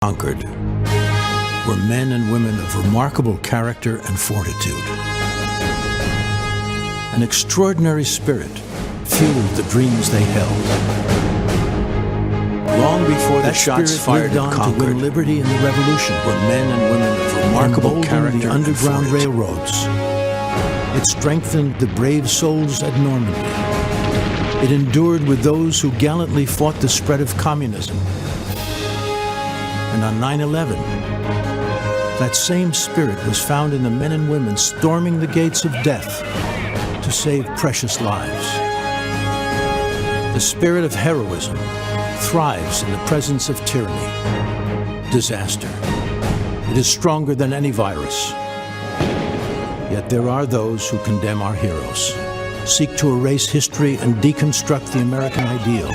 conquered were men and women of remarkable character and fortitude. An extraordinary spirit fueled the dreams they held. Long before the shots fired and conquered, to win liberty in the Revolution, were men and women of remarkable character the Underground Railroads. It strengthened the brave souls at Normandy. It endured with those who gallantly fought the spread of communism. And on 9/11, that same spirit was found in the men and women storming the gates of death to save precious lives. The spirit of heroism thrives in the presence of tyranny, disaster. It is stronger than any virus. Yet there are those who condemn our heroes, seek to erase history and deconstruct the American ideal,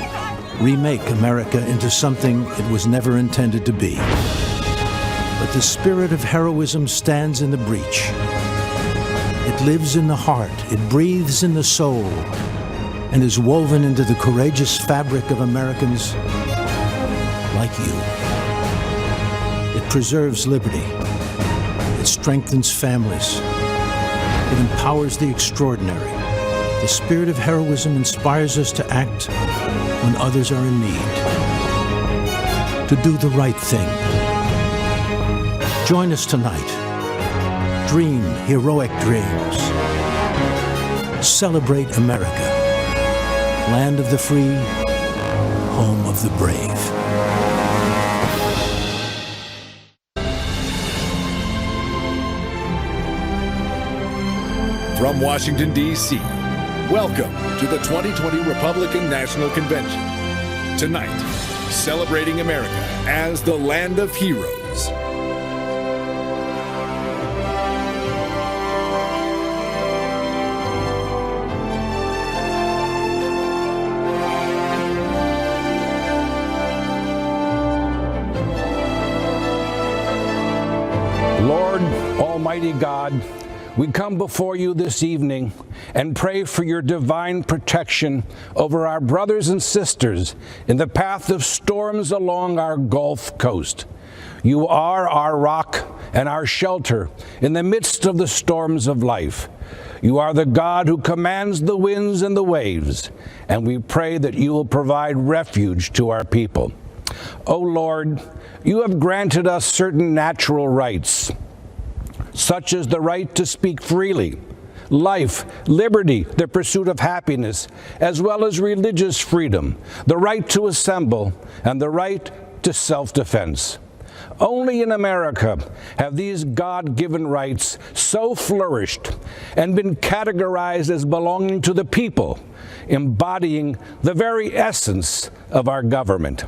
remake America into something it was never intended to be. But the spirit of heroism stands in the breach. It lives in the heart, it breathes in the soul, and is woven into the courageous fabric of Americans like you. It preserves liberty. It strengthens families. It empowers the extraordinary. The spirit of heroism inspires us to act when others are in need, to do the right thing. Join us tonight. Dream heroic dreams. Celebrate America. Land of the free, home of the brave. From Washington, D.C., welcome to the 2020 Republican National Convention. Tonight, celebrating America as the land of heroes. Lord, Almighty God, we come before you this evening and pray for your divine protection over our brothers and sisters in the path of storms along our Gulf Coast. You are our rock and our shelter in the midst of the storms of life. You are the God who commands the winds and the waves, and we pray that you will provide refuge to our people. O Lord, you have granted us certain natural rights, such as the right to speak freely, life, liberty, the pursuit of happiness, as well as religious freedom, the right to assemble, and the right to self-defense. Only in America have these God-given rights so flourished and been categorized as belonging to the people, embodying the very essence of our government.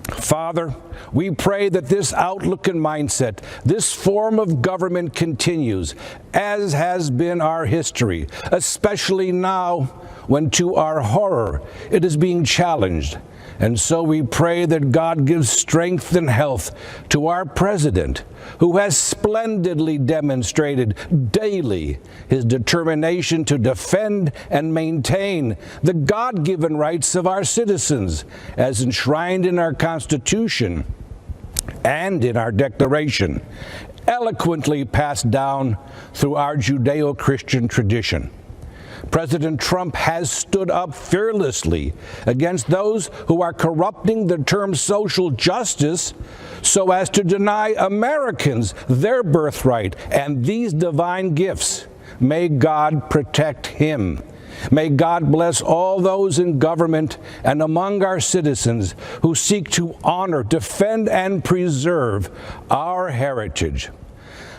Father, we pray that this outlook and mindset, this form of government continues, as has been our history, especially now when, to our horror, it is being challenged. And so we pray that God gives strength and health to our president, who has splendidly demonstrated daily his determination to defend and maintain the God-given rights of our citizens, as enshrined in our Constitution and in our Declaration, eloquently passed down through our Judeo-Christian tradition. President Trump has stood up fearlessly against those who are corrupting the term social justice so as to deny Americans their birthright and these divine gifts. May God protect him. May God bless all those in government and among our citizens who seek to honor, defend, and preserve our heritage.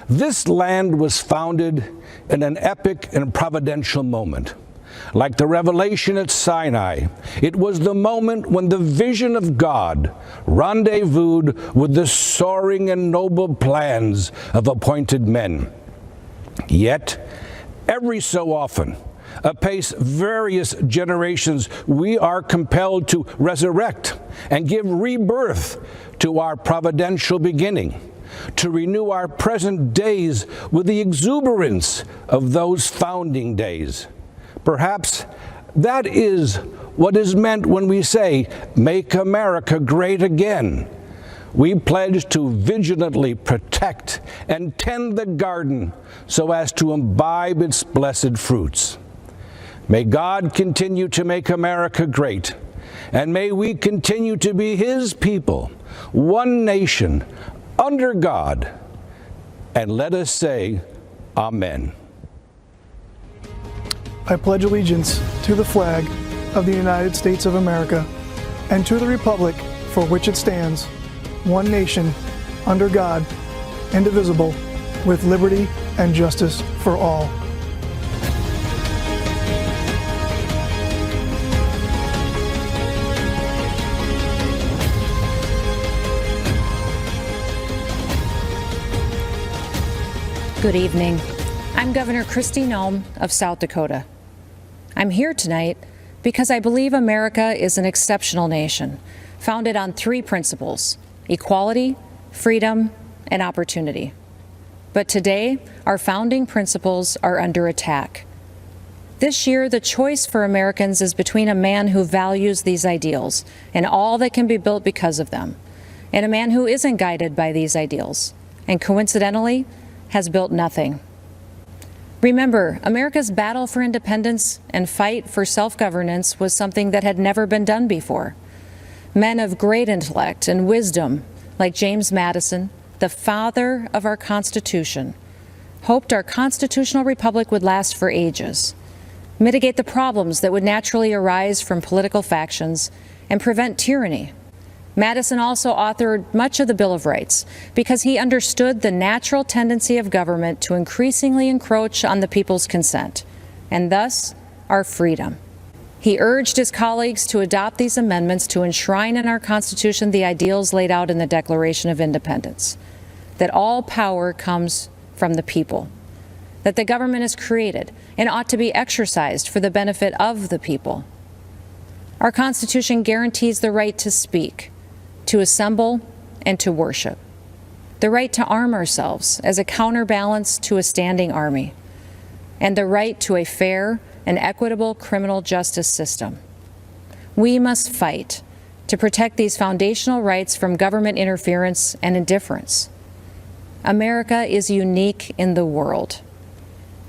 This land was founded in an epic and providential moment. Like the revelation at Sinai, it was the moment when the vision of God rendezvoused with the soaring and noble plans of appointed men. Yet, every so often, apace various generations, we are compelled to resurrect and give rebirth to our providential beginning, to renew our present days with the exuberance of those founding days. Perhaps that is what is meant when we say, "Make America great again." we pledge to vigilantly protect and tend the garden so as to imbibe its blessed fruits. May God continue to make America great, and may we continue to be His people, one nation, under God. And let us say, Amen. I pledge allegiance to the flag of the United States of America and to the republic for which it stands, one nation, under God, indivisible, with liberty and justice for all. Good evening. I'm Governor Kristi Noem of South Dakota. I'm here tonight because I believe America is an exceptional nation, founded on three principles: equality, freedom, and opportunity. But today, our founding principles are under attack. This year, the choice for Americans is between a man who values these ideals and all that can be built because of them, and a man who isn't guided by these ideals, and coincidentally, has built nothing. Remember, America's battle for independence and fight for self-governance was something that had never been done before. Men of great intellect and wisdom, like James Madison, the father of our Constitution, hoped our constitutional republic would last for ages, mitigate the problems that would naturally arise from political factions, and prevent tyranny. Madison also authored much of the Bill of Rights because he understood the natural tendency of government to increasingly encroach on the people's consent, and thus our freedom. He urged his colleagues to adopt these amendments to enshrine in our Constitution the ideals laid out in the Declaration of Independence, that all power comes from the people, that the government is created and ought to be exercised for the benefit of the people. Our Constitution guarantees the right to speak, to assemble, and to worship, the right to arm ourselves as a counterbalance to a standing army, and the right to a fair and equitable criminal justice system. We must fight to protect these foundational rights from government interference and indifference. America is unique in the world.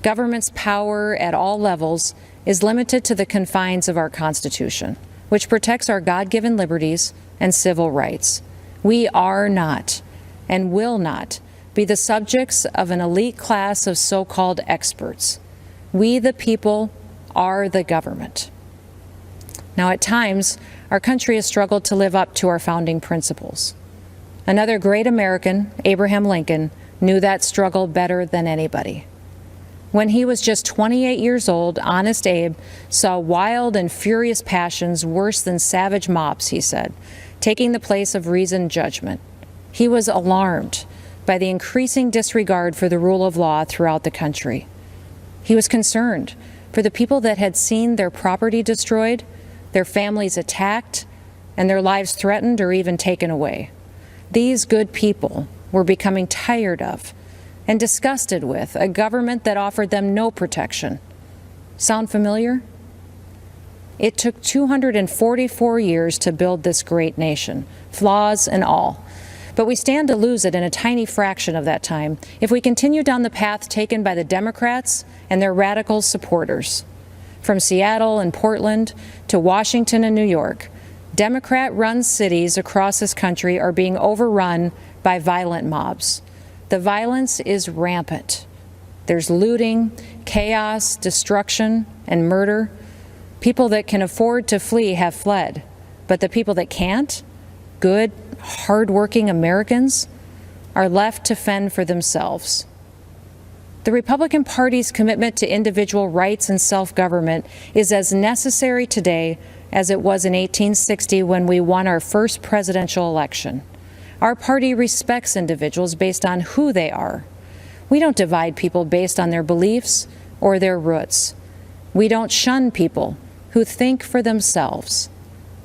Government's power at all levels is limited to the confines of our Constitution, which protects our God-given liberties and civil rights. We are not and will not be the subjects of an elite class of so-called experts. We, the people, are the government. Now, at times, our country has struggled to live up to our founding principles. Another great American, Abraham Lincoln, knew that struggle better than anybody. When he was just 28 years old, Honest Abe saw wild and furious passions worse than savage mobs, he said, taking the place of reasoned judgment. He was alarmed by the increasing disregard for the rule of law throughout the country. He was concerned for the people that had seen their property destroyed, their families attacked, and their lives threatened or even taken away. These good people were becoming tired of and disgusted with a government that offered them no protection. Sound familiar? It took 244 years to build this great nation, flaws and all. But we stand to lose it in a tiny fraction of that time if we continue down the path taken by the Democrats and their radical supporters. From Seattle and Portland to Washington and New York, Democrat-run cities across this country are being overrun by violent mobs. The violence is rampant. There's looting, chaos, destruction, and murder. People that can afford to flee have fled, but the people that can't, good, hardworking Americans, are left to fend for themselves. The Republican Party's commitment to individual rights and self-government is as necessary today as it was in 1860 when we won our first presidential election. Our party respects individuals based on who they are. We don't divide people based on their beliefs or their roots. We don't shun people who think for themselves.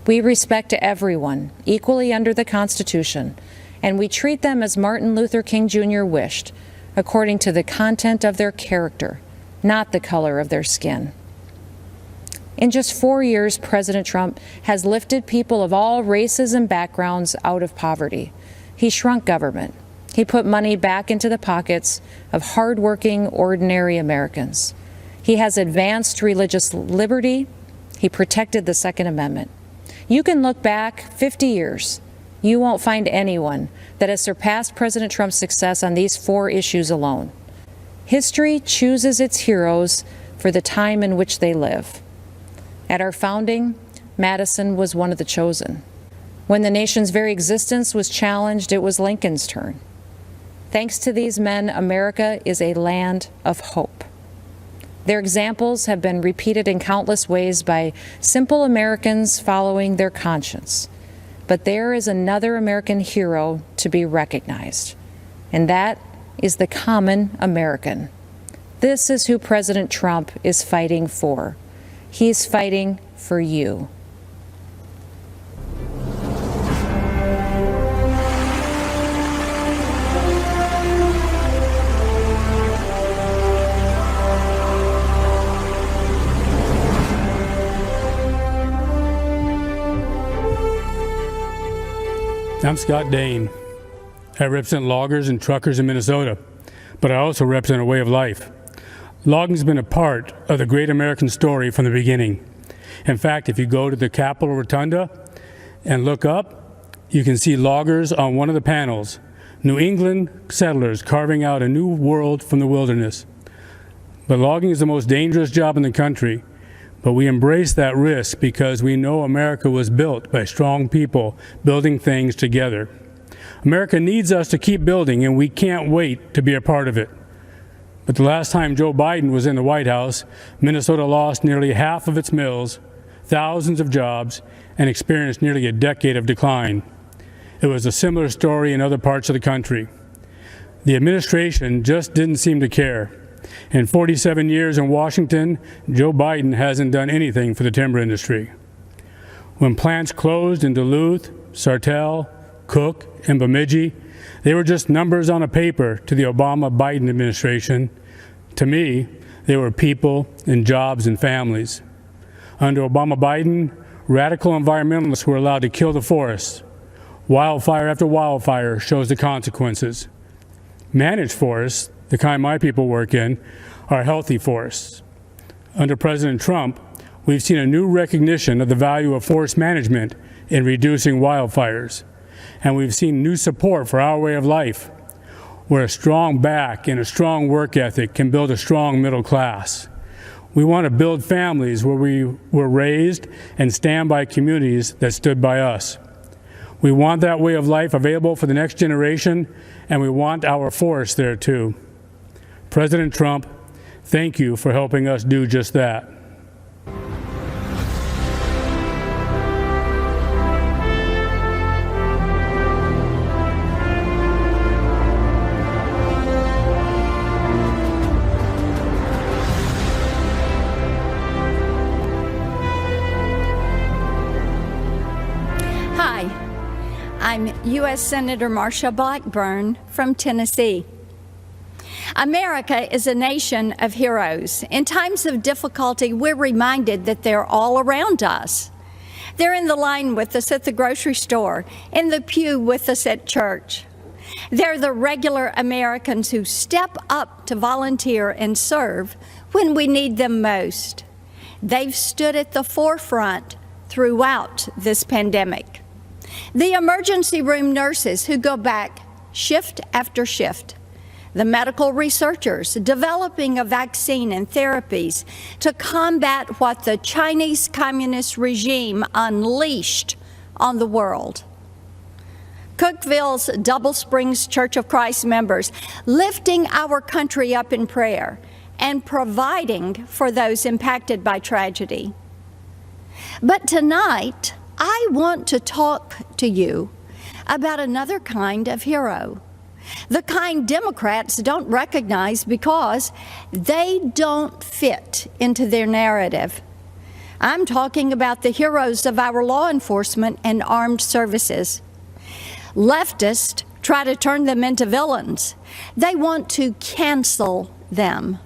We respect everyone equally under the Constitution, and we treat them as Martin Luther King Jr. wished, according to the content of their character, not the color of their skin. In just 4 years, President Trump has lifted people of all races and backgrounds out of poverty, He shrunk government. He put money back into the pockets of hardworking, ordinary Americans. He has advanced religious liberty. He protected the Second Amendment. You can look back 50 years. You won't find anyone that has surpassed President Trump's success on these 4 issues alone. History chooses its heroes for the time in which they live. At our founding, Madison was one of the chosen. When the nation's very existence was challenged, it was Lincoln's turn. Thanks to these men, America is a land of hope. Their examples have been repeated in countless ways by simple Americans following their conscience. But there is another American hero to be recognized, and that is the common American. This is who President Trump is fighting for. He's fighting for you. I'm Scott Dane. I represent loggers and truckers in Minnesota, but I also represent a way of life. Logging's been a part of the great American story from the beginning. In fact, if you go to the Capitol Rotunda and look up, you can see loggers on one of the panels, New England settlers carving out a new world from the wilderness. But logging is the most dangerous job in the country. But we embrace that risk because we know America was built by strong people building things together. America needs us to keep building, and we can't wait to be a part of it. But the last time Joe Biden was in the White House, Minnesota lost nearly half of its mills, thousands of jobs, and experienced nearly a decade of decline. It was a similar story in other parts of the country. The administration just didn't seem to care. In 47 years in Washington, Joe Biden hasn't done anything for the timber industry. When plants closed in Duluth, Sartell, Cook, and Bemidji, they were just numbers on a paper to the Obama-Biden administration. To me, they were people and jobs and families. Under Obama-Biden, radical environmentalists were allowed to kill the forests. Wildfire after wildfire shows the consequences. Managed forests, the kind my people work in, are healthy forests. Under President Trump, we've seen a new recognition of the value of forest management in reducing wildfires. And we've seen new support for our way of life, where a strong back and a strong work ethic can build a strong middle class. We want to build families where we were raised and stand by communities that stood by us. We want that way of life available for the next generation, and we want our forests there too. President Trump, thank you for helping us do just that. Hi, I'm U.S. Senator Marsha Blackburn from Tennessee. America is a nation of heroes. In times of difficulty, we're reminded that they're all around us. They're in the line with us at the grocery store, in the pew with us at church. They're the regular Americans who step up to volunteer and serve when we need them most. They've stood at the forefront throughout this pandemic. The emergency room nurses who go back shift after shift. The medical researchers developing a vaccine and therapies to combat what the Chinese Communist regime unleashed on the world. Cookeville's Double Springs Church of Christ members lifting our country up in prayer and providing for those impacted by tragedy. But tonight, I want to talk to you about another kind of hero. The kind Democrats don't recognize because they don't fit into their narrative. I'm talking about the heroes of our law enforcement and armed services. Leftists try to turn them into villains. They want to cancel them.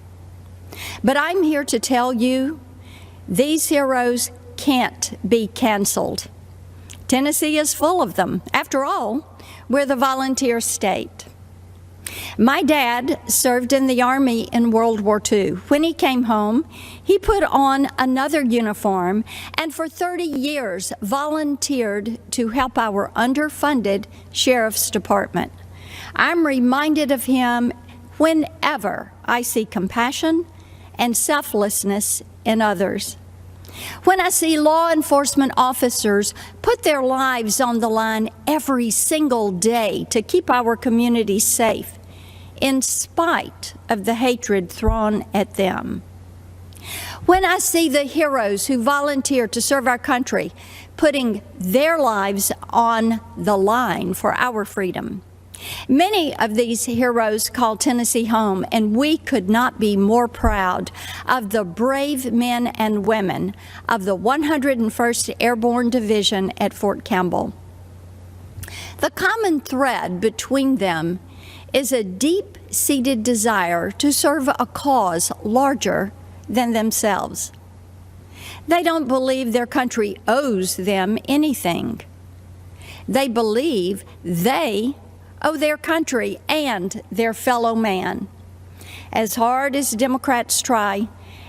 But I'm here to tell you, these heroes can't be canceled. Tennessee is full of them. After all, we're the volunteer state. My dad served in the Army in World War II. When he came home, he put on another uniform and for 30 years volunteered to help our underfunded Sheriff's Department. I'm reminded of him whenever I see compassion and selflessness in others. When I see law enforcement officers put their lives on the line every single day to keep our communities safe, in spite of the hatred thrown at them. When I see the heroes who volunteer to serve our country, putting their lives on the line for our freedom. Many of these heroes call Tennessee home, and we could not be more proud of the brave men and women of the 101st Airborne Division at Fort Campbell. The common thread between them is a deep-seated desire to serve a cause larger than themselves. They don't believe their country owes them anything. They believe they owe their country and their fellow man. As hard as Democrats try,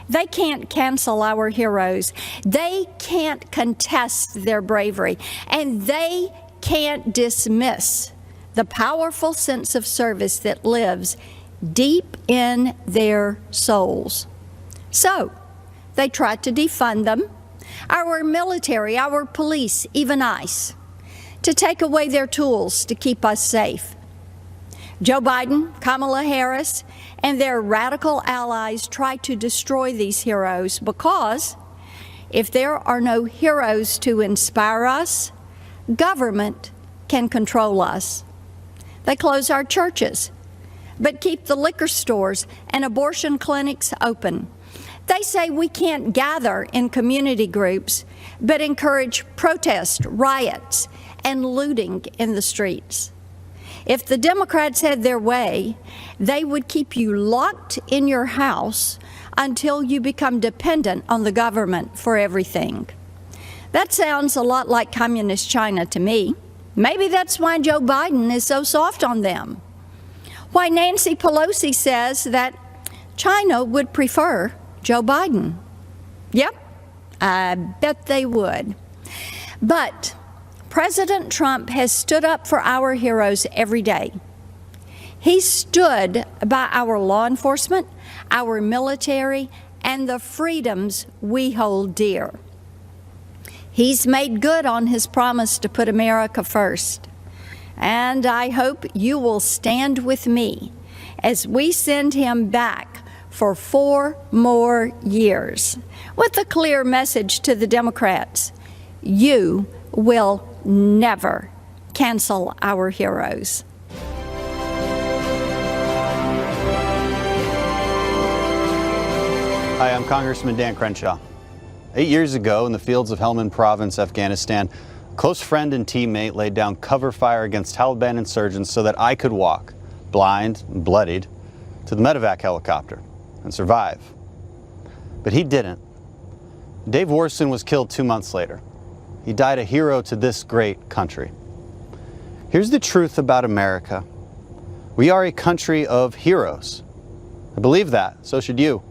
they can't cancel our heroes. They can't contest their bravery, and they can't dismiss the powerful sense of service that lives deep in their souls. So, they try to defund them, our military, our police, even ICE, to take away their tools to keep us safe. Joe Biden, Kamala Harris, and their radical allies try to destroy these heroes because if there are no heroes to inspire us, government can control us. They close our churches, but keep the liquor stores and abortion clinics open. They say we can't gather in community groups, but encourage protest, riots, and looting in the streets. If the Democrats had their way, they would keep you locked in your house until you become dependent on the government for everything. That sounds a lot like communist China to me. Maybe that's why Joe Biden is so soft on them. Why Nancy Pelosi says that China would prefer Joe Biden. Yep, I bet they would. But President Trump has stood up for our heroes every day. He stood by our law enforcement, our military, and the freedoms we hold dear. He's made good on his promise to put America first. And I hope you will stand with me as we send him back for 4 more years with a clear message to the Democrats. You will never cancel our heroes. Hi, I'm Congressman Dan Crenshaw. 8 years ago, in the fields of Helmand Province, Afghanistan, a close friend and teammate laid down cover fire against Taliban insurgents so that I could walk, blind and bloodied, to the medevac helicopter and survive. But he didn't. Dave Warson was killed 2 months later. He died a hero to this great country. Here's the truth about America. We are a country of heroes. I believe that, so should you.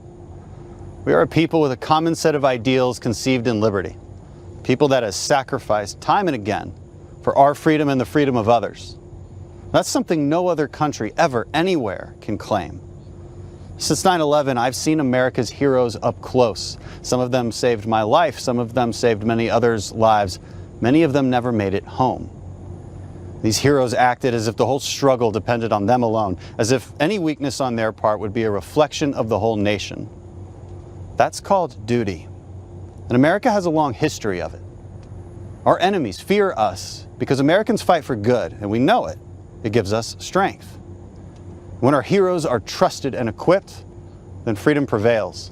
We are a people with a common set of ideals conceived in liberty. People that have sacrificed time and again for our freedom and the freedom of others. That's something no other country ever, anywhere, can claim. Since 9/11, I've seen America's heroes up close. Some of them saved my life. Some of them saved many others' lives. Many of them never made it home. These heroes acted as if the whole struggle depended on them alone, as if any weakness on their part would be a reflection of the whole nation. That's called duty. And America has a long history of it. Our enemies fear us because Americans fight for good, and we know it. It gives us strength. When our heroes are trusted and equipped, then freedom prevails.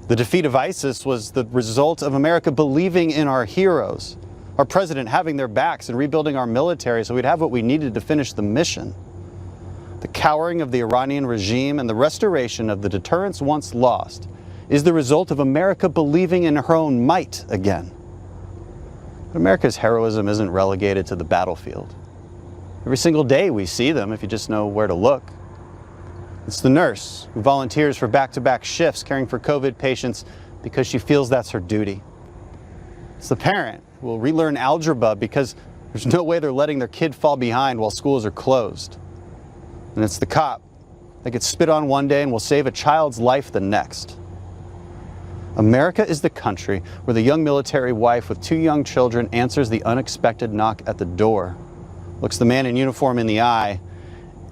The defeat of ISIS was the result of America believing in our heroes, our president having their backs and rebuilding our military so we'd have what we needed to finish the mission. The cowering of the Iranian regime and the restoration of the deterrence once lost is the result of America believing in her own might again. But America's heroism isn't relegated to the battlefield. Every single day we see them if you just know where to look. It's the nurse who volunteers for back-to-back shifts caring for COVID patients because she feels that's her duty. It's the parent who will relearn algebra because there's no way they're letting their kid fall behind while schools are closed. And it's the cop that gets spit on one day and will save a child's life the next. America is the country where the young military wife with 2 young children answers the unexpected knock at the door, looks the man in uniform in the eye,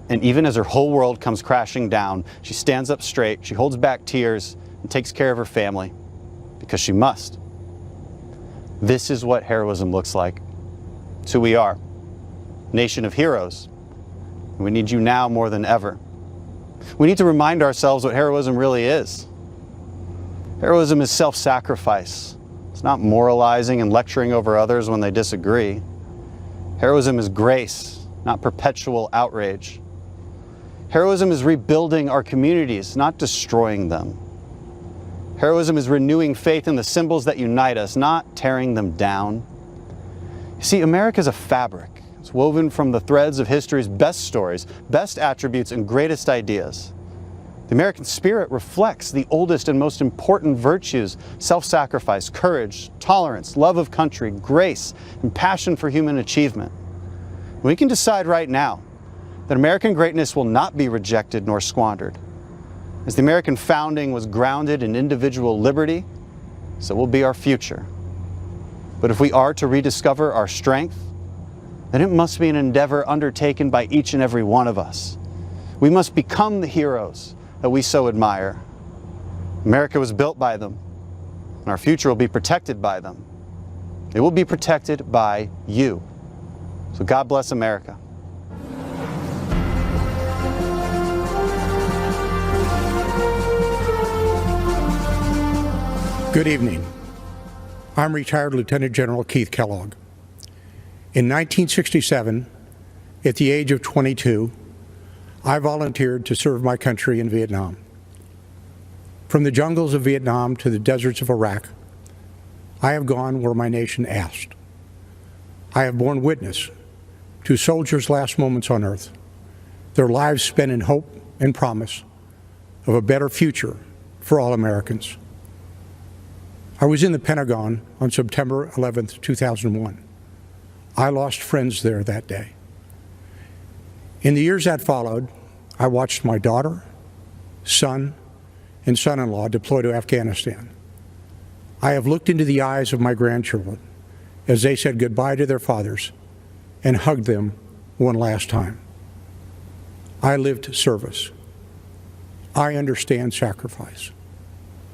and even as her whole world comes crashing down, she stands up straight, she holds back tears, and takes care of her family, because she must. This is what heroism looks like. It's who we are, nation of heroes. We need you now more than ever. We need to remind ourselves what heroism really is. Heroism is self-sacrifice. It's not moralizing and lecturing over others when they disagree. Heroism is grace, not perpetual outrage. Heroism is rebuilding our communities, not destroying them. Heroism is renewing faith in the symbols that unite us, not tearing them down. You see, America is a fabric. It's woven from the threads of history's best stories, best attributes, and greatest ideas. The American spirit reflects the oldest and most important virtues: self-sacrifice, courage, tolerance, love of country, grace, and passion for human achievement. We can decide right now that American greatness will not be rejected nor squandered. As the American founding was grounded in individual liberty, so will be our future. But if we are to rediscover our strength, then it must be an endeavor undertaken by each and every one of us. We must become the heroes that we so admire. America was built by them, and our future will be protected by them. It will be protected by you. So God bless America. Good evening. I'm retired Lieutenant General Keith Kellogg. In 1967, at the age of 22, I volunteered to serve my country in Vietnam. From the jungles of Vietnam to the deserts of Iraq, I have gone where my nation asked. I have borne witness to soldiers' last moments on earth, their lives spent in hope and promise of a better future for all Americans. I was in the Pentagon on September 11th, 2001. I lost friends there that day. In the years that followed, I watched my daughter, son, and son-in-law deploy to Afghanistan. I have looked into the eyes of my grandchildren as they said goodbye to their fathers and hugged them one last time. I lived service. I understand sacrifice.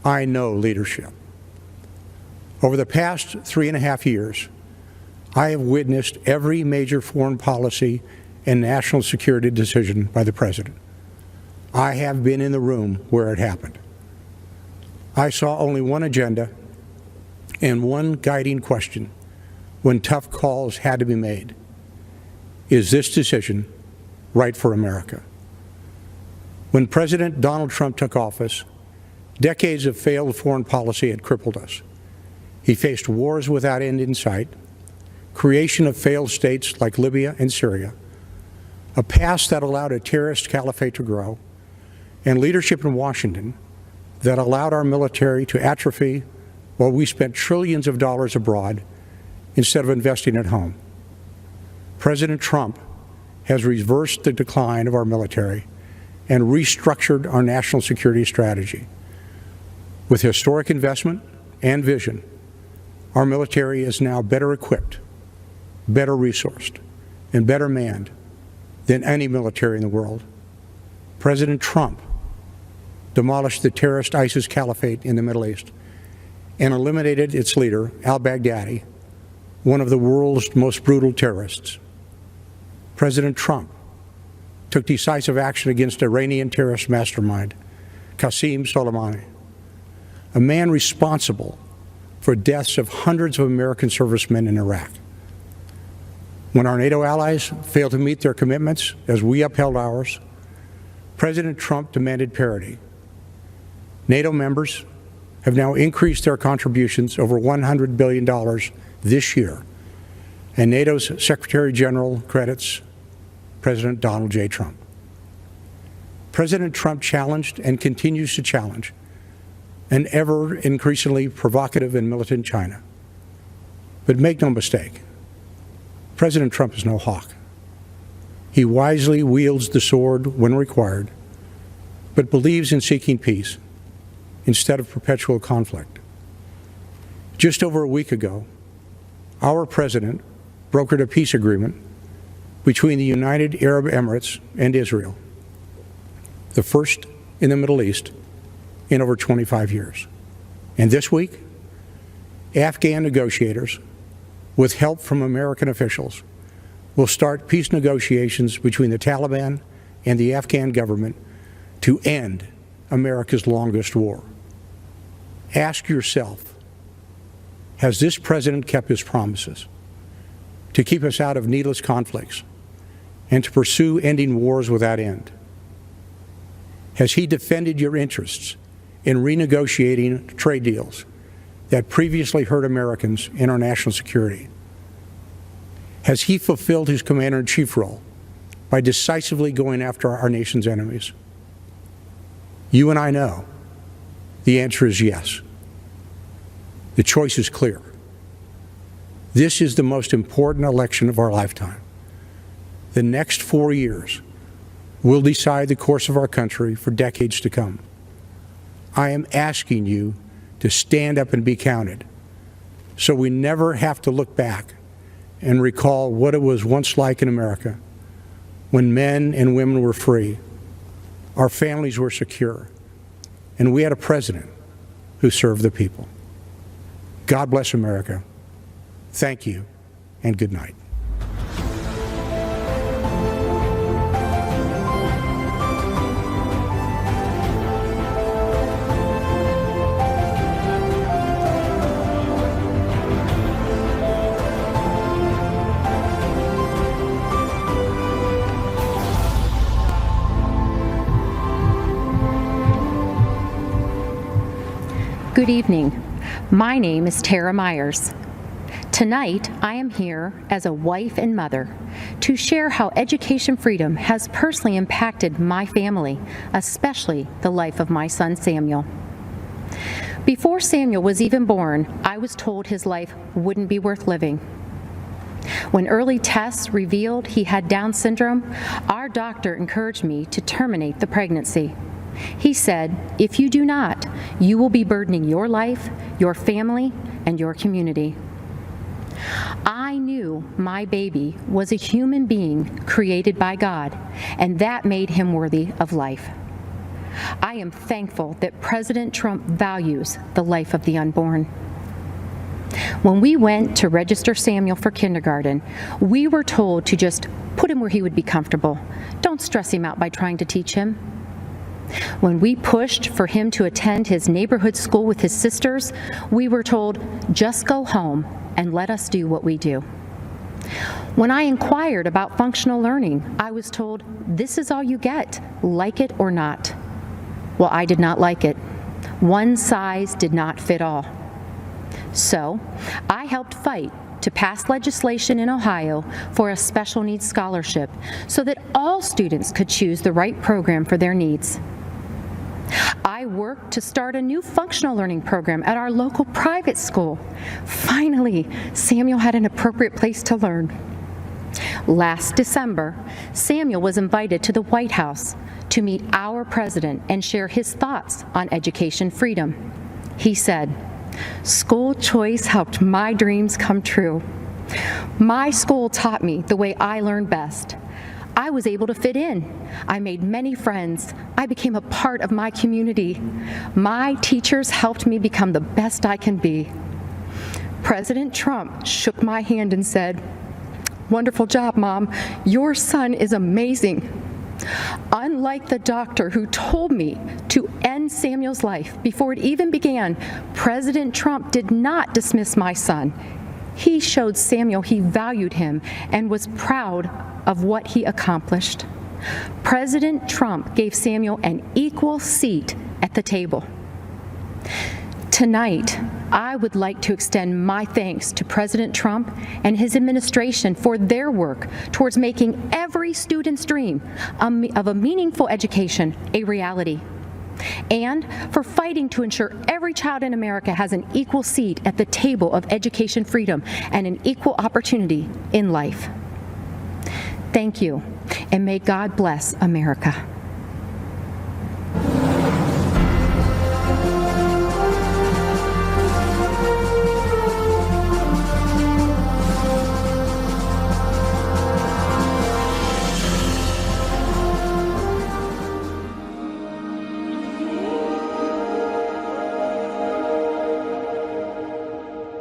I know leadership. Over the past 3.5 years, I have witnessed every major foreign policy and national security decision by the President. I have been in the room where it happened. I saw only one agenda and one guiding question when tough calls had to be made. Is this decision right for America? When President Donald Trump took office, decades of failed foreign policy had crippled us. He faced wars without end in sight, creation of failed states like Libya and Syria, a past that allowed a terrorist caliphate to grow, and leadership in Washington that allowed our military to atrophy while we spent trillions of dollars abroad instead of investing at home. President Trump has reversed the decline of our military and restructured our national security strategy. With historic investment and vision, our military is now better equipped, better resourced, and better manned than any military in the world. President Trump demolished the terrorist ISIS caliphate in the Middle East and eliminated its leader, al-Baghdadi, one of the world's most brutal terrorists. President Trump took decisive action against Iranian terrorist mastermind, Qasem Soleimani, a man responsible for deaths of hundreds of American servicemen in Iraq. When our NATO allies failed to meet their commitments as we upheld ours, President Trump demanded parity. NATO members have now increased their contributions over $100 billion this year, and NATO's Secretary General credits President Donald J. Trump. President Trump challenged and continues to challenge an ever increasingly provocative and militant China. But make no mistake, President Trump is no hawk. He wisely wields the sword when required, but believes in seeking peace instead of perpetual conflict. Just over a week ago, our president brokered a peace agreement between the United Arab Emirates and Israel, the first in the Middle East in over 25 years. And this week, Afghan negotiators, with help from American officials, will start peace negotiations between the Taliban and the Afghan government to end America's longest war. Ask yourself, has this president kept his promises to keep us out of needless conflicts and to pursue ending wars without end? Has he defended your interests in renegotiating trade deals that previously hurt Americans and our national security? Has he fulfilled his commander-in-chief role by decisively going after our nation's enemies? You and I know the answer is yes. The choice is clear. This is the most important election of our lifetime. The next 4 years will decide the course of our country for decades to come. I am asking you to stand up and be counted, so we never have to look back and recall what it was once like in America, when men and women were free, our families were secure, and we had a president who served the people. God bless America. Thank you, and good night. Good evening. My name is Tara Myers. Tonight, I am here as a wife and mother to share how education freedom has personally impacted my family, especially the life of my son Samuel. Before Samuel was even born, I was told his life wouldn't be worth living. When early tests revealed he had Down syndrome, our doctor encouraged me to terminate the pregnancy. He said, "If you do not, you will be burdening your life, your family, and your community." I knew my baby was a human being created by God, and that made him worthy of life. I am thankful that President Trump values the life of the unborn. When we went to register Samuel for kindergarten, we were told to just put him where he would be comfortable. Don't stress him out by trying to teach him. When we pushed for him to attend his neighborhood school with his sisters, we were told, just go home and let us do what we do. When I inquired about functional learning, I was told, this is all you get, like it or not. Well, I did not like it. One size did not fit all. So I helped fight to pass legislation in Ohio for a special needs scholarship so that all students could choose the right program for their needs. I worked to start a new functional learning program at our local private school. Finally, Samuel had an appropriate place to learn. Last December, Samuel was invited to the White House to meet our president and share his thoughts on education freedom. He said, "School choice helped my dreams come true. My school taught me the way I learn best. I was able to fit in. I made many friends. I became a part of my community. My teachers helped me become the best I can be." President Trump shook my hand and said, "Wonderful job, Mom. Your son is amazing." Unlike the doctor who told me to end Samuel's life before it even began, President Trump did not dismiss my son. He showed Samuel he valued him and was proud of what he accomplished. President Trump gave Samuel an equal seat at the table. Tonight, I would like to extend my thanks to President Trump and his administration for their work towards making every student's dream of a meaningful education a reality, and for fighting to ensure every child in America has an equal seat at the table of education freedom and an equal opportunity in life. Thank you, and may God bless America.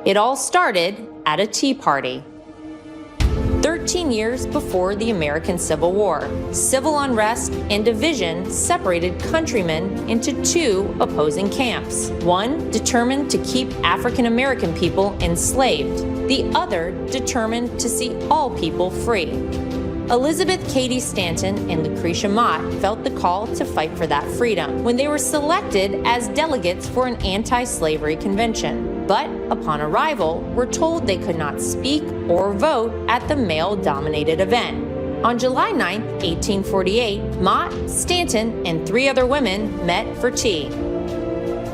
It all started at a tea party. 13 years before the American Civil War, civil unrest and division separated countrymen into two opposing camps. One determined to keep African American people enslaved, the other determined to see all people free. Elizabeth Cady Stanton and Lucretia Mott felt the call to fight for that freedom when they were selected as delegates for an anti-slavery convention. But upon arrival, were told they could not speak or vote at the male-dominated event. On July 9, 1848, Mott, Stanton, and 3 other women met for tea.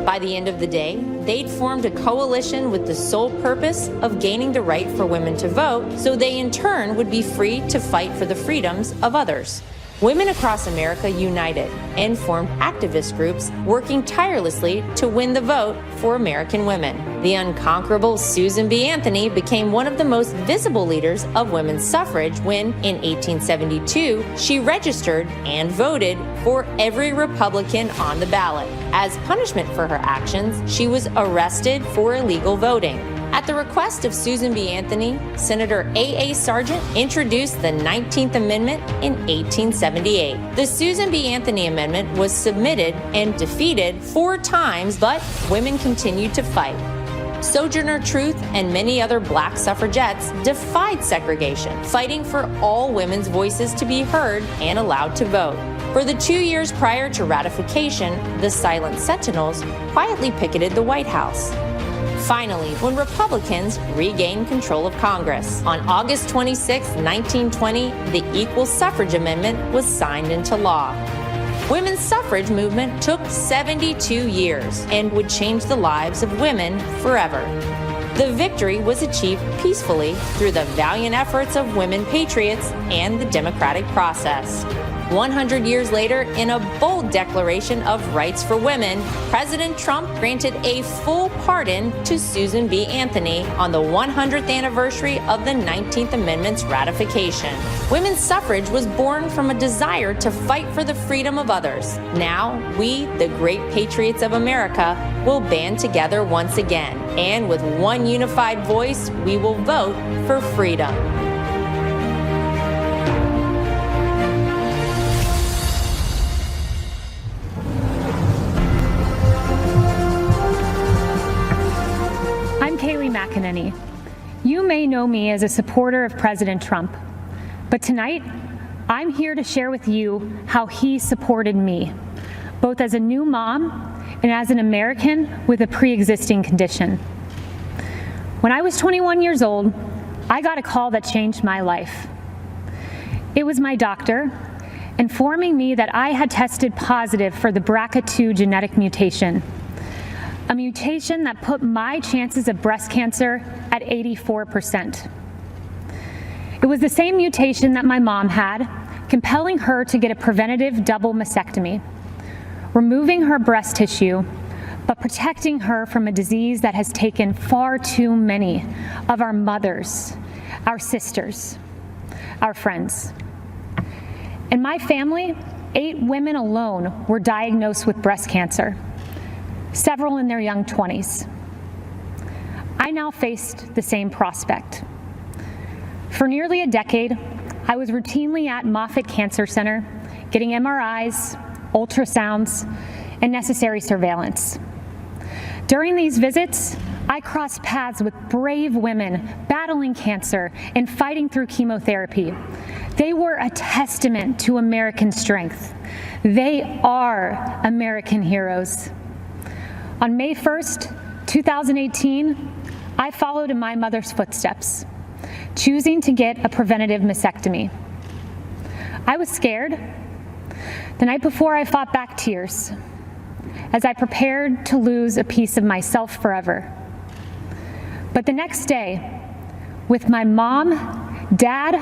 By the end of the day, they'd formed a coalition with the sole purpose of gaining the right for women to vote, so they in turn would be free to fight for the freedoms of others. Women across America united and formed activist groups working tirelessly to win the vote for American women. The unconquerable Susan B. Anthony became one of the most visible leaders of women's suffrage when, in 1872, she registered and voted for every Republican on the ballot. As punishment for her actions, she was arrested for illegal voting. At the request of Susan B. Anthony, Senator A.A. Sargent introduced the 19th Amendment in 1878. The Susan B. Anthony Amendment was submitted and defeated 4 times, but women continued to fight. Sojourner Truth and many other black suffragettes defied segregation, fighting for all women's voices to be heard and allowed to vote. For the 2 years prior to ratification, the Silent Sentinels quietly picketed the White House. Finally, when Republicans regained control of Congress, on August 26, 1920, the Equal Suffrage Amendment was signed into law. Women's suffrage movement took 72 years and would change the lives of women forever. The victory was achieved peacefully through the valiant efforts of women patriots and the democratic process. 100 years later, in a bold declaration of rights for women, President Trump granted a full pardon to Susan B. Anthony on the 100th anniversary of the 19th Amendment's ratification. Women's suffrage was born from a desire to fight for the freedom of others. Now, we, the great patriots of America, will band together once again, and with one unified voice, we will vote for freedom. Kaylee Mcinerney. You may know me as a supporter of President Trump, but tonight I'm here to share with you how he supported me, both as a new mom and as an American with a pre-existing condition. When I was 21 years old, I got a call that changed my life. It was my doctor informing me that I had tested positive for the BRCA2 genetic mutation, a mutation that put my chances of breast cancer at 84%. It was the same mutation that my mom had, compelling her to get a preventative double mastectomy, removing her breast tissue, but protecting her from a disease that has taken far too many of our mothers, our sisters, our friends. In my family, 8 women alone were diagnosed with breast cancer, several in their young 20s. I now faced the same prospect. For nearly a decade, I was routinely at Moffitt Cancer Center, getting MRIs, ultrasounds, and necessary surveillance. During these visits, I crossed paths with brave women battling cancer and fighting through chemotherapy. They were a testament to American strength. They are American heroes. On May 1st, 2018, I followed in my mother's footsteps, choosing to get a preventative mastectomy. I was scared. The night before, I fought back tears as I prepared to lose a piece of myself forever. But the next day, with my mom, dad,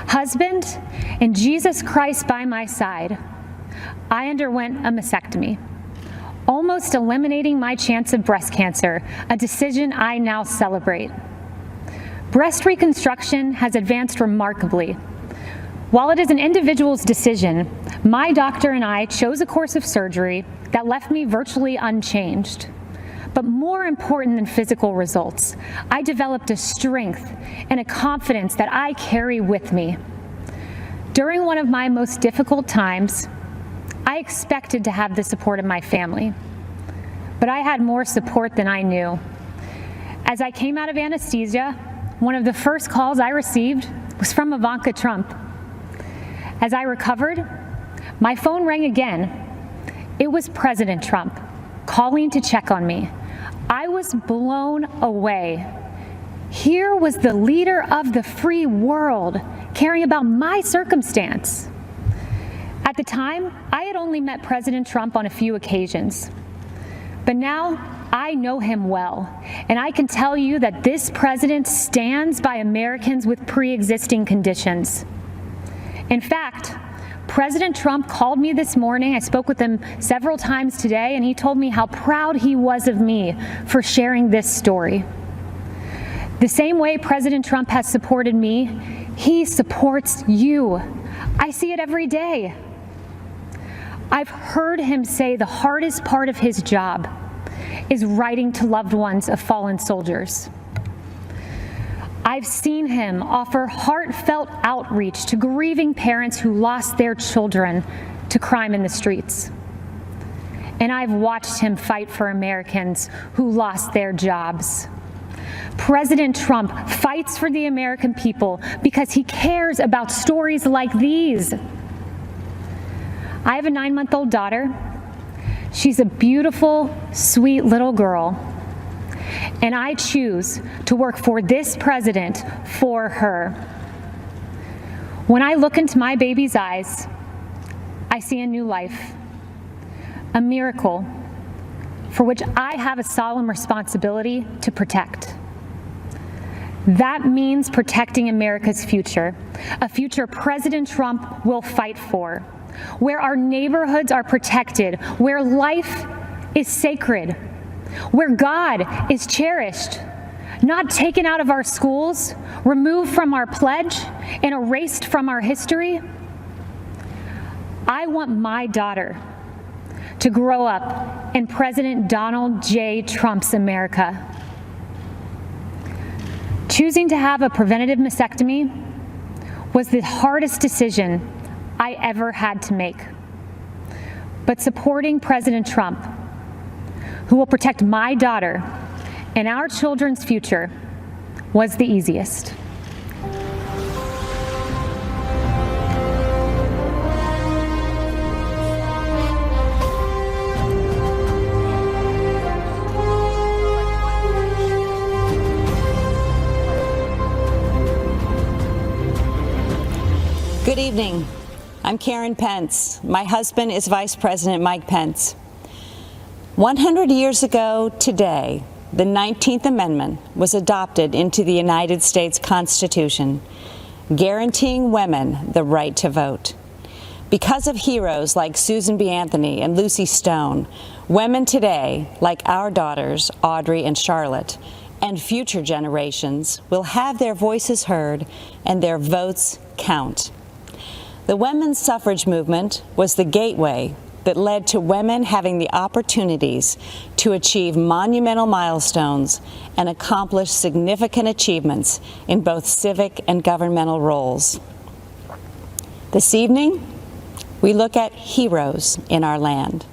husband, and Jesus Christ by my side, I underwent a mastectomy, almost eliminating my chance of breast cancer, a decision I now celebrate. Breast reconstruction has advanced remarkably. While it is an individual's decision, my doctor and I chose a course of surgery that left me virtually unchanged. But more important than physical results, I developed a strength and a confidence that I carry with me. During one of my most difficult times, I expected to have the support of my family, but I had more support than I knew. As I came out of anesthesia, one of the first calls I received was from Ivanka Trump. As I recovered, my phone rang again. It was President Trump calling to check on me. I was blown away. Here was the leader of the free world caring about my circumstance. At the time, I had only met President Trump on a few occasions. But now I know him well, and I can tell you that this president stands by Americans with pre-existing conditions. In fact, President Trump called me this morning. I spoke with him several times today, and he told me how proud he was of me for sharing this story. The same way President Trump has supported me, he supports you. I see it every day. I've heard him say the hardest part of his job is writing to loved ones of fallen soldiers. I've seen him offer heartfelt outreach to grieving parents who lost their children to crime in the streets. And I've watched him fight for Americans who lost their jobs. President Trump fights for the American people because he cares about stories like these. I have a 9-month-old daughter. She's a beautiful, sweet little girl. And I choose to work for this president for her. When I look into my baby's eyes, I see a new life, a miracle for which I have a solemn responsibility to protect. That means protecting America's future, a future President Trump will fight for, where our neighborhoods are protected, where life is sacred, where God is cherished, not taken out of our schools, removed from our pledge, and erased from our history. I want my daughter to grow up in President Donald J. Trump's America. Choosing to have a preventative mastectomy was the hardest decision I ever had to make. But supporting President Trump, who will protect my daughter and our children's future, was the easiest. Good evening. I'm Karen Pence. My husband is Vice President Mike Pence. 100 years ago today, the 19th Amendment was adopted into the United States Constitution, guaranteeing women the right to vote. Because of heroes like Susan B. Anthony and Lucy Stone, women today, like our daughters, Audrey and Charlotte, and future generations, will have their voices heard and their votes count. The women's suffrage movement was the gateway that led to women having the opportunities to achieve monumental milestones and accomplish significant achievements in both civic and governmental roles. This evening, we look at heroes in our land.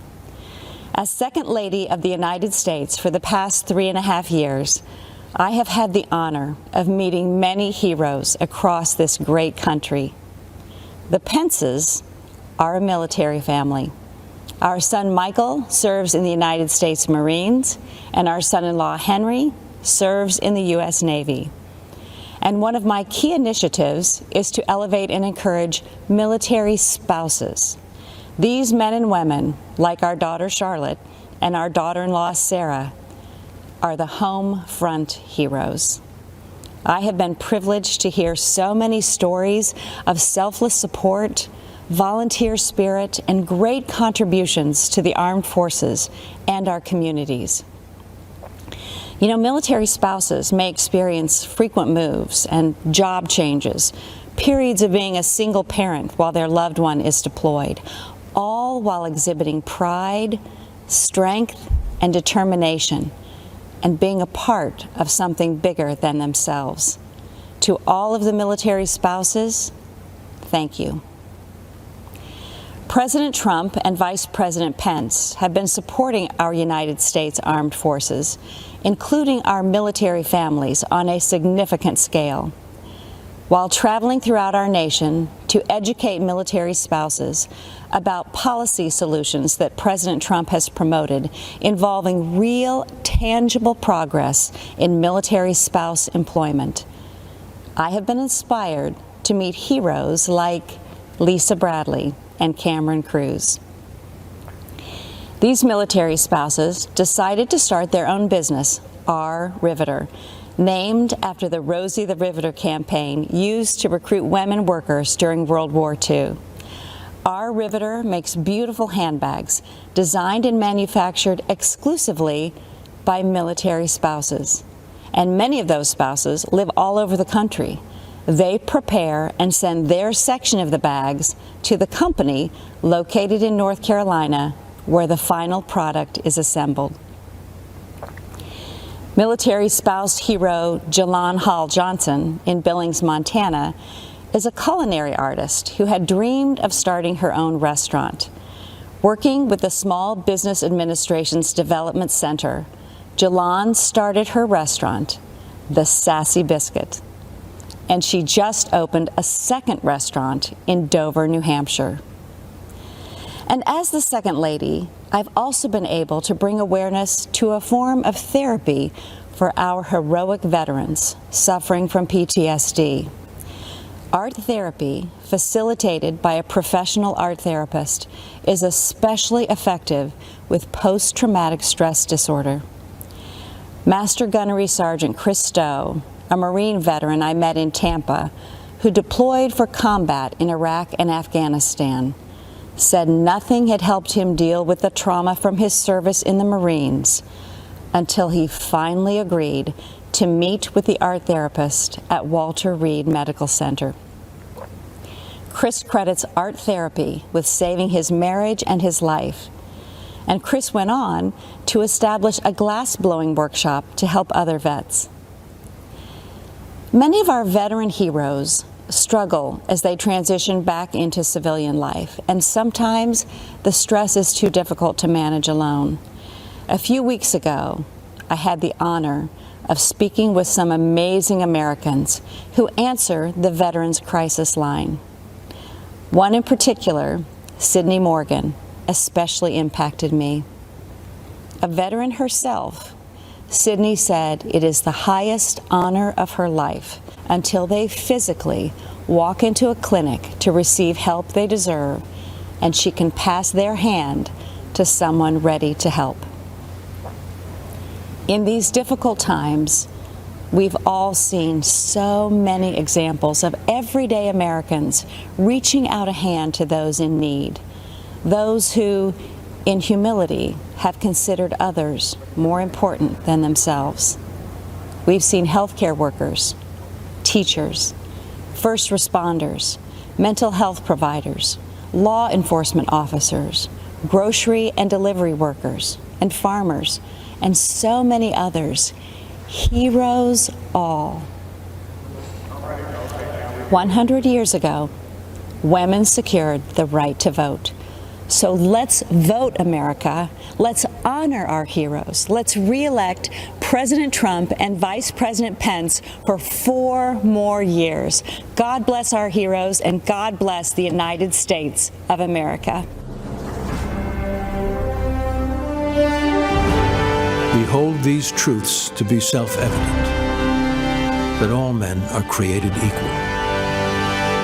As Second Lady of the United States for the past 3.5 years, I have had the honor of meeting many heroes across this great country. The Pences are a military family. Our son Michael serves in the United States Marines, and our son-in-law Henry serves in the U.S. Navy. And one of my key initiatives is to elevate and encourage military spouses. These men and women, like our daughter Charlotte and our daughter-in-law Sarah, are the home front heroes. I have been privileged to hear so many stories of selfless support, volunteer spirit, and great contributions to the armed forces and our communities. You know, military spouses may experience frequent moves and job changes, periods of being a single parent while their loved one is deployed, all while exhibiting pride, strength, and determination, and being a part of something bigger than themselves. To all of the military spouses, thank you. President Trump and Vice President Pence have been supporting our United States Armed Forces, including our military families, on a significant scale. While traveling throughout our nation to educate military spouses about policy solutions that President Trump has promoted involving real, tangible progress in military spouse employment, I have been inspired to meet heroes like Lisa Bradley and Cameron Cruz. These military spouses decided to start their own business, R Riveter, named after the Rosie the Riveter campaign used to recruit women workers during World War II. R Riveter makes beautiful handbags designed and manufactured exclusively by military spouses. And many of those spouses live all over the country. They prepare and send their section of the bags to the company located in North Carolina, where the final product is assembled. Military spouse hero Jalon Hall Johnson in Billings, Montana, is a culinary artist who had dreamed of starting her own restaurant. Working with the Small Business Administration's Development Center, Jalon started her restaurant, The Sassy Biscuit, and she just opened a second restaurant in Dover, New Hampshire. And as the Second Lady, I've also been able to bring awareness to a form of therapy for our heroic veterans suffering from PTSD. Art therapy, facilitated by a professional art therapist, is especially effective with post-traumatic stress disorder. Master Gunnery Sergeant Chris Stowe, a Marine veteran I met in Tampa, who deployed for combat in Iraq and Afghanistan, said nothing had helped him deal with the trauma from his service in the Marines until he finally agreed to meet with the art therapist at Walter Reed Medical Center. Chris credits art therapy with saving his marriage and his life. And Chris went on to establish a glass-blowing workshop to help other vets. Many of our veteran heroes struggle as they transition back into civilian life, and sometimes the stress is too difficult to manage alone. A few weeks ago, I had the honor of speaking with some amazing Americans who answer the Veterans Crisis Line. One in particular, Sydney Morgan, especially impacted me. A veteran herself, Sydney said it is the highest honor of her life until they physically walk into a clinic to receive help they deserve, and she can pass their hand to someone ready to help. In these difficult times, we've all seen so many examples of everyday Americans reaching out a hand to those in need, those who, in humility, have considered others more important than themselves. We've seen healthcare workers, teachers, first responders, mental health providers, law enforcement officers, grocery and delivery workers, and farmers, and so many others. Heroes all. 100 years ago, women secured the right to vote. So let's vote, America. Let's honor our heroes. Let's re-elect President Trump and Vice President Pence for 4 more years. God bless our heroes, and God bless the United States of America. hold these truths to be self-evident: that all men are created equal,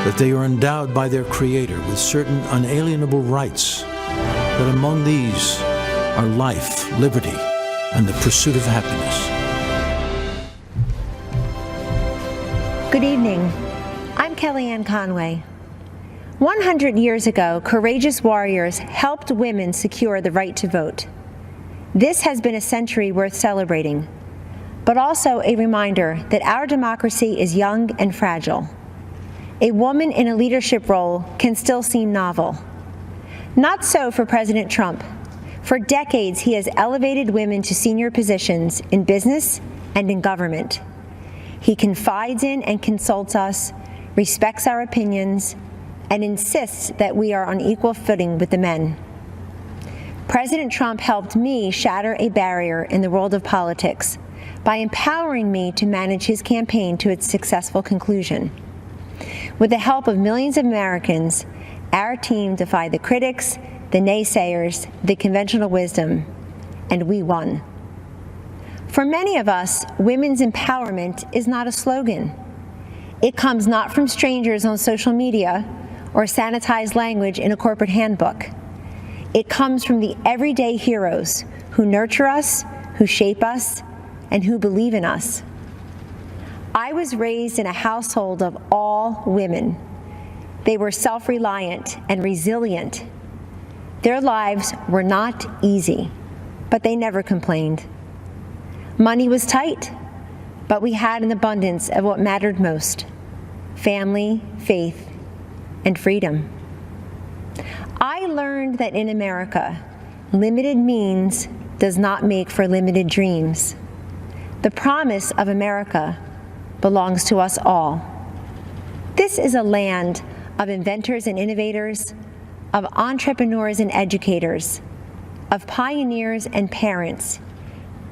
that they are endowed by their Creator with certain unalienable rights, that among these are life, liberty, and the pursuit of happiness. Good evening. I'm Kellyanne Conway. 100 years ago, courageous warriors helped women secure the right to vote. This has been a century worth celebrating, but also a reminder that our democracy is young and fragile. A woman in a leadership role can still seem novel. Not so for President Trump. For decades, he has elevated women to senior positions in business and in government. He confides in and consults us, respects our opinions, and insists that we are on equal footing with the men. President Trump helped me shatter a barrier in the world of politics by empowering me to manage his campaign to its successful conclusion. With the help of millions of Americans, our team defied the critics, the naysayers, the conventional wisdom, and we won. For many of us, women's empowerment is not a slogan. It comes not from strangers on social media or sanitized language in a corporate handbook. It comes from the everyday heroes who nurture us, who shape us, and who believe in us. I was raised in a household of all women. They were self-reliant and resilient. Their lives were not easy, but they never complained. Money was tight, but we had an abundance of what mattered most: family, faith, and freedom. I learned that in America, limited means does not make for limited dreams. The promise of America belongs to us all. This is a land of inventors and innovators, of entrepreneurs and educators, of pioneers and parents,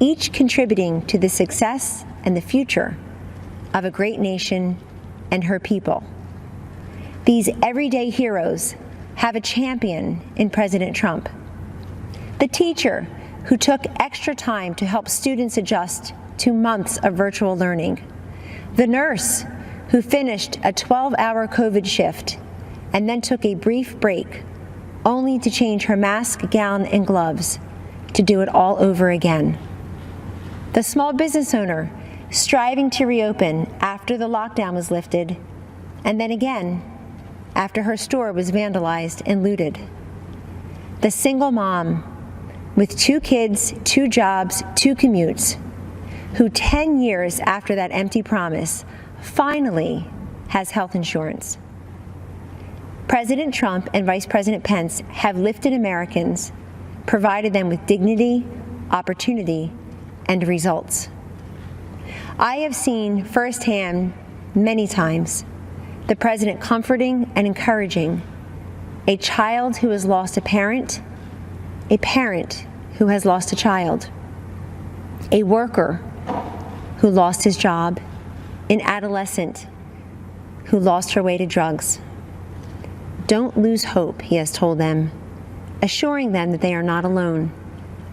each contributing to the success and the future of a great nation and her people. These everyday heroes have a champion in President Trump. The teacher who took extra time to help students adjust to months of virtual learning. The nurse who finished a 12-hour COVID shift and then took a brief break, only to change her mask, gown, and gloves to do it all over again. The small business owner striving to reopen after the lockdown was lifted, and then again after her store was vandalized and looted. The single mom with 2 kids, 2 jobs, 2 commutes, who 10 years after that empty promise finally has health insurance. President Trump and Vice President Pence have lifted Americans, provided them with dignity, opportunity, and results. I have seen firsthand many times the president comforting and encouraging a child who has lost a parent who has lost a child, a worker who lost his job, an adolescent who lost her way to drugs. Don't lose hope, he has told them, assuring them that they are not alone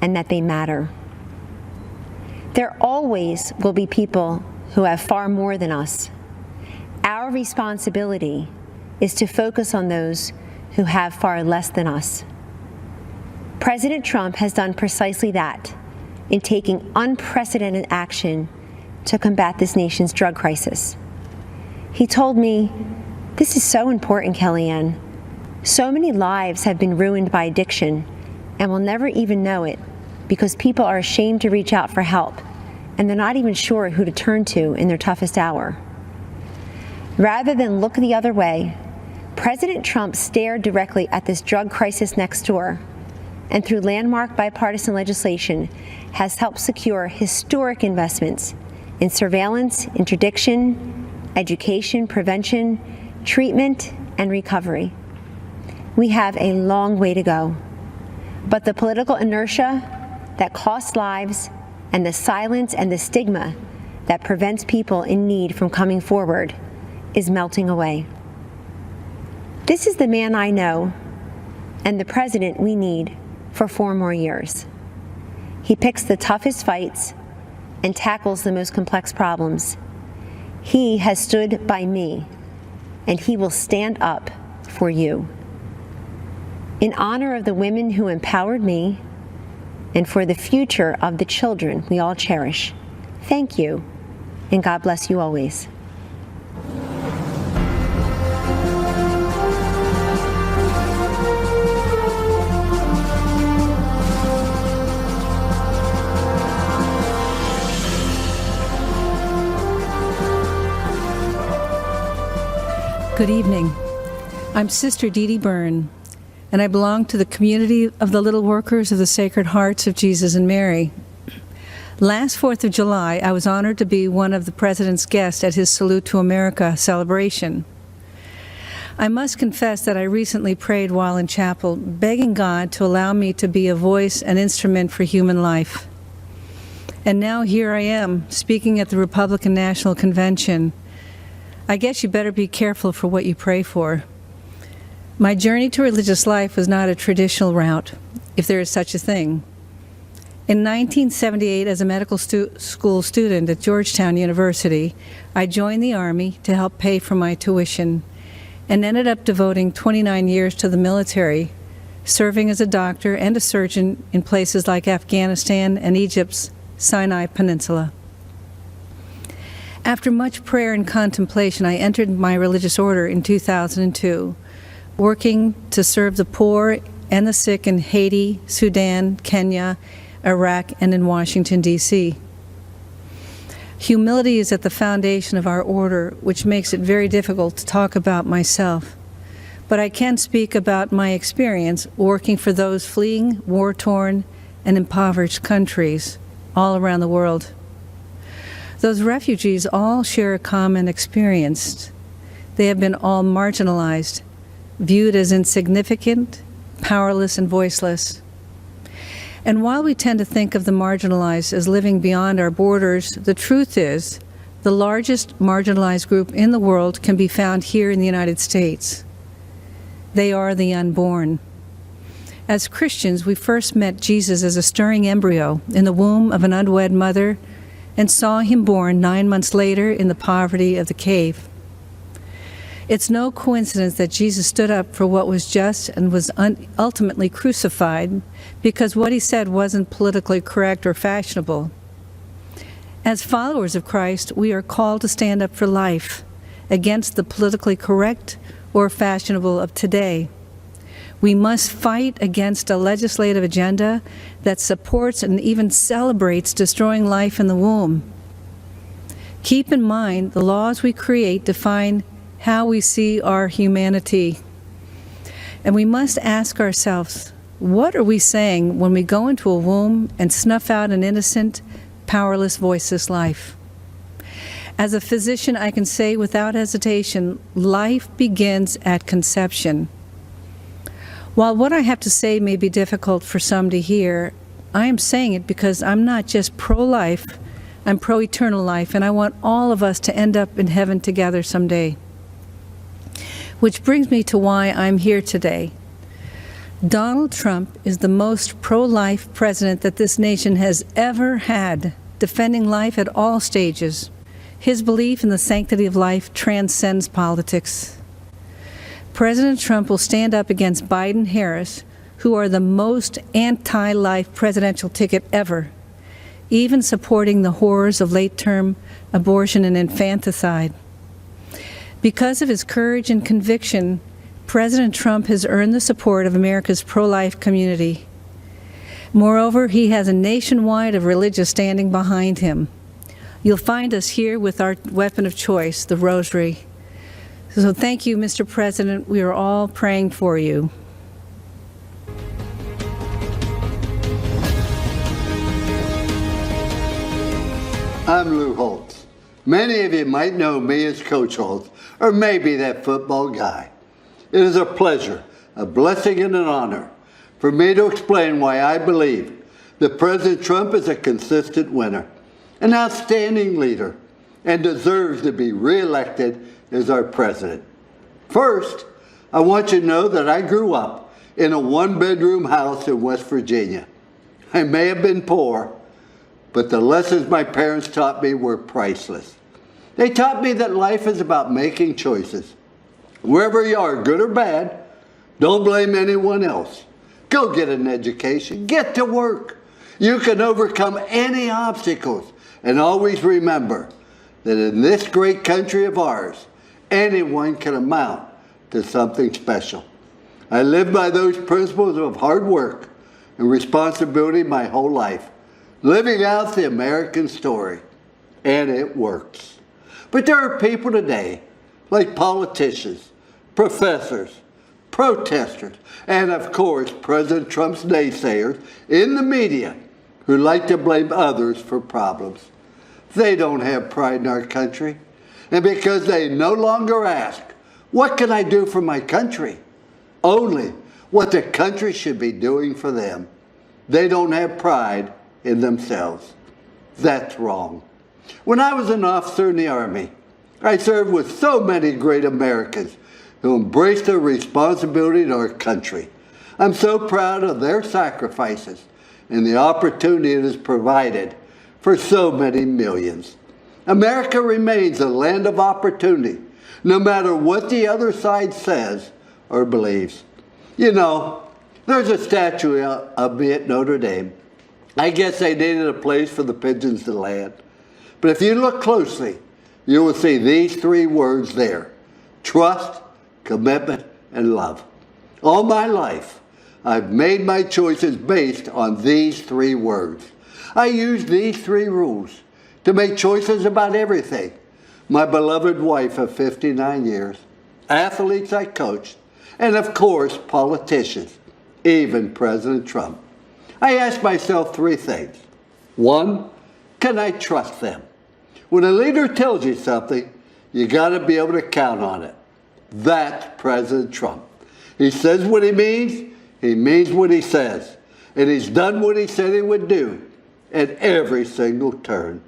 and that they matter. There always will be people who have far more than us. Our responsibility is to focus on those who have far less than us. President Trump has done precisely that in taking unprecedented action to combat this nation's drug crisis. He told me, "This is so important, Kellyanne. So many lives have been ruined by addiction and will never even know it because people are ashamed to reach out for help and they're not even sure who to turn to in their toughest hour." Rather than look the other way, President Trump stared directly at this drug crisis next door, and through landmark bipartisan legislation has helped secure historic investments in surveillance, interdiction, education, prevention, treatment, and recovery. We have a long way to go, but the political inertia that costs lives and the silence and the stigma that prevents people in need from coming forward is melting away. This is the man I know and the president we need for 4 more years. He picks the toughest fights and tackles the most complex problems. He has stood by me, and he will stand up for you. In honor of the women who empowered me and for the future of the children we all cherish, thank you, and God bless you always. Good evening. I'm Sister Dede Byrne, and I belong to the community of the Little Workers of the Sacred Hearts of Jesus and Mary. Last 4th of July, I was honored to be one of the President's guests at his Salute to America celebration. I must confess that I recently prayed while in chapel, begging God to allow me to be a voice and instrument for human life. And now here I am, speaking at the Republican National Convention. I guess you better be careful for what you pray for. My journey to religious life was not a traditional route, if there is such a thing. In 1978, as a medical school student at Georgetown University, I joined the Army to help pay for my tuition and ended up devoting 29 years to the military, serving as a doctor and a surgeon in places like Afghanistan and Egypt's Sinai Peninsula. After much prayer and contemplation, I entered my religious order in 2002, working to serve the poor and the sick in Haiti, Sudan, Kenya, Iraq, and in Washington, D.C. Humility is at the foundation of our order, which makes it very difficult to talk about myself. But I can speak about my experience working for those fleeing war-torn and impoverished countries all around the world. Those refugees all share a common experience. They have been all marginalized, viewed as insignificant, powerless, and voiceless. And while we tend to think of the marginalized as living beyond our borders, the truth is the largest marginalized group in the world can be found here in the United States. They are the unborn. As Christians, we first met Jesus as a stirring embryo in the womb of an unwed mother and saw him born 9 months later in the poverty of the cave. It's no coincidence that Jesus stood up for what was just and was ultimately crucified because what he said wasn't politically correct or fashionable. As followers of Christ, we are called to stand up for life against the politically correct or fashionable of today. We must fight against a legislative agenda that supports and even celebrates destroying life in the womb. Keep in mind, the laws we create define how we see our humanity. And we must ask ourselves, what are we saying when we go into a womb and snuff out an innocent, powerless, voiceless life? As a physician, I can say without hesitation, life begins at conception. While what I have to say may be difficult for some to hear, I am saying it because I'm not just pro-life, I'm pro-eternal life, and I want all of us to end up in heaven together someday. Which brings me to why I'm here today. Donald Trump is the most pro-life president that this nation has ever had, defending life at all stages. His belief in the sanctity of life transcends politics. President Trump will stand up against Biden-Harris, who are the most anti-life presidential ticket ever, even supporting the horrors of late-term abortion and infanticide. Because of his courage and conviction, President Trump has earned the support of America's pro-life community. Moreover, he has a nationwide of religious standing behind him. You'll find us here with our weapon of choice, the rosary. So thank you, Mr. President. We are all praying for you. I'm Lou Holtz. Many of you might know me as Coach Holtz, or maybe that football guy. It is a pleasure, a blessing, and an honor for me to explain why I believe that President Trump is a consistent winner, an outstanding leader, and deserves to be reelected as our president. First, I want you to know that I grew up in a one-bedroom house in West Virginia. I may have been poor, but the lessons my parents taught me were priceless. They taught me that life is about making choices. Wherever you are, good or bad, don't blame anyone else. Go get an education, get to work. You can overcome any obstacles, and always remember that in this great country of ours, anyone can amount to something special. I lived by those principles of hard work and responsibility my whole life, living out the American story, and it works. But there are people today, like politicians, professors, protesters, and of course, President Trump's naysayers in the media who like to blame others for problems. They don't have pride in our country. And because they no longer ask, what can I do for my country? Only what the country should be doing for them. They don't have pride in themselves. That's wrong. When I was an officer in the Army, I served with so many great Americans who embraced their responsibility to our country. I'm so proud of their sacrifices and the opportunity it has provided for so many millions. America remains a land of opportunity, no matter what the other side says or believes. You know, there's a statue of me at Notre Dame. I guess they needed a place for the pigeons to land. But if you look closely, you will see these three words there: trust, commitment, and love. All my life, I've made my choices based on these three words. I use these three rules to make choices about everything. My beloved wife of 59 years, athletes I coached, and of course, politicians, even President Trump. I ask myself three things. One, can I trust them? When a leader tells you something, you gotta be able to count on it. That's President Trump. He says what he means what he says, and he's done what he said he would do at every single turn.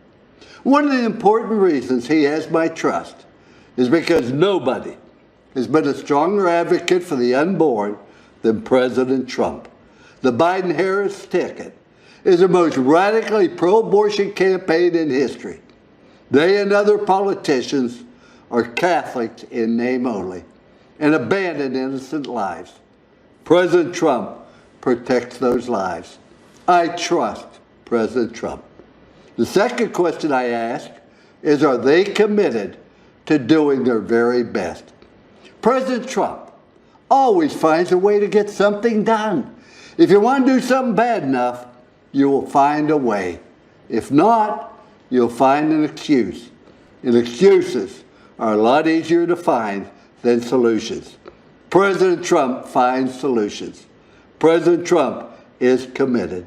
One of the important reasons he has my trust is because nobody has been a stronger advocate for the unborn than President Trump. The Biden-Harris ticket is the most radically pro-abortion campaign in history. They and other politicians are Catholics in name only and abandon innocent lives. President Trump protects those lives. I trust President Trump. The second question I ask is, are they committed to doing their very best? President Trump always finds a way to get something done. If you want to do something bad enough, you will find a way. If not, you'll find an excuse. And excuses are a lot easier to find than solutions. President Trump finds solutions. President Trump is committed.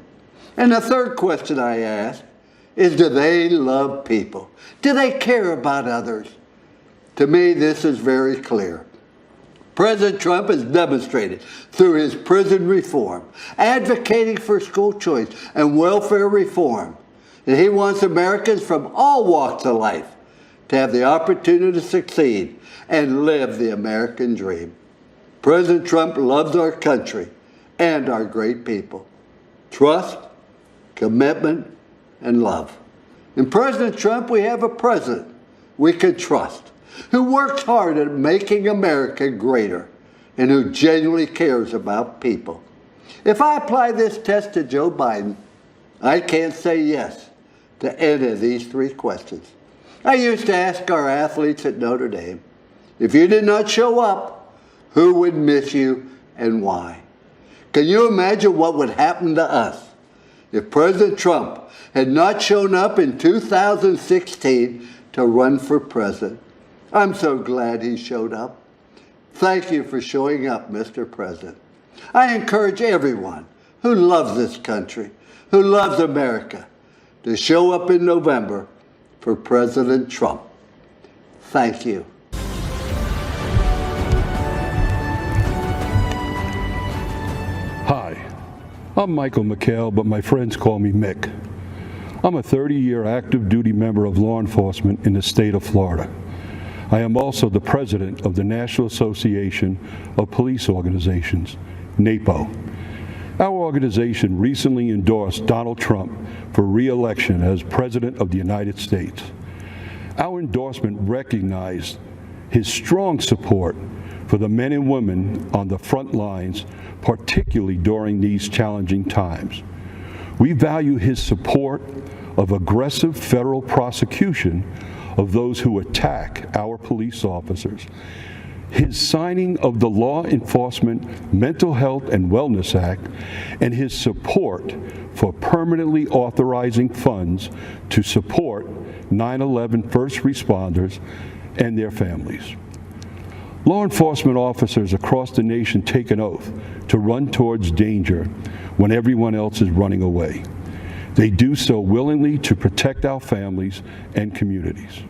And the third question I ask is, do they love people? Do they care about others? To me, this is very clear. President Trump has demonstrated through his prison reform, advocating for school choice and welfare reform, that he wants Americans from all walks of life to have the opportunity to succeed and live the American dream. President Trump loves our country and our great people. Trust, commitment, and love. In President Trump, we have a president we can trust, who works hard at making America greater and who genuinely cares about people. If I apply this test to Joe Biden, I can't say yes to any of these three questions. I used to ask our athletes at Notre Dame, if you did not show up, who would miss you and why? Can you imagine what would happen to us if President Trump had not shown up in 2016 to run for president? I'm so glad he showed up. Thank you for showing up, Mr. President. I encourage everyone who loves this country, who loves America, to show up in November for President Trump. Thank you. Hi, I'm Michael McHale, but my friends call me Mick. I'm a 30-year active duty member of law enforcement in the state of Florida. I am also the president of the National Association of Police Organizations, NAPO. Our organization recently endorsed Donald Trump for re-election as President of the United States. Our endorsement recognized his strong support for the men and women on the front lines, particularly during these challenging times. We value his support of aggressive federal prosecution of those who attack our police officers, his signing of the Law Enforcement Mental Health and Wellness Act, and his support for permanently authorizing funds to support 9/11 first responders and their families. Law enforcement officers across the nation take an oath to run towards danger when everyone else is running away. They do so willingly to protect our families and communities.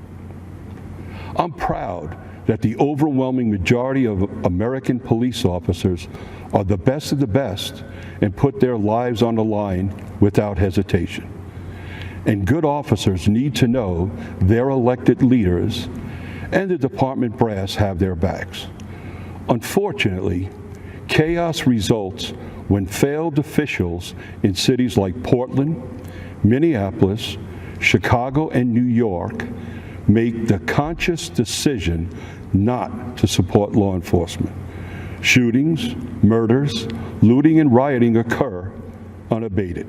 I'm proud that the overwhelming majority of American police officers are the best of the best and put their lives on the line without hesitation. And good officers need to know their elected leaders and the department brass have their backs. Unfortunately, chaos results when failed officials in cities like Portland, Minneapolis, Chicago, and New York make the conscious decision not to support law enforcement. Shootings, murders, looting, and rioting occur unabated.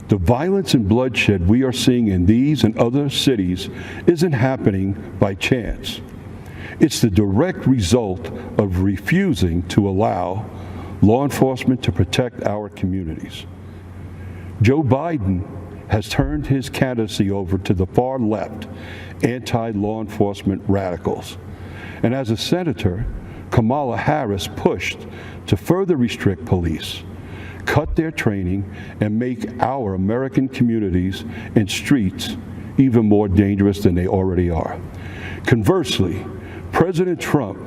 The violence and bloodshed we are seeing in these and other cities isn't happening by chance. It's the direct result of refusing to allow law enforcement to protect our communities. Joe Biden has turned his candidacy over to the far left anti-law enforcement radicals. And as a senator, Kamala Harris pushed to further restrict police, cut their training, and make our American communities and streets even more dangerous than they already are. Conversely, President Trump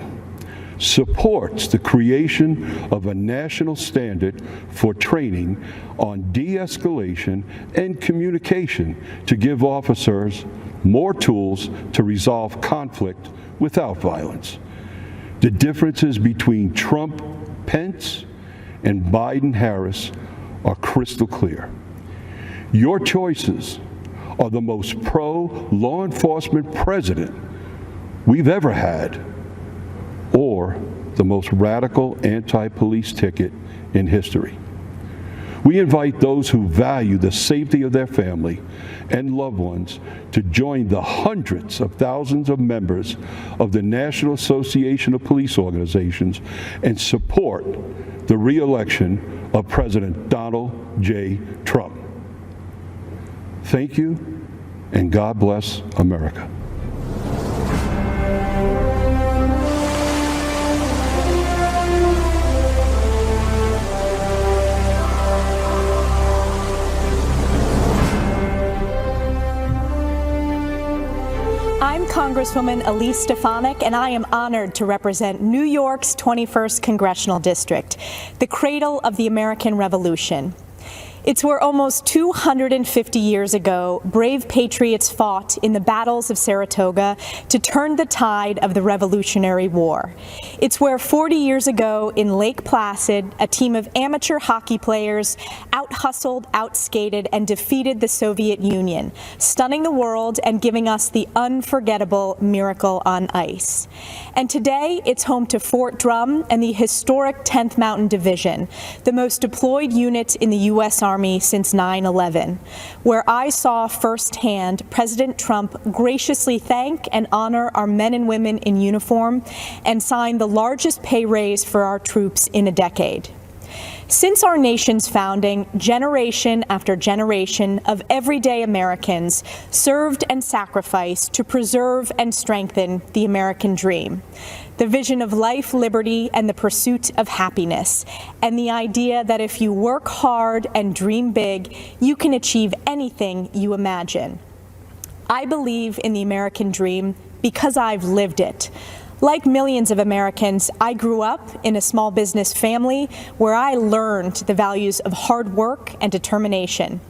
supports the creation of a national standard for training on de-escalation and communication to give officers more tools to resolve conflict without violence. The differences between Trump, Pence, and Biden-Harris are crystal clear. Your choices are the most pro-law enforcement president we've ever had, or the most radical anti-police ticket in history. We invite those who value the safety of their family and loved ones to join the hundreds of thousands of members of the National Association of Police Organizations and support the re-election of President Donald J. Trump. Thank you, and God bless America. I'm Congresswoman Elise Stefanik, and I am honored to represent New York's 21st Congressional District, the cradle of the American Revolution. It's where almost 250 years ago, brave patriots fought in the battles of Saratoga to turn the tide of the Revolutionary War. It's where 40 years ago in Lake Placid, a team of amateur hockey players out-hustled, out-skated, and defeated the Soviet Union, stunning the world and giving us the unforgettable Miracle on Ice. And today, it's home to Fort Drum and the historic 10th Mountain Division, the most deployed unit in the U.S. Army since 9/11, where I saw firsthand President Trump graciously thank and honor our men and women in uniform and sign the largest pay raise for our troops in a decade. Since our nation's founding, generation after generation of everyday Americans served and sacrificed to preserve and strengthen the American dream, the vision of life, liberty, and the pursuit of happiness, and the idea that if you work hard and dream big, you can achieve anything you imagine. I believe in the American dream because I've lived it. Like millions of Americans, I grew up in a small business family where I learned the values of hard work and determination.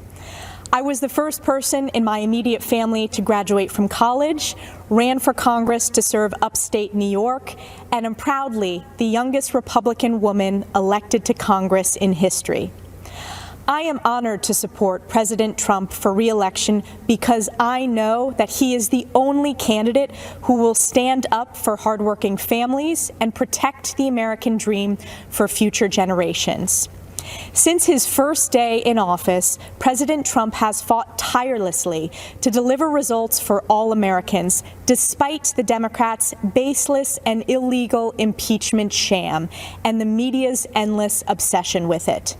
I was the first person in my immediate family to graduate from college, ran for Congress to serve upstate New York, and am proudly the youngest Republican woman elected to Congress in history. I am honored to support President Trump for re-election because I know that he is the only candidate who will stand up for hardworking families and protect the American dream for future generations. Since his first day in office, President Trump has fought tirelessly to deliver results for all Americans, despite the Democrats' baseless and illegal impeachment sham and the media's endless obsession with it.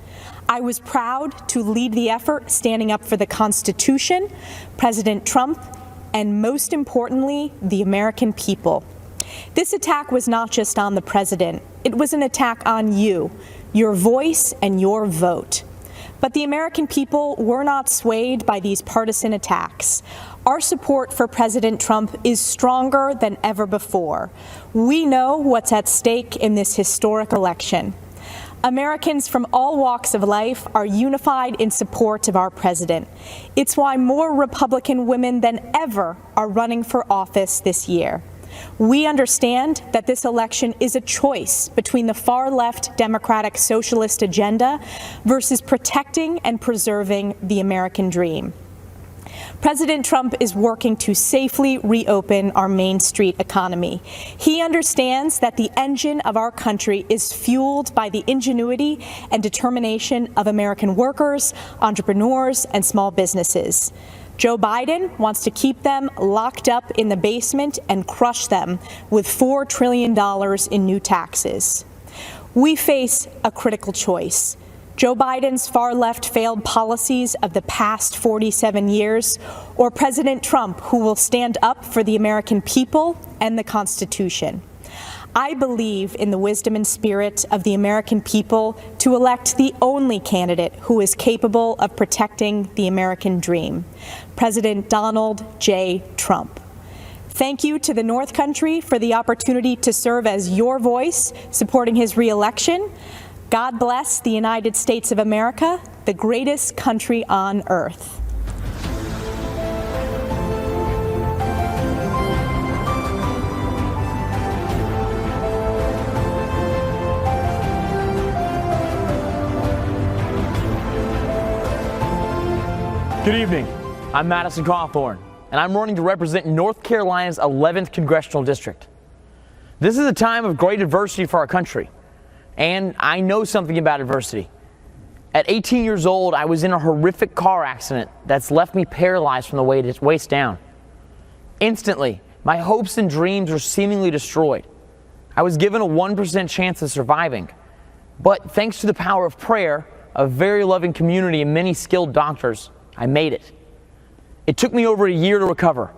I was proud to lead the effort standing up for the Constitution, President Trump, and most importantly, the American people. This attack was not just on the president, it was an attack on you, your voice and your vote. But the American people were not swayed by these partisan attacks. Our support for President Trump is stronger than ever before. We know what's at stake in this historic election. Americans from all walks of life are unified in support of our president. It's why more Republican women than ever are running for office this year. We understand that this election is a choice between the far-left Democratic socialist agenda versus protecting and preserving the American dream. President Trump is working to safely reopen our Main Street economy. He understands that the engine of our country is fueled by the ingenuity and determination of American workers, entrepreneurs, and small businesses. Joe Biden wants to keep them locked up in the basement and crush them with $4 trillion in new taxes. We face a critical choice. Joe Biden's far-left failed policies of the past 47 years, or President Trump, who will stand up for the American people and the Constitution. I believe in the wisdom and spirit of the American people to elect the only candidate who is capable of protecting the American dream, President Donald J. Trump. Thank you to the North Country for the opportunity to serve as your voice supporting his re-election. God bless the United States of America, the greatest country on earth. Good evening. I'm Madison Cawthorn, and I'm running to represent North Carolina's 11th Congressional District. This is a time of great adversity for our country, and I know something about adversity. At 18 years old, I was in a horrific car accident that's left me paralyzed from the waist down. Instantly, my hopes and dreams were seemingly destroyed. I was given a 1% chance of surviving, but thanks to the power of prayer, a very loving community, and many skilled doctors, I made it. It took me over a year to recover.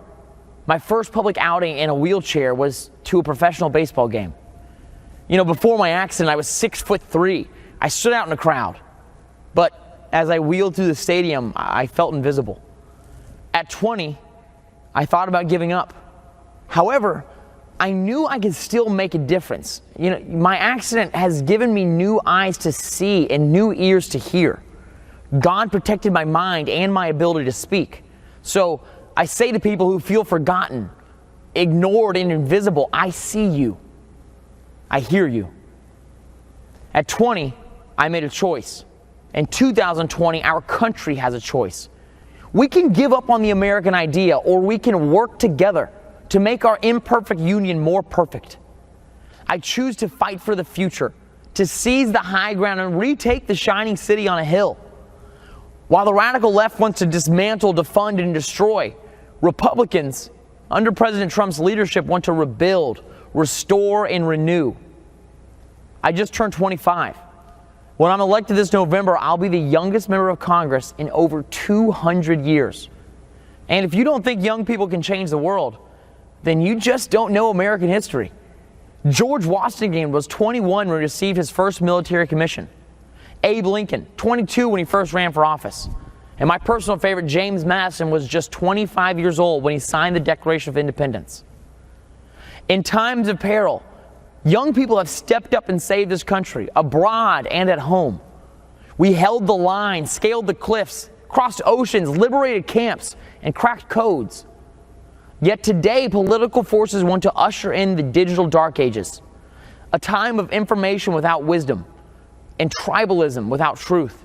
My first public outing in a wheelchair was to a professional baseball game. You know, before my accident, I was 6'3". I stood out in the crowd. But as I wheeled through the stadium, I felt invisible. At 20, I thought about giving up. However, I knew I could still make a difference. You know, my accident has given me new eyes to see and new ears to hear. God protected my mind and my ability to speak. So I say to people who feel forgotten, ignored, and invisible, I see you. I hear you. At 20, I made a choice. In 2020, our country has a choice. We can give up on the American idea, or we can work together to make our imperfect union more perfect. I choose to fight for the future, to seize the high ground and retake the shining city on a hill. While the radical left wants to dismantle, defund, and destroy, Republicans, under President Trump's leadership, want to rebuild, restore, and renew. I just turned 25. When I'm elected this November, I'll be the youngest member of Congress in over 200 years. And if you don't think young people can change the world, then you just don't know American history. George Washington was 21 when he received his first military commission. Abe Lincoln, 22 when he first ran for office. And my personal favorite, James Madison, was just 25 years old when he signed the Declaration of Independence. In times of peril, young people have stepped up and saved this country, abroad and at home. We held the line, scaled the cliffs, crossed oceans, liberated camps, and cracked codes. Yet today, political forces want to usher in the digital dark ages, a time of information without wisdom, and tribalism without truth.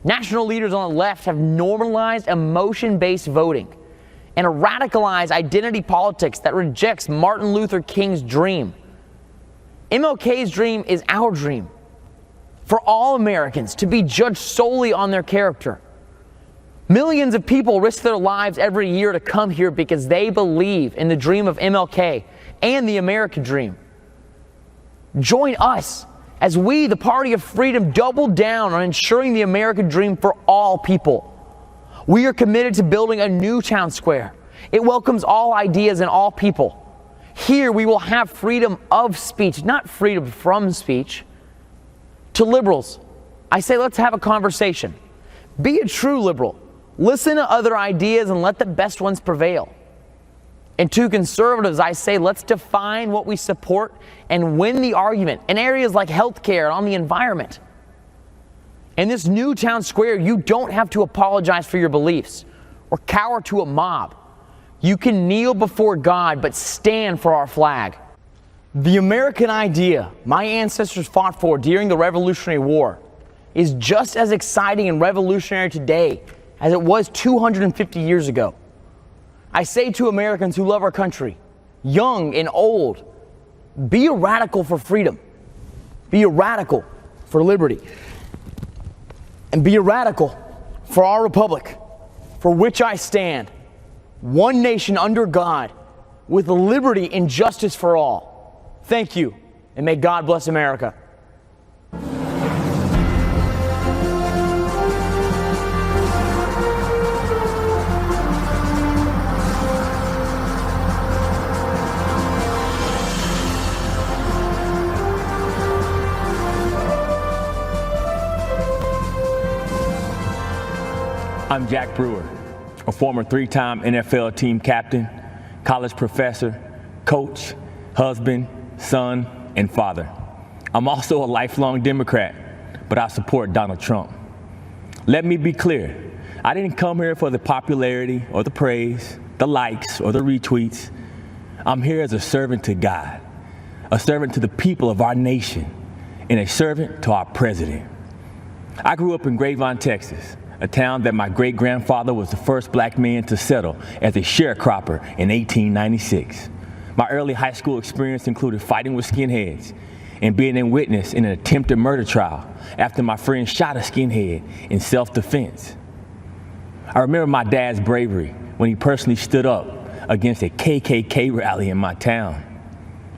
National leaders on the left have normalized emotion-based voting and a radicalized identity politics that rejects Martin Luther King's dream. MLK's dream is our dream. For all Americans to be judged solely on their character. Millions of people risk their lives every year to come here because they believe in the dream of MLK and the American dream. Join us as we, the Party of Freedom, double down on ensuring the American dream for all people. We are committed to building a new town square. It welcomes all ideas and all people. Here we will have freedom of speech, not freedom from speech. To liberals, I say let's have a conversation. Be a true liberal. Listen to other ideas and let the best ones prevail. And to conservatives, I say let's define what we support and win the argument in areas like healthcare and on the environment. In this new town square, you don't have to apologize for your beliefs or cower to a mob. You can kneel before God, but stand for our flag. The American idea my ancestors fought for during the Revolutionary War is just as exciting and revolutionary today as it was 250 years ago. I say to Americans who love our country, young and old, be a radical for freedom. Be a radical for liberty. And be a radical for our republic, for which I stand. One nation under God, with liberty and justice for all. Thank you, and may God bless America. I'm Jack Brewer, a former three-time NFL team captain, college professor, coach, husband, son, and father. I'm also a lifelong Democrat, but I support Donald Trump. Let me be clear, I didn't come here for the popularity or the praise, the likes or the retweets. I'm here as a servant to God, a servant to the people of our nation, and a servant to our president. I grew up in Grapevine, Texas, a town that my great-grandfather was the first black man to settle as a sharecropper in 1896. My early high school experience included fighting with skinheads and being a witness in an attempted murder trial after my friend shot a skinhead in self-defense. I remember my dad's bravery when he personally stood up against a KKK rally in my town.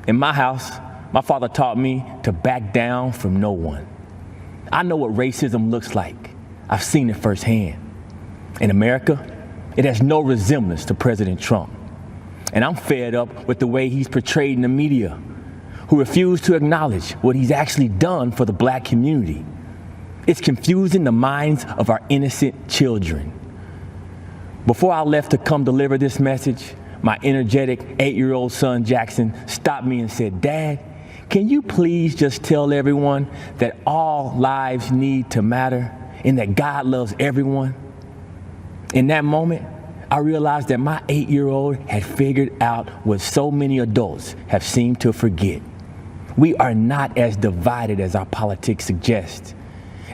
In my house, my father taught me to back down from no one. I know what racism looks like. I've seen it firsthand. In America, it has no resemblance to President Trump. And I'm fed up with the way he's portrayed in the media, who refuse to acknowledge what he's actually done for the black community. It's confusing the minds of our innocent children. Before I left to come deliver this message, my energetic 8-year-old son Jackson stopped me and said, "Dad, can you please just tell everyone that all lives need to matter and that God loves everyone?" In that moment, I realized that my 8-year-old had figured out what so many adults have seemed to forget. We are not as divided as our politics suggest.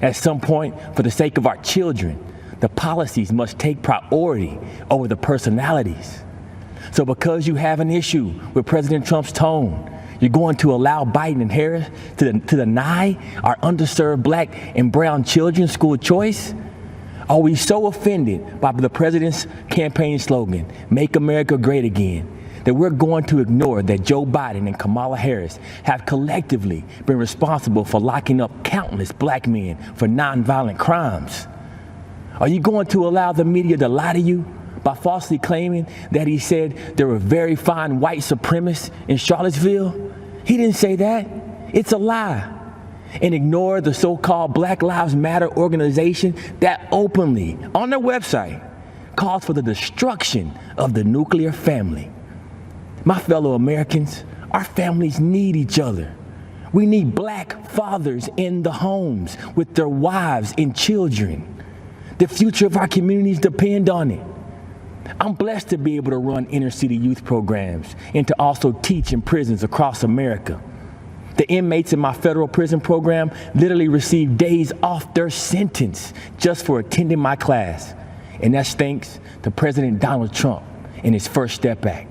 At some point, for the sake of our children, the policies must take priority over the personalities. So because you have an issue with President Trump's tone, you're going to allow Biden and Harris to deny our underserved black and brown children school choice? Are we so offended by the president's campaign slogan, "Make America Great Again," that we're going to ignore that Joe Biden and Kamala Harris have collectively been responsible for locking up countless black men for nonviolent crimes? Are you going to allow the media to lie to you by falsely claiming that he said there were very fine white supremacists in Charlottesville? He didn't say that. It's a lie. And ignore the so-called Black Lives Matter organization that openly, on their website, calls for the destruction of the nuclear family. My fellow Americans, our families need each other. We need black fathers in the homes with their wives and children. The future of our communities depend on it. I'm blessed to be able to run inner city youth programs and to also teach in prisons across America. The inmates in my federal prison program literally receive days off their sentence just for attending my class. And that's thanks to President Donald Trump and his First Step Act.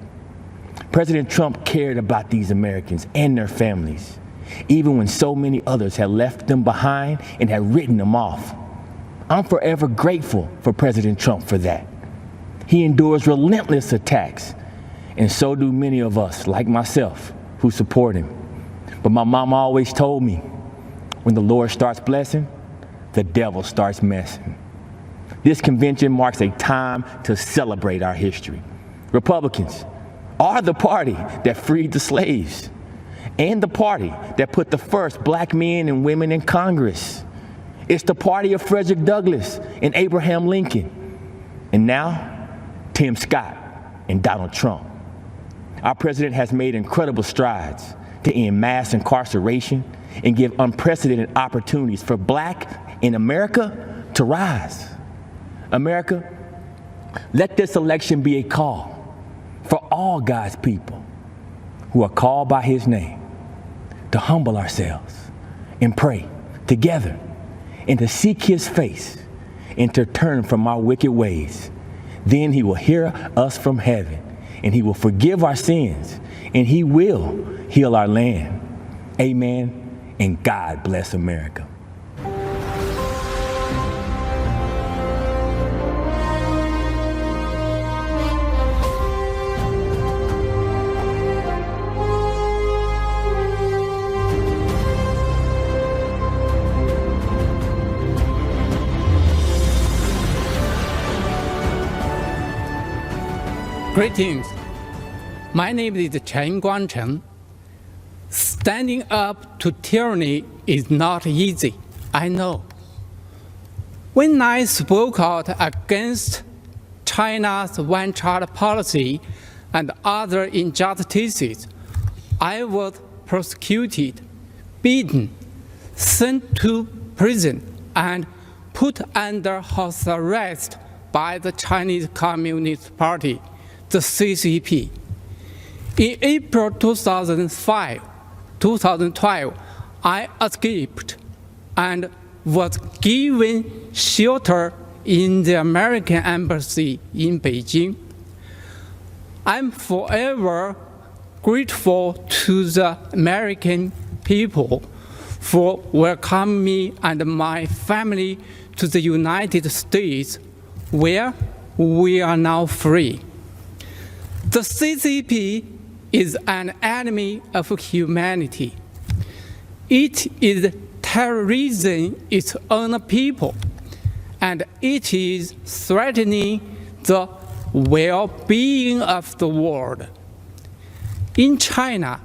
President Trump cared about these Americans and their families, even when so many others had left them behind and had written them off. I'm forever grateful for President Trump for that. He endures relentless attacks, and so do many of us, like myself, who support him. But my mama always told me, when the Lord starts blessing, the devil starts messing. This convention marks a time to celebrate our history. Republicans are the party that freed the slaves and the party that put the first black men and women in Congress. It's the party of Frederick Douglass and Abraham Lincoln. And now, Tim Scott and Donald Trump. Our president has made incredible strides to end mass incarceration and give unprecedented opportunities for black in America to rise. America, let this election be a call for all God's people who are called by his name to humble ourselves and pray together and to seek his face and to turn from our wicked ways. Then he will hear us from heaven and he will forgive our sins and he will heal our land. Amen. And God bless America. Greetings. My name is Chen Guangcheng. Standing up to tyranny is not easy, I know. When I spoke out against China's one-child policy and other injustices, I was prosecuted, beaten, sent to prison, and put under house arrest by the Chinese Communist Party, the CCP. In April 2012, I escaped and was given shelter in the American Embassy in Beijing. I'm forever grateful to the American people for welcoming me and my family to the United States, where we are now free. The CCP is an enemy of humanity. It is terrorizing its own people, and it is threatening the well-being of the world. In China,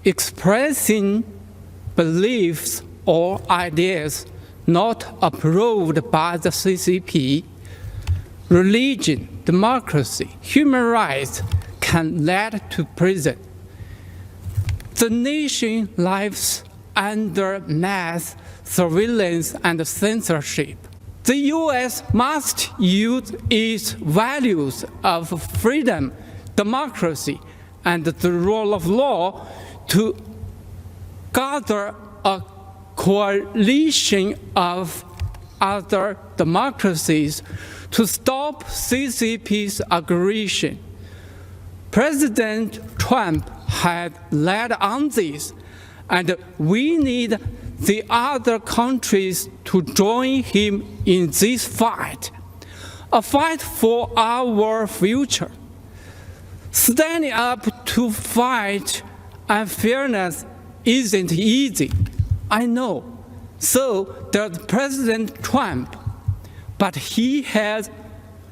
expressing beliefs or ideas not approved by the CCP, religion, democracy, human rights can lead to prison. The nation lives under mass surveillance and censorship. The U.S. must use its values of freedom, democracy, and the rule of law to gather a coalition of other democracies to stop CCP's aggression. President Trump had led on this, and we need the other countries to join him in this fight, a fight for our future. Standing up to fight unfairness isn't easy, I know. So does President Trump, but he has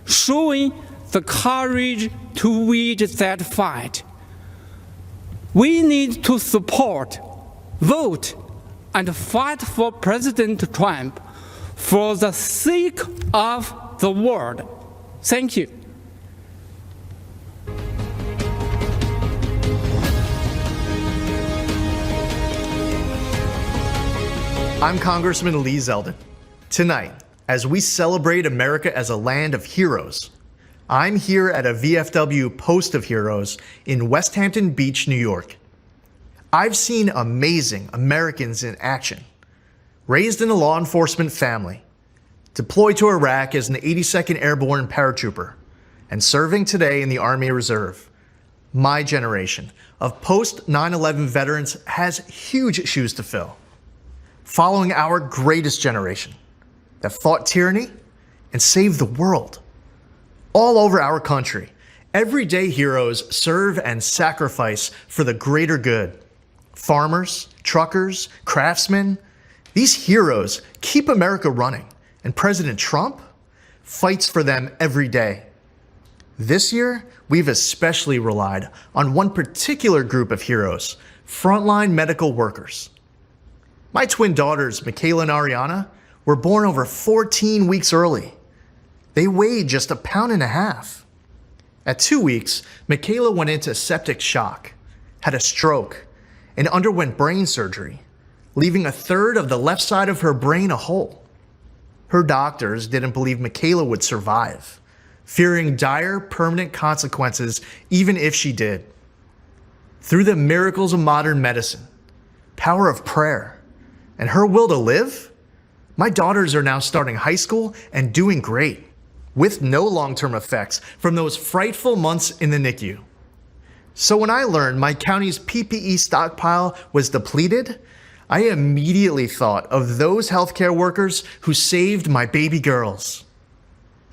shown the courage to wage that fight. We need to support, vote, and fight for President Trump for the sake of the world. Thank you. I'm Congressman Lee Zeldin. Tonight, as we celebrate America as a land of heroes, I'm here at a VFW Post of Heroes in West Hampton Beach, New York. I've seen amazing Americans in action. Raised in a law enforcement family, deployed to Iraq as an 82nd Airborne paratrooper, and serving today in the Army Reserve, my generation of post-9/11 veterans has huge shoes to fill. Following our greatest generation that fought tyranny and saved the world. All over our country, everyday heroes serve and sacrifice for the greater good. Farmers, truckers, craftsmen, these heroes keep America running, and President Trump fights for them every day. This year, we've especially relied on one particular group of heroes, frontline medical workers. My twin daughters, Michaela and Ariana, were born over 14 weeks early. They weighed just 1.5 pounds. At 2 weeks, Michaela went into septic shock, had a stroke, and underwent brain surgery, leaving 1/3 of the left side of her brain a hole. Her doctors didn't believe Michaela would survive, fearing dire permanent consequences even if she did. Through the miracles of modern medicine, power of prayer, and her will to live, my daughters are now starting high school and doing great, with no long-term effects from those frightful months in the NICU. So when I learned my county's PPE stockpile was depleted, I immediately thought of those healthcare workers who saved my baby girls.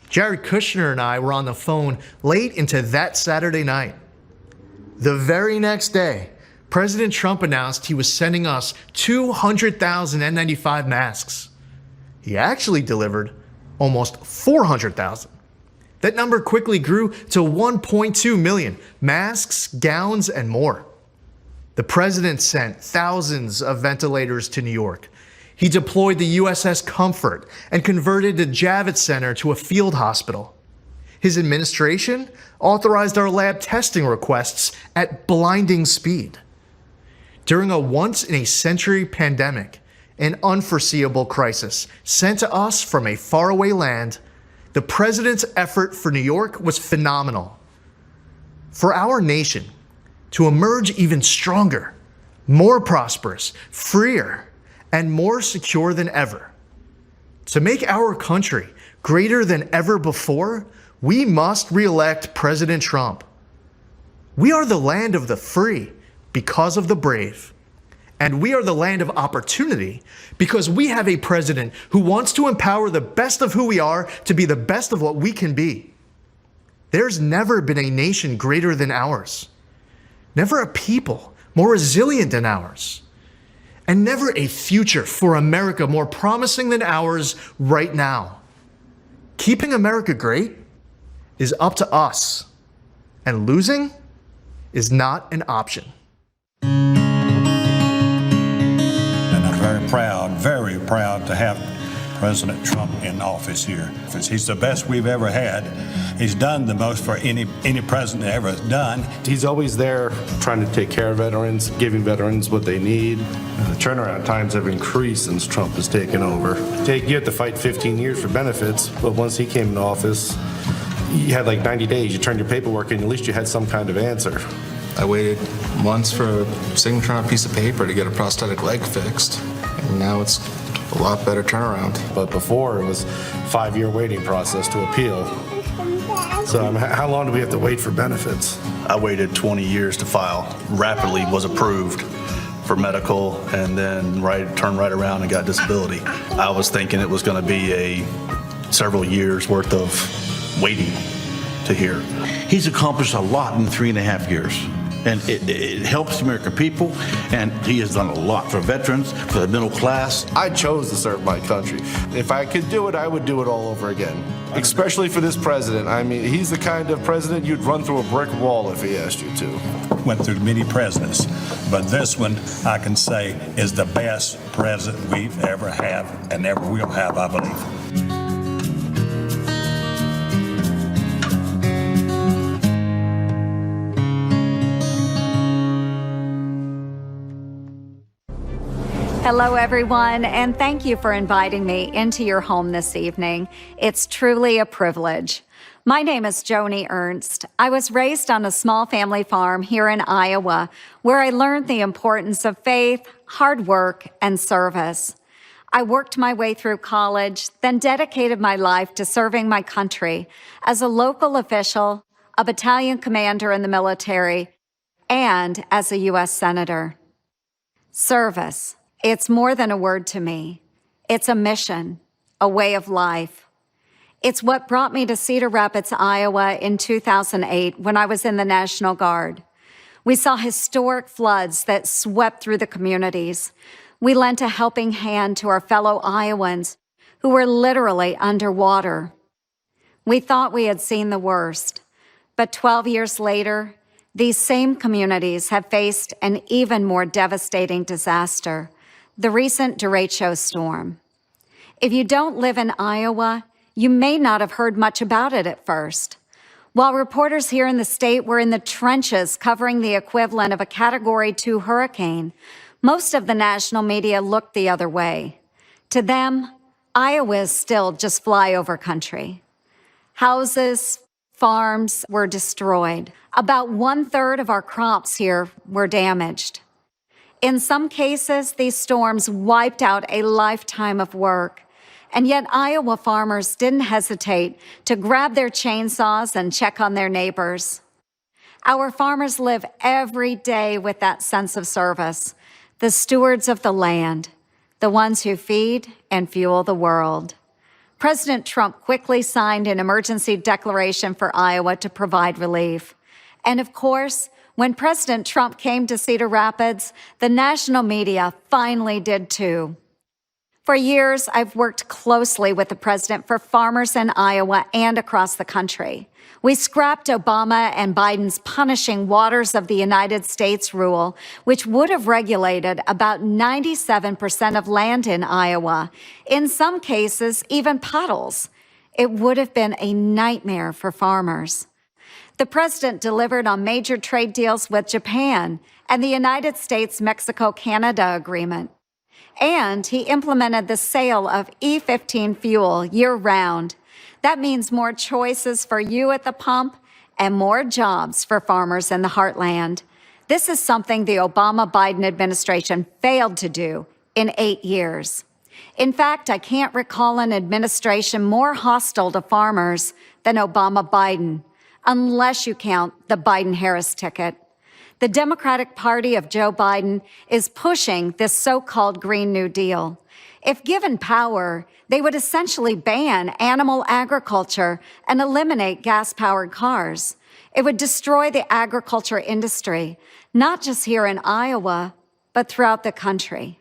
Jared Kushner and I were on the phone late into that Saturday night. The very next day, President Trump announced he was sending us 200,000 N95 masks. He actually delivered almost 400,000. That number quickly grew to 1.2 million masks, gowns, and more. The president sent thousands of ventilators to New York. He deployed the USS Comfort and converted the Javits Center to a field hospital. His administration authorized our lab testing requests at blinding speed. During a once-in-a-century pandemic, an unforeseeable crisis sent to us from a faraway land, the president's effort for New York was phenomenal. For our nation to emerge even stronger, more prosperous, freer, and more secure than ever. To make our country greater than ever before, we must re-elect President Trump. We are the land of the free because of the brave. And we are the land of opportunity because we have a president who wants to empower the best of who we are to be the best of what we can be. There's never been a nation greater than ours. Never a people more resilient than ours. And never a future for America more promising than ours right now. Keeping America great is up to us, and losing is not an option. Very proud to have President Trump in office here. He's the best we've ever had. He's done the most for any president ever done. He's always there trying to take care of veterans, giving veterans what they need. The turnaround times have increased since Trump has taken over. You have to fight 15 years for benefits, but once he came into office, you had like 90 days. You turned your paperwork in, at least you had some kind of answer. I waited months for a signature on a piece of paper to get a prosthetic leg fixed. And now it's a lot better turnaround. But before, it was a 5-year waiting process to appeal. So how long do we have to wait for benefits? I waited 20 years to file. Rapidly was approved for medical and then turned right around and got disability. I was thinking it was going to be several years worth of waiting to hear. He's accomplished a lot in 3.5 years. And it helps the American people, and he has done a lot for veterans, for the middle class. I chose to serve my country. If I could do it, I would do it all over again, especially for this president. I mean, he's the kind of president you'd run through a brick wall if he asked you to. Went through many presidents, but this one, I can say, is the best president we've ever had and ever will have, I believe. Hello, everyone, and thank you for inviting me into your home this evening. It's truly a privilege. My name is Joni Ernst. I was raised on a small family farm here in Iowa, where I learned the importance of faith, hard work, and service. I worked my way through college, then dedicated my life to serving my country as a local official, a battalion commander in the military, and as a U.S. Senator. Service, it's more than a word to me. It's a mission, a way of life. It's what brought me to Cedar Rapids, Iowa in 2008 when I was in the National Guard. We saw historic floods that swept through the communities. We lent a helping hand to our fellow Iowans who were literally underwater. We thought we had seen the worst, but 12 years later, these same communities have faced an even more devastating disaster, the recent derecho storm. If you don't live in Iowa, you may not have heard much about it at first. While reporters here in the state were in the trenches covering the equivalent of a Category 2 hurricane, most of the national media looked the other way. To them, Iowa is still just flyover country. Houses, farms were destroyed. About 1/3 of our crops here were damaged. In some cases, these storms wiped out a lifetime of work. And yet Iowa farmers didn't hesitate to grab their chainsaws and check on their neighbors. Our farmers live every day with that sense of service, the stewards of the land, the ones who feed and fuel the world. President Trump quickly signed an emergency declaration for Iowa to provide relief. And of course, when President Trump came to Cedar Rapids, the national media finally did too. For years, I've worked closely with the president for farmers in Iowa and across the country. We scrapped Obama and Biden's punishing waters of the United States rule, which would have regulated about 97% of land in Iowa, in some cases, even puddles. It would have been a nightmare for farmers. The president delivered on major trade deals with Japan and the United States-Mexico-Canada agreement. And he implemented the sale of E15 fuel year-round. That means more choices for you at the pump and more jobs for farmers in the heartland. This is something the Obama-Biden administration failed to do in 8 years. In fact, I can't recall an administration more hostile to farmers than Obama-Biden, unless you count the Biden-Harris ticket. The Democratic Party of Joe Biden is pushing this so-called Green New Deal. If given power, they would essentially ban animal agriculture and eliminate gas-powered cars. It would destroy the agriculture industry, not just here in Iowa, but throughout the country.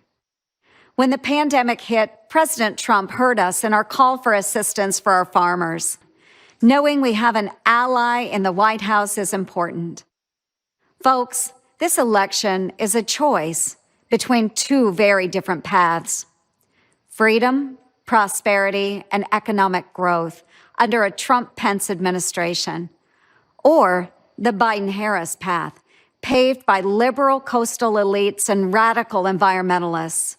When the pandemic hit, President Trump heard us in our call for assistance for our farmers. Knowing we have an ally in the White House is important. Folks, this election is a choice between two very different paths: freedom, prosperity, and economic growth under a Trump-Pence administration, or the Biden-Harris path, paved by liberal coastal elites and radical environmentalists.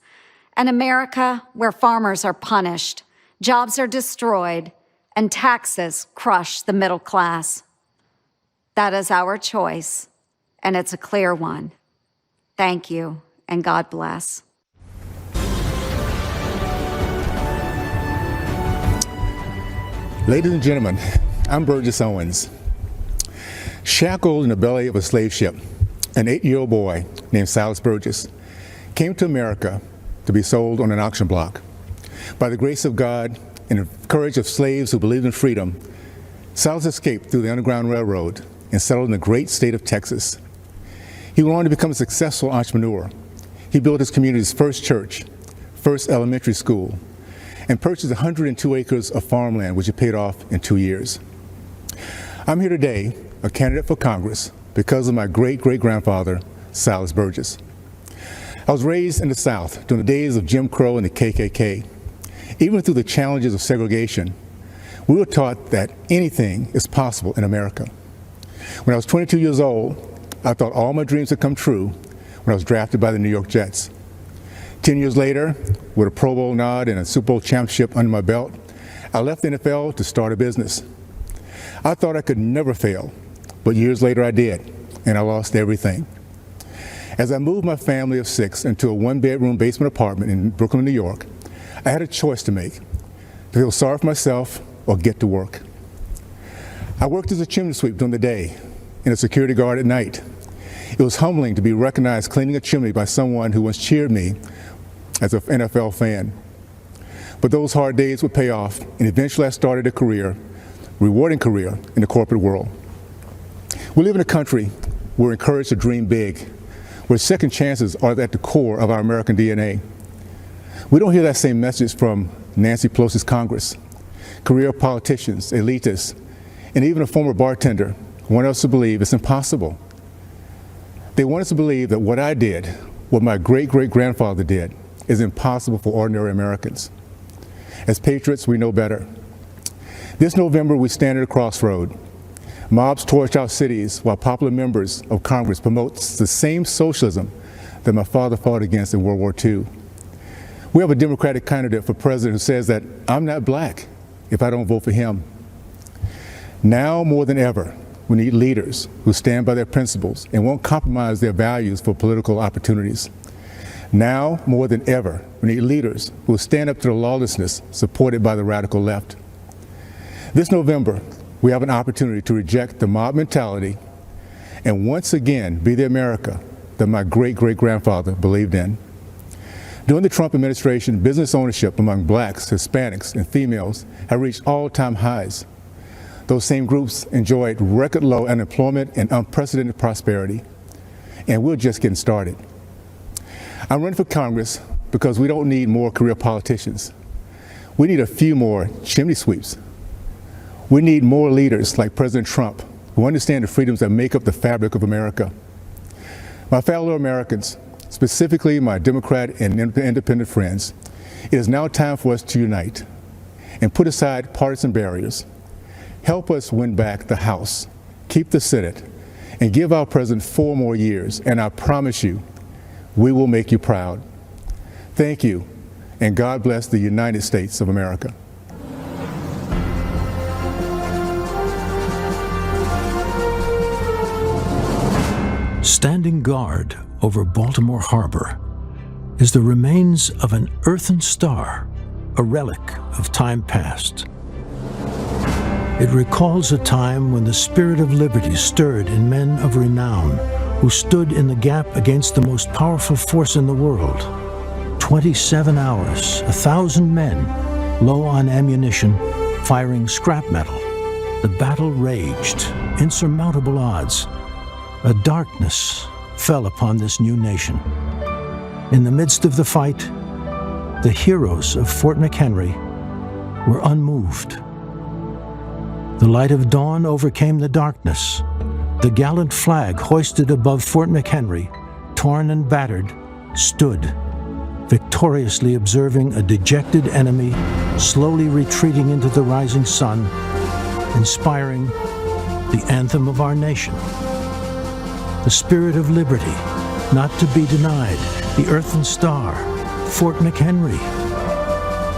An America where farmers are punished, jobs are destroyed, and taxes crush the middle class. That is our choice, and it's a clear one. Thank you, and God bless. Ladies and gentlemen, I'm Burgess Owens. Shackled in the belly of a slave ship, an 8-year-old boy named Silas Burgess came to America to be sold on an auction block. By the grace of God and the courage of slaves who believed in freedom, Silas escaped through the Underground Railroad and settled in the great state of Texas. He went on to become a successful entrepreneur. He built his community's first church, first elementary school, and purchased 102 acres of farmland, which he paid off in 2 years. I'm here today, a candidate for Congress, because of my great-great-grandfather, Silas Burgess. I was raised in the South during the days of Jim Crow and the KKK. Even through the challenges of segregation, we were taught that anything is possible in America. When I was 22 years old, I thought all my dreams had come true when I was drafted by the New York Jets. 10 years later, with a Pro Bowl nod and a Super Bowl championship under my belt, I left the NFL to start a business. I thought I could never fail, but years later I did, and I lost everything. As I moved my family of 6 into a 1-bedroom basement apartment in Brooklyn, New York, I had a choice to make: to feel sorry for myself or get to work. I worked as a chimney sweep during the day and a security guard at night. It was humbling to be recognized cleaning a chimney by someone who once cheered me as an NFL fan. But those hard days would pay off, and eventually I started a rewarding career in the corporate world. We live in a country where we're encouraged to dream big, where second chances are at the core of our American DNA. We don't hear that same message from Nancy Pelosi's Congress, career politicians, elitists, and even a former bartender who want us to believe it's impossible. They want us to believe that what I did, what my great-great-grandfather did, is impossible for ordinary Americans. As patriots, we know better. This November, we stand at a crossroad. Mobs torch our cities while popular members of Congress promote the same socialism that my father fought against in World War II. We have a Democratic candidate for president who says that I'm not black if I don't vote for him. Now more than ever, we need leaders who stand by their principles and won't compromise their values for political opportunities. Now more than ever, we need leaders who will stand up to the lawlessness supported by the radical left. This November, we have an opportunity to reject the mob mentality and once again be the America that my great-great-grandfather believed in. During the Trump administration, business ownership among blacks, Hispanics, and females have reached all-time highs. Those same groups enjoyed record low unemployment and unprecedented prosperity. And we're just getting started. I'm running for Congress because we don't need more career politicians. We need a few more chimney sweeps. We need more leaders like President Trump who understand the freedoms that make up the fabric of America. My fellow Americans, specifically my Democrat and independent friends, it is now time for us to unite and put aside partisan barriers. Help us win back the House, keep the Senate, and give our president 4 more years, and I promise you, we will make you proud. Thank you, and God bless the United States of America. Standing guard over Baltimore Harbor is the remains of an earthen star, a relic of time past. It recalls a time when the spirit of liberty stirred in men of renown who stood in the gap against the most powerful force in the world. 27 hours, 1,000 men, low on ammunition, firing scrap metal. The battle raged, insurmountable odds. A darkness fell upon this new nation. In the midst of the fight, the heroes of Fort McHenry were unmoved. The light of dawn overcame the darkness. The gallant flag hoisted above Fort McHenry, torn and battered, stood, victoriously observing a dejected enemy slowly retreating into the rising sun, inspiring the anthem of our nation. The spirit of liberty, not to be denied, the earthen star, Fort McHenry,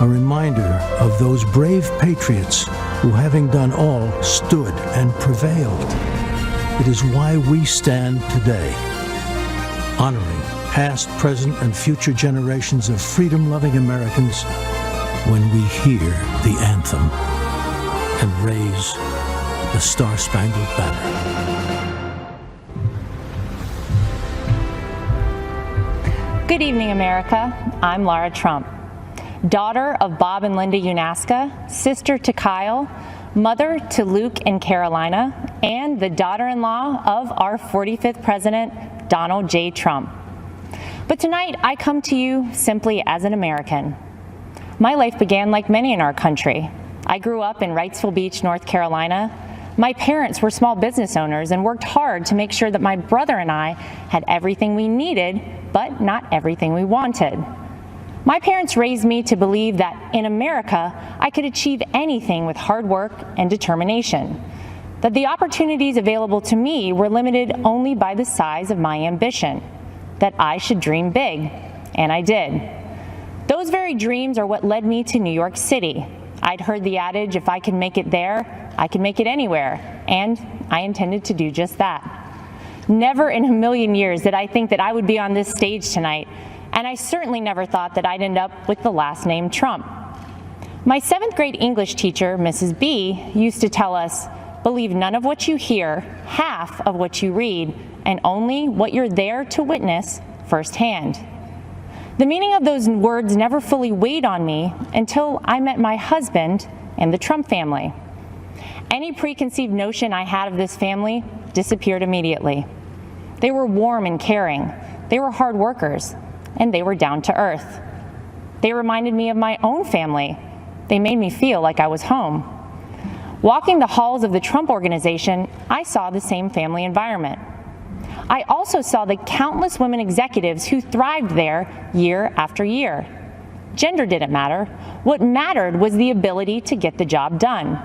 a reminder of those brave patriots who, having done all, stood and prevailed. It is why we stand today, honoring past, present, and future generations of freedom-loving Americans when we hear the anthem and raise the Star-Spangled Banner. Good evening, America. I'm Laura Trump, daughter of Bob and Linda Unaska, sister to Kyle, mother to Luke and Carolina, and the daughter-in-law of our 45th president, Donald J. Trump. But tonight, I come to you simply as an American. My life began like many in our country. I grew up in Wrightsville Beach, North Carolina. My parents were small business owners and worked hard to make sure that my brother and I had everything we needed, but not everything we wanted. My parents raised me to believe that in America, I could achieve anything with hard work and determination, that the opportunities available to me were limited only by the size of my ambition, that I should dream big, and I did. Those very dreams are what led me to New York City. I'd heard the adage, if I can make it there, I could make it anywhere, and I intended to do just that. Never in a million years did I think that I would be on this stage tonight, and I certainly never thought that I'd end up with the last name Trump. My 7th grade English teacher, Mrs. B, used to tell us, believe none of what you hear, half of what you read, and only what you're there to witness firsthand. The meaning of those words never fully weighed on me until I met my husband and the Trump family. Any preconceived notion I had of this family disappeared immediately. They were warm and caring, they were hard workers, and they were down to earth. They reminded me of my own family. They made me feel like I was home. Walking the halls of the Trump Organization, I saw the same family environment. I also saw the countless women executives who thrived there year after year. Gender didn't matter. What mattered was the ability to get the job done.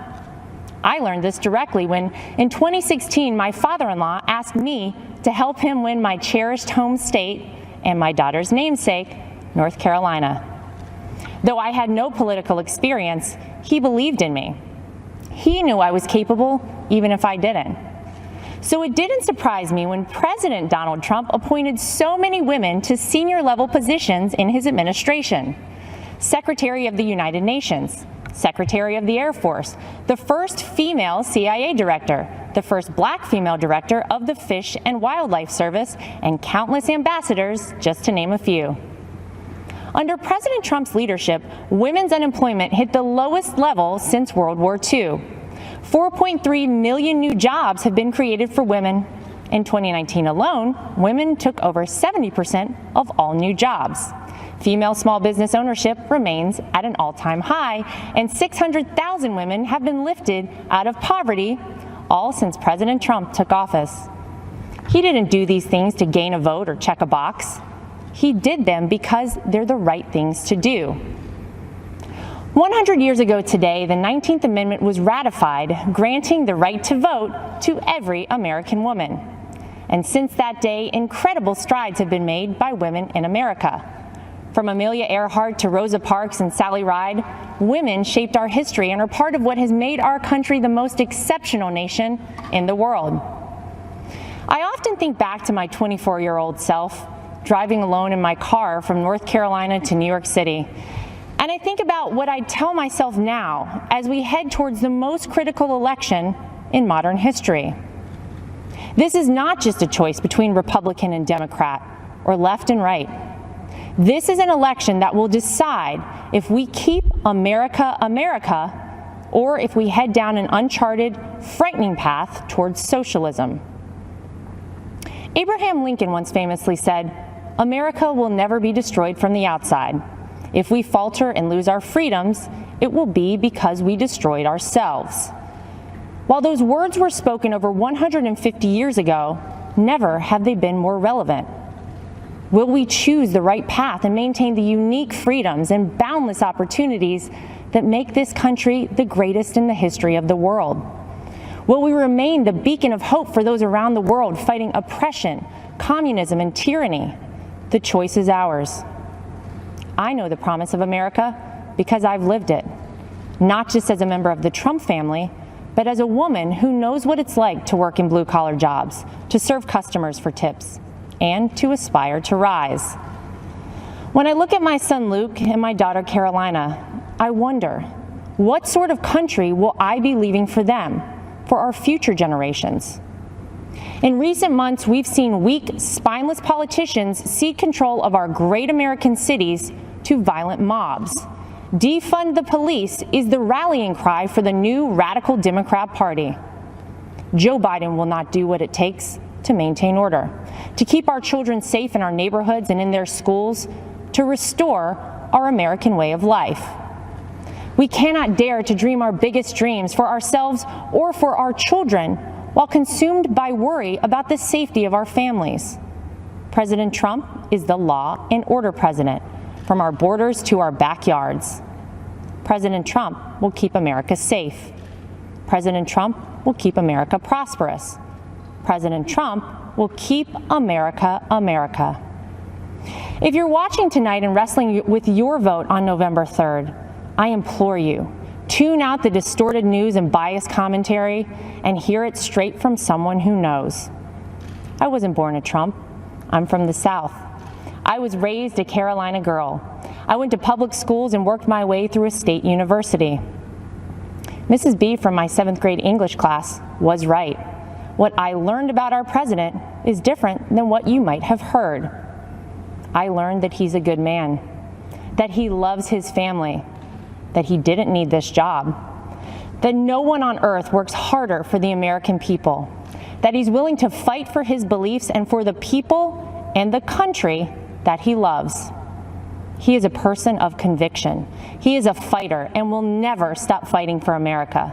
I learned this directly when, in 2016, my father-in-law asked me to help him win my cherished home state and my daughter's namesake, North Carolina. Though I had no political experience, he believed in me. He knew I was capable, even if I didn't. So it didn't surprise me when President Donald Trump appointed so many women to senior-level positions in his administration. Secretary of the United Nations, Secretary of the Air Force, the first female CIA director, the first black female director of the Fish and Wildlife Service, and countless ambassadors, just to name a few. Under President Trump's leadership, women's unemployment hit the lowest level since World War II. 4.3 million new jobs have been created for women. In 2019 alone, women took over 70% of all new jobs. Female small business ownership remains at an all-time high, and 600,000 women have been lifted out of poverty, all since President Trump took office. He didn't do these things to gain a vote or check a box. He did them because they're the right things to do. 100 years ago today, the 19th Amendment was ratified, granting the right to vote to every American woman. And since that day, incredible strides have been made by women in America. From Amelia Earhart to Rosa Parks and Sally Ride, women shaped our history and are part of what has made our country the most exceptional nation in the world. I often think back to my 24-year-old self, driving alone in my car from North Carolina to New York City. And I think about what I'd tell myself now as we head towards the most critical election in modern history. This is not just a choice between Republican and Democrat or left and right. This is an election that will decide if we keep America America or if we head down an uncharted, frightening path towards socialism. Abraham Lincoln once famously said, "America will never be destroyed from the outside. If we falter and lose our freedoms, it will be because we destroyed ourselves." While those words were spoken over 150 years ago, never have they been more relevant. Will we choose the right path and maintain the unique freedoms and boundless opportunities that make this country the greatest in the history of the world? Will we remain the beacon of hope for those around the world fighting oppression, communism, and tyranny? The choice is ours. I know the promise of America because I've lived it, not just as a member of the Trump family, but as a woman who knows what it's like to work in blue-collar jobs, to serve customers for tips, and to aspire to rise. When I look at my son Luke and my daughter Carolina, I wonder, what sort of country will I be leaving for them, for our future generations? In recent months, we've seen weak, spineless politicians cede control of our great American cities to violent mobs. Defund the police is the rallying cry for the new radical Democrat Party. Joe Biden will not do what it takes to maintain order, to keep our children safe in our neighborhoods and in their schools, to restore our American way of life. We cannot dare to dream our biggest dreams for ourselves or for our children while consumed by worry about the safety of our families. President Trump is the law and order president, from our borders to our backyards. President Trump will keep America safe. President Trump will keep America prosperous. President Trump will keep America America. If you're watching tonight and wrestling with your vote on November 3rd, I implore you Tune out the distorted news and biased commentary and hear it straight from someone who knows. I wasn't born a Trump. I'm from the South. I was raised a Carolina girl. I went to public schools and worked my way through a state university. Mrs. B from my 7th grade English class was right. What I learned about our president is different than what you might have heard. I learned that he's a good man, that he loves his family, that he didn't need this job, that no one on earth works harder for the American people, that he's willing to fight for his beliefs and for the people and the country that he loves. He is a person of conviction. He is a fighter and will never stop fighting for America.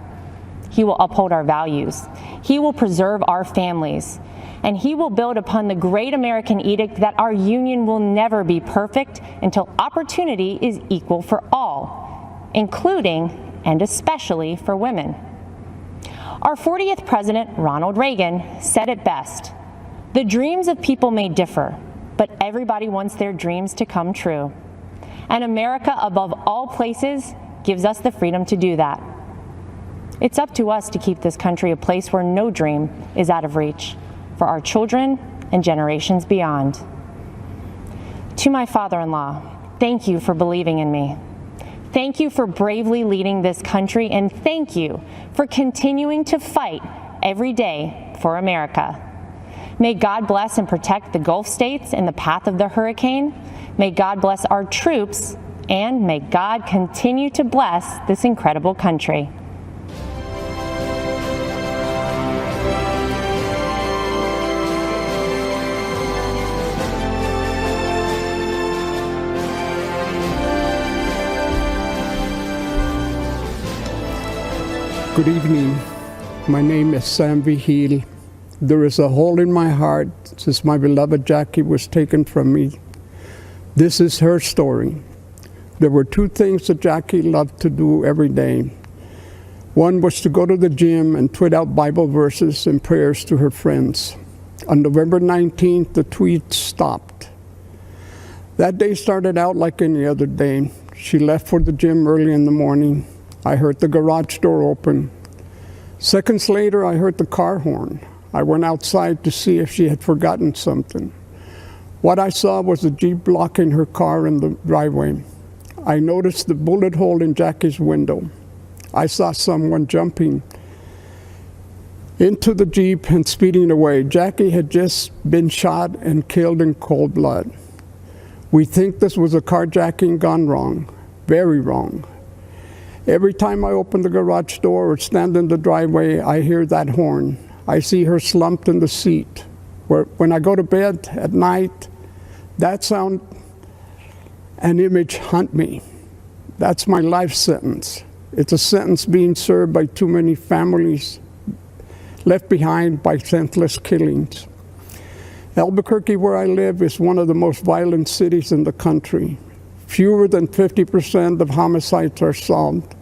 He will uphold our values. He will preserve our families. And he will build upon the great American edict that our union will never be perfect until opportunity is equal for all, including and especially for women. Our 40th president, Ronald Reagan, said it best: "The dreams of people may differ, but everybody wants their dreams to come true." And America, above all places, gives us the freedom to do that. It's up to us to keep this country a place where no dream is out of reach for our children and generations beyond. To my father-in-law, thank you for believing in me. Thank you for bravely leading this country, and thank you for continuing to fight every day for America. May God bless and protect the Gulf states in the path of the hurricane. May God bless our troops, and may God continue to bless this incredible country. Good evening. My name is Sam Vigil. There is a hole in my heart since my beloved Jackie was taken from me. This is her story. There were two things that Jackie loved to do every day. One was to go to the gym and tweet out Bible verses and prayers to her friends. On November 19th, the tweets stopped. That day started out like any other day. She left for the gym early in the morning. I heard the garage door open. Seconds later, I heard the car horn. I went outside to see if she had forgotten something. What I saw was a Jeep blocking her car in the driveway. I noticed the bullet hole in Jackie's window. I saw someone jumping into the Jeep and speeding away. Jackie had just been shot and killed in cold blood. We think this was a carjacking gone wrong, very wrong. Every time I open the garage door or stand in the driveway, I hear that horn. I see her slumped in the seat. When I go to bed at night, that sound and image haunt me. That's my life sentence. It's a sentence being served by too many families left behind by senseless killings. Albuquerque, where I live, is one of the most violent cities in the country. Fewer than 50% of homicides are solved.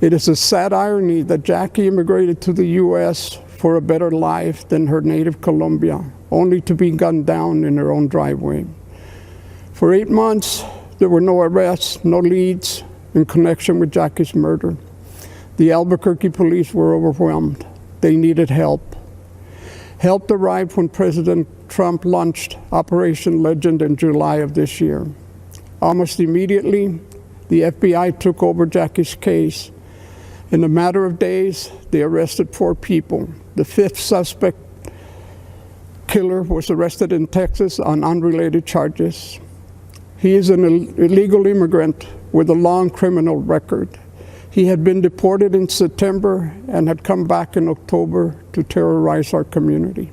It is a sad irony that Jackie immigrated to the U.S. for a better life than her native Colombia, only to be gunned down in her own driveway. For 8 months, there were no arrests, no leads in connection with Jackie's murder. The Albuquerque police were overwhelmed. They needed help. Help arrived when President Trump launched Operation Legend in July of this year. Almost immediately, the FBI took over Jackie's case. In a matter of days, they arrested 4 people. The 5th suspect killer was arrested in Texas on unrelated charges. He is an illegal immigrant with a long criminal record. He had been deported in September and had come back in October to terrorize our community.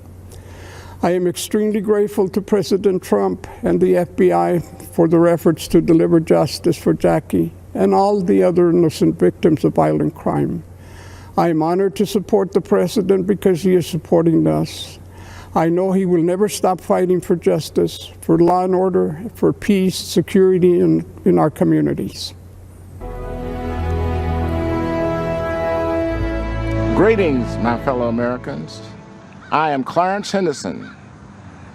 I am extremely grateful to President Trump and the FBI for their efforts to deliver justice for Jackie and all the other innocent victims of violent crime. I am honored to support the president because he is supporting us. I know he will never stop fighting for justice, for law and order, for peace, security in our communities. Greetings, my fellow Americans. I am Clarence Henderson.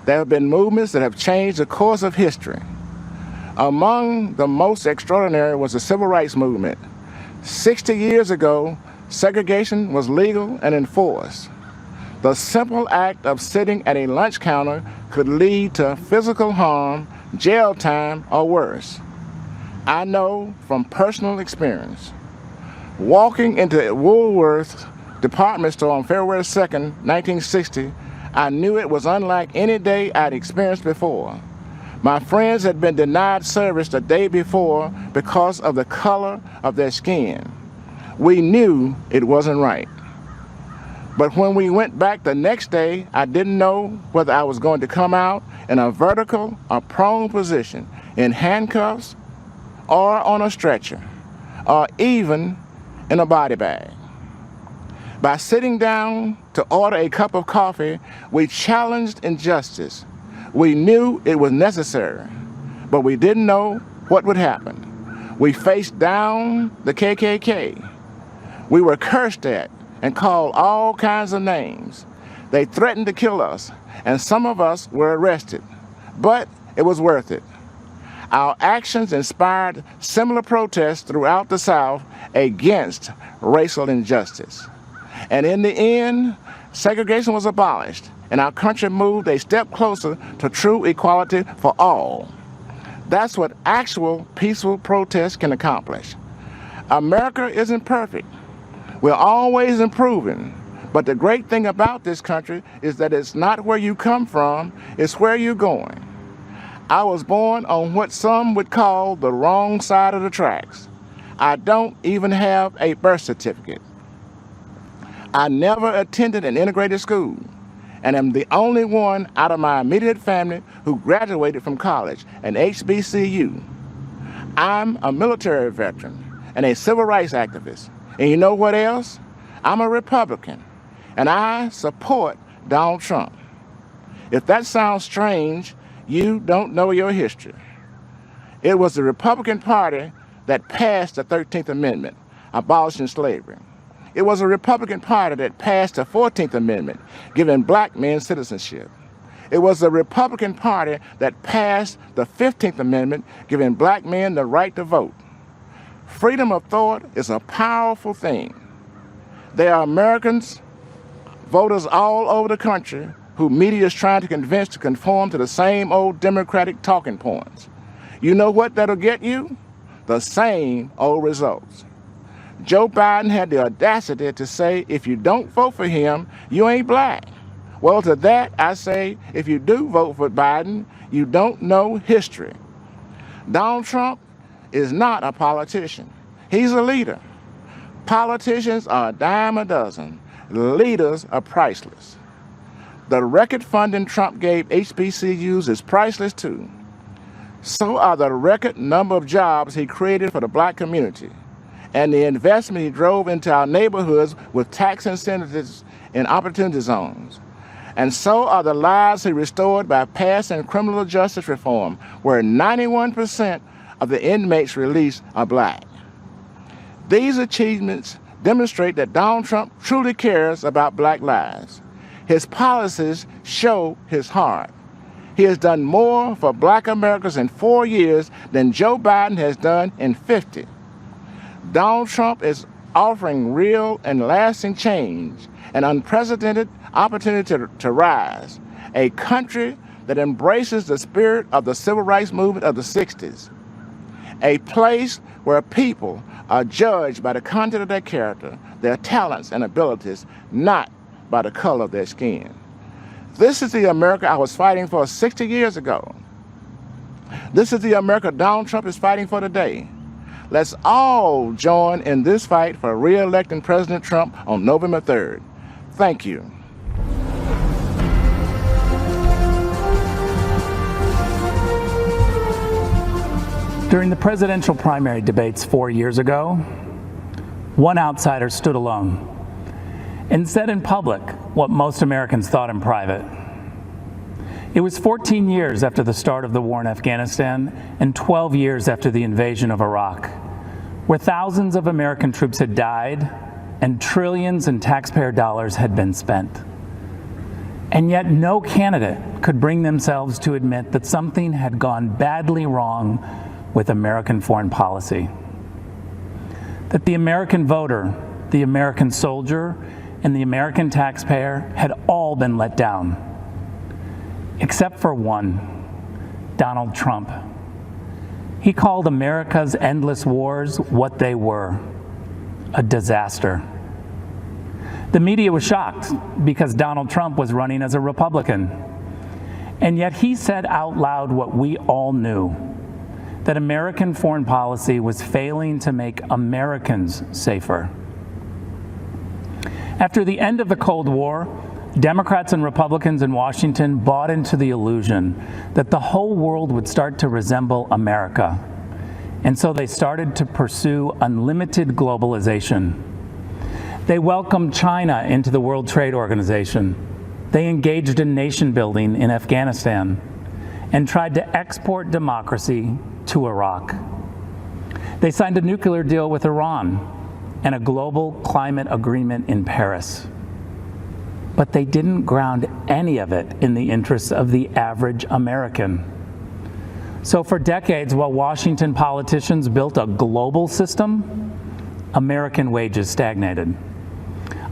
There have been movements that have changed the course of history. Among the most extraordinary was the Civil Rights Movement. 60 years ago, segregation was legal and enforced. The simple act of sitting at a lunch counter could lead to physical harm, jail time, or worse. I know from personal experience. Walking into Woolworth's department store on February 2nd, 1960, I knew it was unlike any day I'd experienced before. My friends had been denied service the day before because of the color of their skin. We knew it wasn't right. But when we went back the next day, I didn't know whether I was going to come out in a vertical or prone position, in handcuffs or on a stretcher, or even in a body bag. By sitting down to order a cup of coffee, we challenged injustice. We knew it was necessary, but we didn't know what would happen. We faced down the KKK. We were cursed at and called all kinds of names. They threatened to kill us, and some of us were arrested, but it was worth it. Our actions inspired similar protests throughout the South against racial injustice. And in the end, segregation was abolished, and our country moved a step closer to true equality for all. That's what actual peaceful protest can accomplish. America isn't perfect. We're always improving, but the great thing about this country is that it's not where you come from, it's where you're going. I was born on what some would call the wrong side of the tracks. I don't even have a birth certificate. I never attended an integrated school, and am the only one out of my immediate family who graduated from college, an HBCU. I'm a military veteran and a civil rights activist. And you know what else? I'm a Republican, and I support Donald Trump. If that sounds strange, you don't know your history. It was the Republican Party that passed the 13th Amendment, abolishing slavery. It was the Republican Party that passed the 14th Amendment, giving black men citizenship. It was the Republican Party that passed the 15th Amendment, giving black men the right to vote. Freedom of thought is a powerful thing. There are Americans, voters all over the country, who media is trying to convince to conform to the same old Democratic talking points. You know what that'll get you? The same old results. Joe Biden had the audacity to say, if you don't vote for him, you ain't black. Well, to that I say, if you do vote for Biden, you don't know history. Donald Trump is not a politician. He's a leader. Politicians are a dime a dozen. Leaders are priceless. The record funding Trump gave HBCUs is priceless too. So are the record number of jobs he created for the black community, and the investment he drove into our neighborhoods with tax incentives in opportunity zones. And so are the lives he restored by passing criminal justice reform, where 91% of the inmates released are black. These achievements demonstrate that Donald Trump truly cares about black lives. His policies show his heart. He has done more for black Americans in 4 years than Joe Biden has done in 50. Donald Trump is offering real and lasting change, an unprecedented opportunity to rise, a country that embraces the spirit of the civil rights movement of the 60s, a place where people are judged by the content of their character, their talents and abilities, not by the color of their skin. This is the America I was fighting for 60 years ago. This is the America Donald Trump is fighting for today. Let's all join in this fight for re-electing President Trump on November 3rd. Thank you. During the presidential primary debates 4 years ago, one outsider stood alone and said in public what most Americans thought in private. It was 14 years after the start of the war in Afghanistan and 12 years after the invasion of Iraq, where thousands of American troops had died and trillions in taxpayer dollars had been spent. And yet no candidate could bring themselves to admit that something had gone badly wrong with American foreign policy. that the American voter, the American soldier, and the American taxpayer had all been let down, except for one, Donald Trump. He called America's endless wars what they were, a disaster. The media was shocked because Donald Trump was running as a Republican. And yet he said out loud what we all knew, that American foreign policy was failing to make Americans safer. After the end of the Cold War, Democrats and Republicans in Washington bought into the illusion that the whole world would start to resemble America. And so they started to pursue unlimited globalization. They welcomed China into the World Trade Organization. They engaged in nation building in Afghanistan and tried to export democracy to Iraq. They signed a nuclear deal with Iran and a global climate agreement in Paris. But they didn't ground any of it in the interests of the average American. So for decades, while Washington politicians built a global system, American wages stagnated.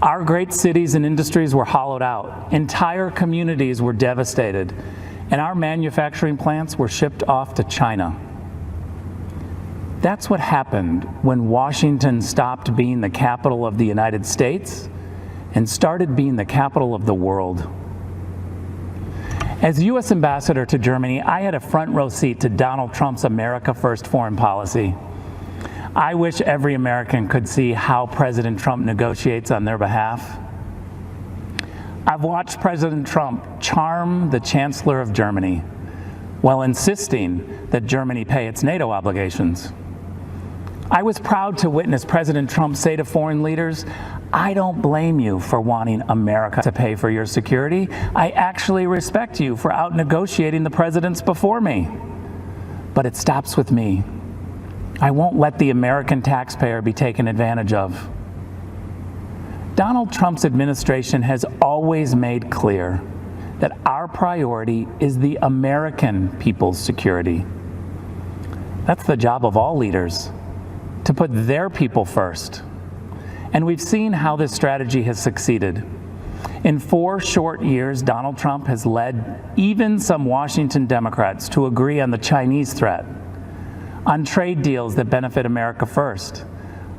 Our great cities and industries were hollowed out. Entire communities were devastated, and our manufacturing plants were shipped off to China. That's what happened when Washington stopped being the capital of the United States and started being the capital of the world. As U.S. Ambassador to Germany, I had a front row seat to Donald Trump's America First foreign policy. I wish every American could see how President Trump negotiates on their behalf. I've watched President Trump charm the Chancellor of Germany while insisting that Germany pay its NATO obligations. I was proud to witness President Trump say to foreign leaders, "I don't blame you for wanting America to pay for your security. I actually respect you for out-negotiating the presidents before me. But it stops with me. I won't let the American taxpayer be taken advantage of." Donald Trump's administration has always made clear that our priority is the American people's security. That's the job of all leaders, to put their people first. And we've seen how this strategy has succeeded. In 4 short years, Donald Trump has led even some Washington Democrats to agree on the Chinese threat, on trade deals that benefit America first,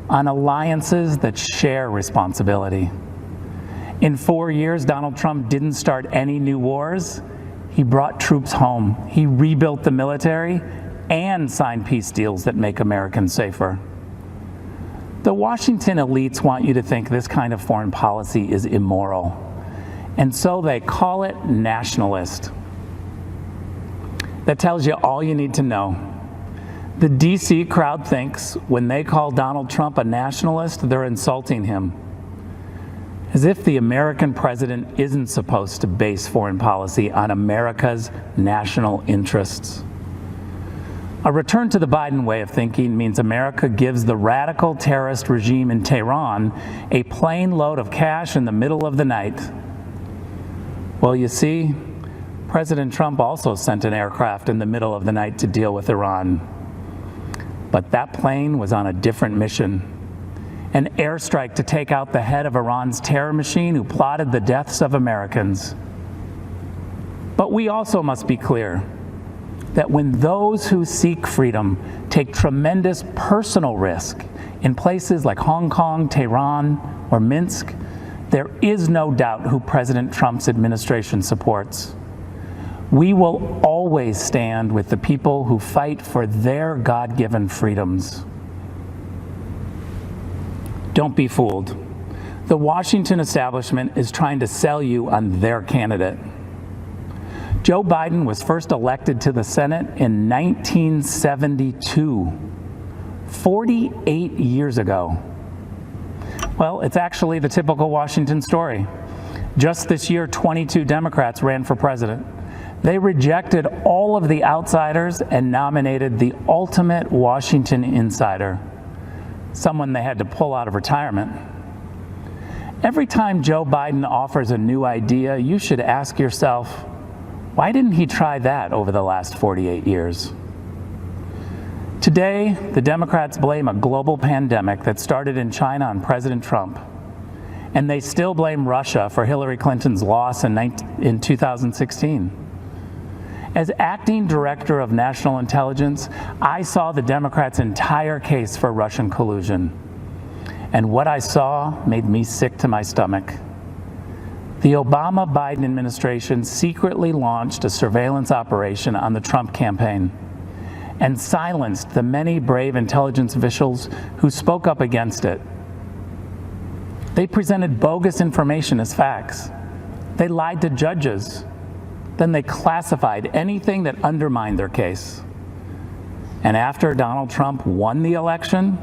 on alliances that share responsibility. In 4 years, Donald Trump didn't start any new wars. He brought troops home. He rebuilt the military and signed peace deals that make Americans safer. The Washington elites want you to think this kind of foreign policy is immoral, and so they call it nationalist. That tells you all you need to know. The DC crowd thinks when they call Donald Trump a nationalist, they're insulting him, as if the American president isn't supposed to base foreign policy on America's national interests. A return to the Biden way of thinking means America gives the radical terrorist regime in Tehran a plane load of cash in the middle of the night. Well, you see, President Trump also sent an aircraft in the middle of the night to deal with Iran. But that plane was on a different mission, an airstrike to take out the head of Iran's terror machine who plotted the deaths of Americans. But we also must be clear that when those who seek freedom take tremendous personal risk in places like Hong Kong, Tehran, or Minsk, there is no doubt who President Trump's administration supports. We will always stand with the people who fight for their God-given freedoms. Don't be fooled. The Washington establishment is trying to sell you on their candidate. Joe Biden was first elected to the Senate in 1972, 48 years ago. Well, it's actually the typical Washington story. Just this year, 22 Democrats ran for president. They rejected all of the outsiders and nominated the ultimate Washington insider, someone they had to pull out of retirement. Every time Joe Biden offers a new idea, you should ask yourself, why didn't he try that over the last 48 years? Today, the Democrats blame a global pandemic that started in China on President Trump. And they still blame Russia for Hillary Clinton's loss in 2016. As acting director of national intelligence, I saw the Democrats' entire case for Russian collusion. And what I saw made me sick to my stomach. The Obama-Biden administration secretly launched a surveillance operation on the Trump campaign and silenced the many brave intelligence officials who spoke up against it. They presented bogus information as facts. They lied to judges. Then they classified anything that undermined their case. And after Donald Trump won the election,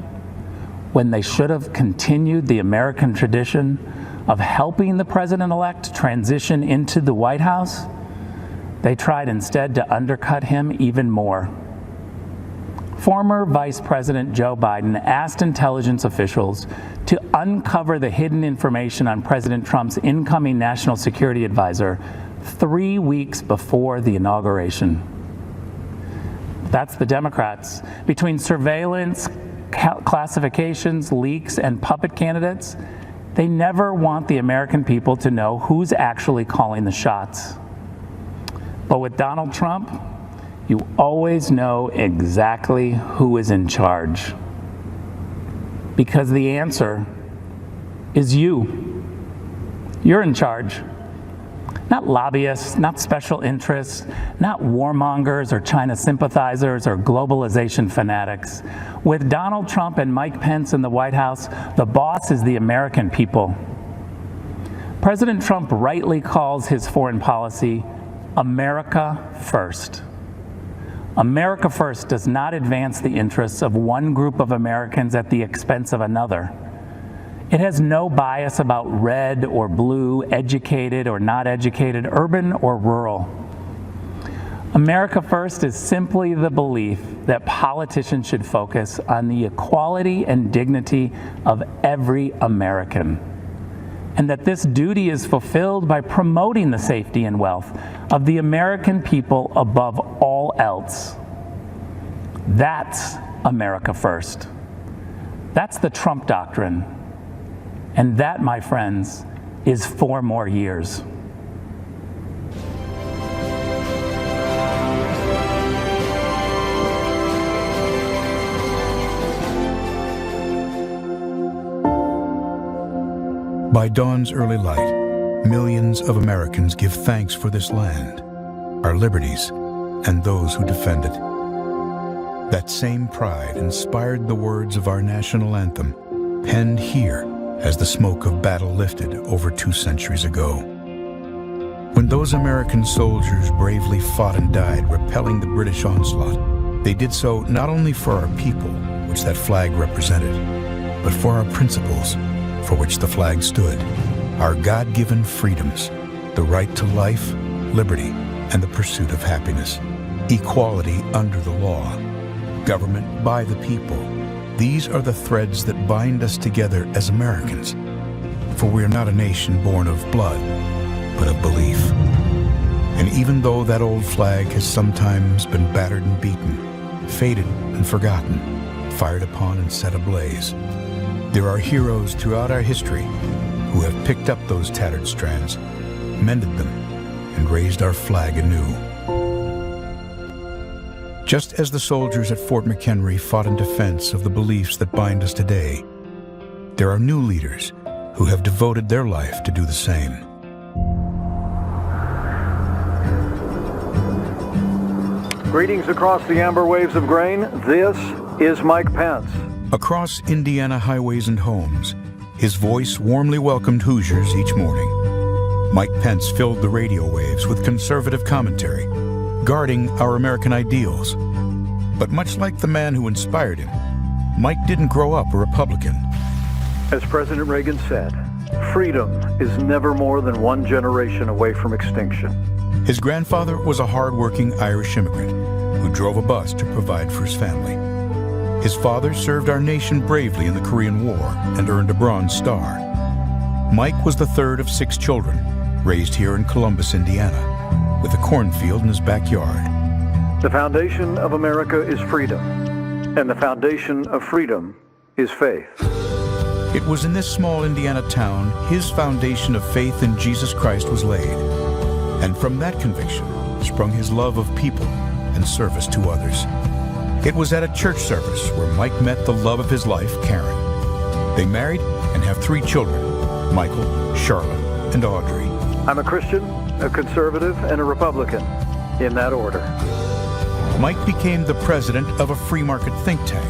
when they should have continued the American tradition of helping the president-elect transition into the White House, they tried instead to undercut him even more. Former Vice President Joe Biden asked intelligence officials to uncover the hidden information on President Trump's incoming national security advisor 3 weeks before the inauguration. That's the Democrats. Between surveillance, classifications, leaks, and puppet candidates, they never want the American people to know who's actually calling the shots. But with Donald Trump, you always know exactly who is in charge. Because the answer is you. You're in charge. Not lobbyists, not special interests, not warmongers or China sympathizers or globalization fanatics. With Donald Trump and Mike Pence in the White House, the boss is the American people. President Trump rightly calls his foreign policy America First. America First does not advance the interests of one group of Americans at the expense of another. It has no bias about red or blue, educated or not educated, urban or rural. America First is simply the belief that politicians should focus on the equality and dignity of every American, and that this duty is fulfilled by promoting the safety and wealth of the American people above all else. That's America First. That's the Trump doctrine. And that, my friends, is 4 more years. By dawn's early light, millions of Americans give thanks for this land, our liberties, and those who defend it. That same pride inspired the words of our national anthem, penned here as the smoke of battle lifted over 2 centuries ago. When those American soldiers bravely fought and died, repelling the British onslaught, they did so not only for our people, which that flag represented, but for our principles, for which the flag stood, our God-given freedoms, the right to life, liberty, and the pursuit of happiness, equality under the law, government by the people. These are the threads that bind us together as Americans, for we are not a nation born of blood, but of belief. And even though that old flag has sometimes been battered and beaten, faded and forgotten, fired upon and set ablaze, there are heroes throughout our history who have picked up those tattered strands, mended them, and raised our flag anew. Just as the soldiers at Fort McHenry fought in defense of the beliefs that bind us today, there are new leaders who have devoted their life to do the same. Greetings across the amber waves of grain. This is Mike Pence. Across Indiana highways and homes, his voice warmly welcomed Hoosiers each morning. Mike Pence filled the radio waves with conservative commentary, guarding our American ideals. But much like the man who inspired him, Mike didn't grow up a Republican. As President Reagan said, freedom is never more than 1 generation away from extinction. His grandfather was a hard-working Irish immigrant who drove a bus to provide for his family. His father served our nation bravely in the Korean War and earned a Bronze Star. Mike was the 3rd of 6 children, raised here in Columbus, Indiana, with a cornfield in his backyard. The foundation of America is freedom. And the foundation of freedom is faith. It was in this small Indiana town his foundation of faith in Jesus Christ was laid. And from that conviction sprung his love of people and service to others. It was at a church service where Mike met the love of his life, Karen. They married and have 3 children, Michael, Charlotte, and Audrey. I'm a Christian, a conservative, and a Republican, in that order. Mike became the president of a free market think tank,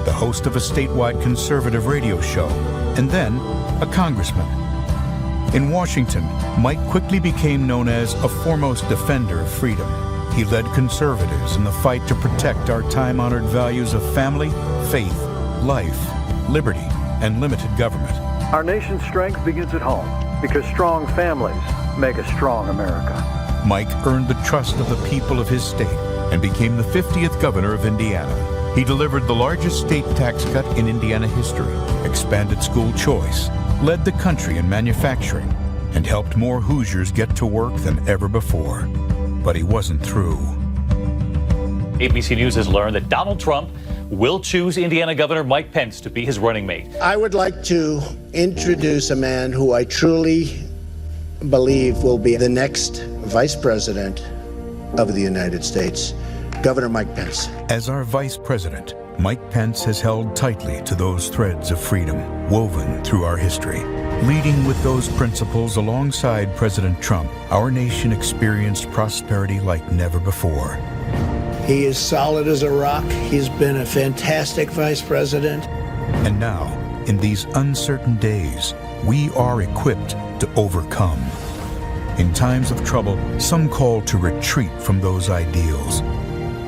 the host of a statewide conservative radio show, and then a congressman. In Washington, Mike quickly became known as a foremost defender of freedom. He led conservatives in the fight to protect our time-honored values of family, faith, life, liberty, and limited government. Our nation's strength begins at home because strong families make a strong America. Mike earned the trust of the people of his state and became the 50th governor of Indiana. He delivered the largest state tax cut in Indiana history, expanded school choice, led the country in manufacturing, and helped more Hoosiers get to work than ever before. But he wasn't through. ABC News has learned that Donald Trump will choose Indiana Governor Mike Pence to be his running mate. I would like to introduce a man who I truly believe will be the next vice president of the United States, Governor Mike Pence. As our vice president, Mike Pence has held tightly to those threads of freedom woven through our history. Leading with those principles alongside President Trump, our nation experienced prosperity like never before. He is solid as a rock. He's been a fantastic vice president. And now, in these uncertain days, we are equipped to overcome. In times of trouble, some call to retreat from those ideals.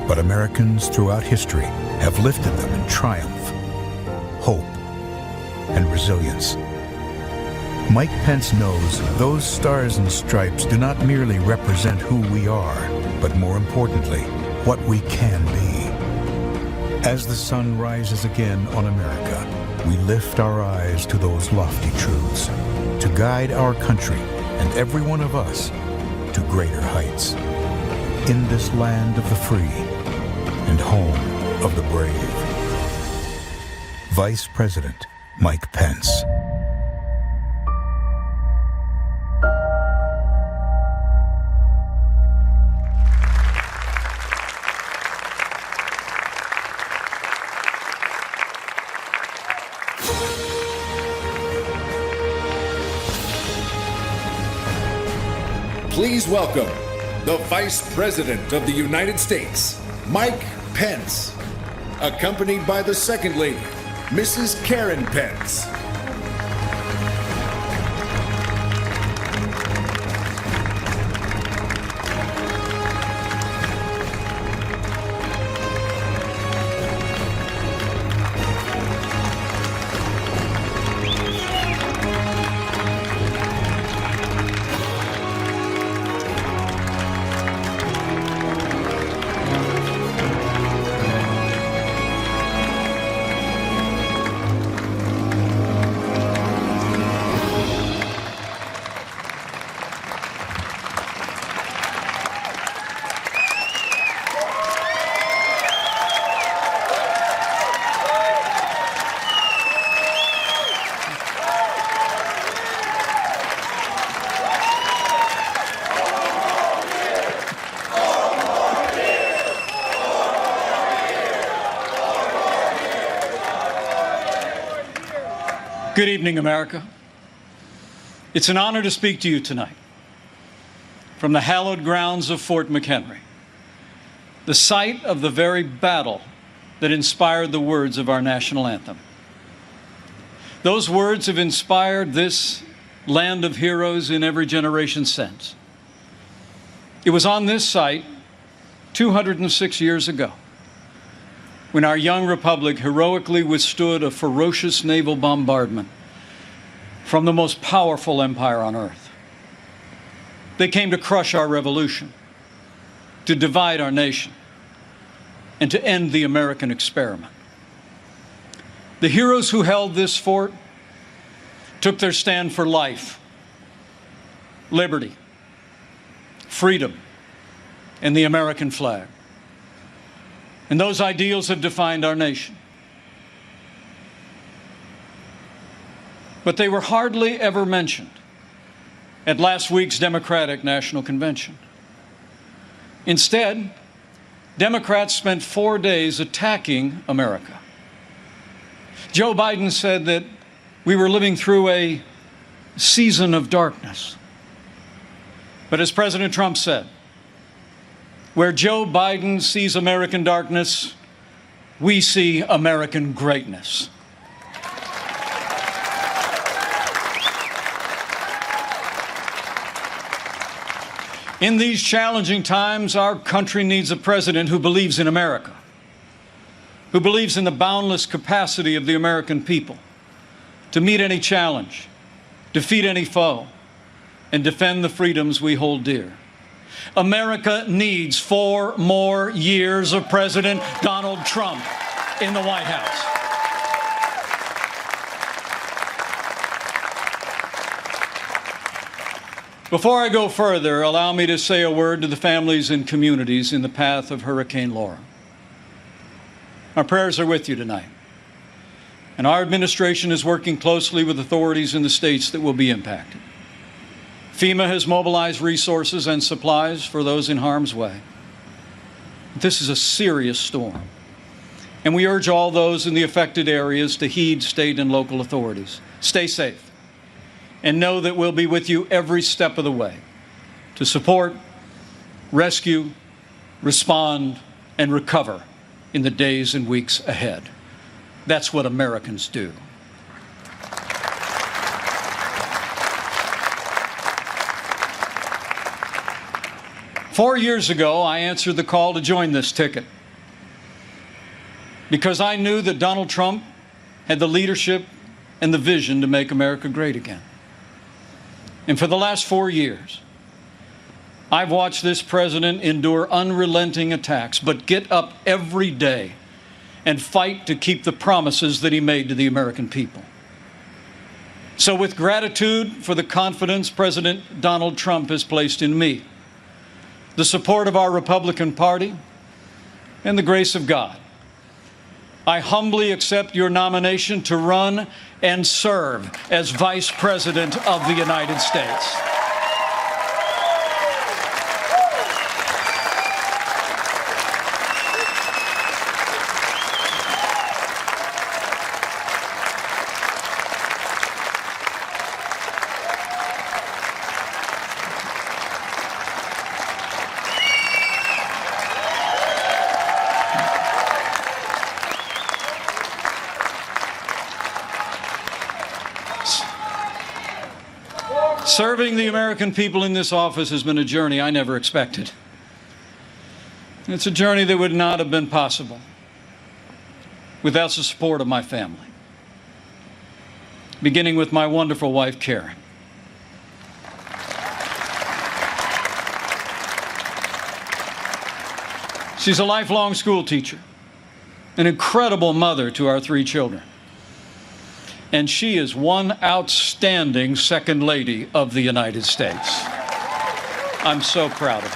But Americans throughout history have lifted them in triumph, hope, and resilience. Mike Pence knows those stars and stripes do not merely represent who we are, but more importantly, what we can be. As the sun rises again on America, we lift our eyes to those lofty truths, to guide our country and every one of us to greater heights. In this land of the free and home of the brave. Vice President Mike Pence. Please welcome the Vice President of the United States, Mike Pence, accompanied by the Second Lady, Mrs. Karen Pence. Good evening, America. It's an honor to speak to you tonight from the hallowed grounds of Fort McHenry, the site of the very battle that inspired the words of our national anthem. Those words have inspired this land of heroes in every generation since. It was on this site 206 years ago when our young republic heroically withstood a ferocious naval bombardment from the most powerful empire on earth. They came to crush our revolution, to divide our nation, and to end the American experiment. The heroes who held this fort took their stand for life, liberty, freedom, and the American flag. And those ideals have defined our nation. But they were hardly ever mentioned at last week's Democratic National Convention. Instead, Democrats spent 4 days attacking America. Joe Biden said that we were living through a season of darkness. But as President Trump said, where Joe Biden sees American darkness, we see American greatness. In these challenging times, our country needs a president who believes in America, who believes in the boundless capacity of the American people to meet any challenge, defeat any foe, and defend the freedoms we hold dear. America needs 4 more years of President Donald Trump in the White House. Before I go further, allow me to say a word to the families and communities in the path of Hurricane Laura. Our prayers are with you tonight, and our administration is working closely with authorities in the states that will be impacted. FEMA has mobilized resources and supplies for those in harm's way. This is a serious storm, and we urge all those in the affected areas to heed state and local authorities. Stay safe, and know that we'll be with you every step of the way to support, rescue, respond, and recover in the days and weeks ahead. That's what Americans do. Four years ago, I answered the call to join this ticket because I knew that Donald Trump had the leadership and the vision to make America great again. And for the last 4 years, I've watched this president endure unrelenting attacks, but get up every day and fight to keep the promises that he made to the American people. So with gratitude for the confidence President Donald Trump has placed in me, the support of our Republican Party, and the grace of God, I humbly accept your nomination to run and serve as Vice President of the United States. Serving the American people in this office has been a journey I never expected. It's a journey that would not have been possible without the support of my family, beginning with my wonderful wife, Karen. She's a lifelong school teacher, an incredible mother to our 3 children. And she is one outstanding Second Lady of the United States. I'm so proud of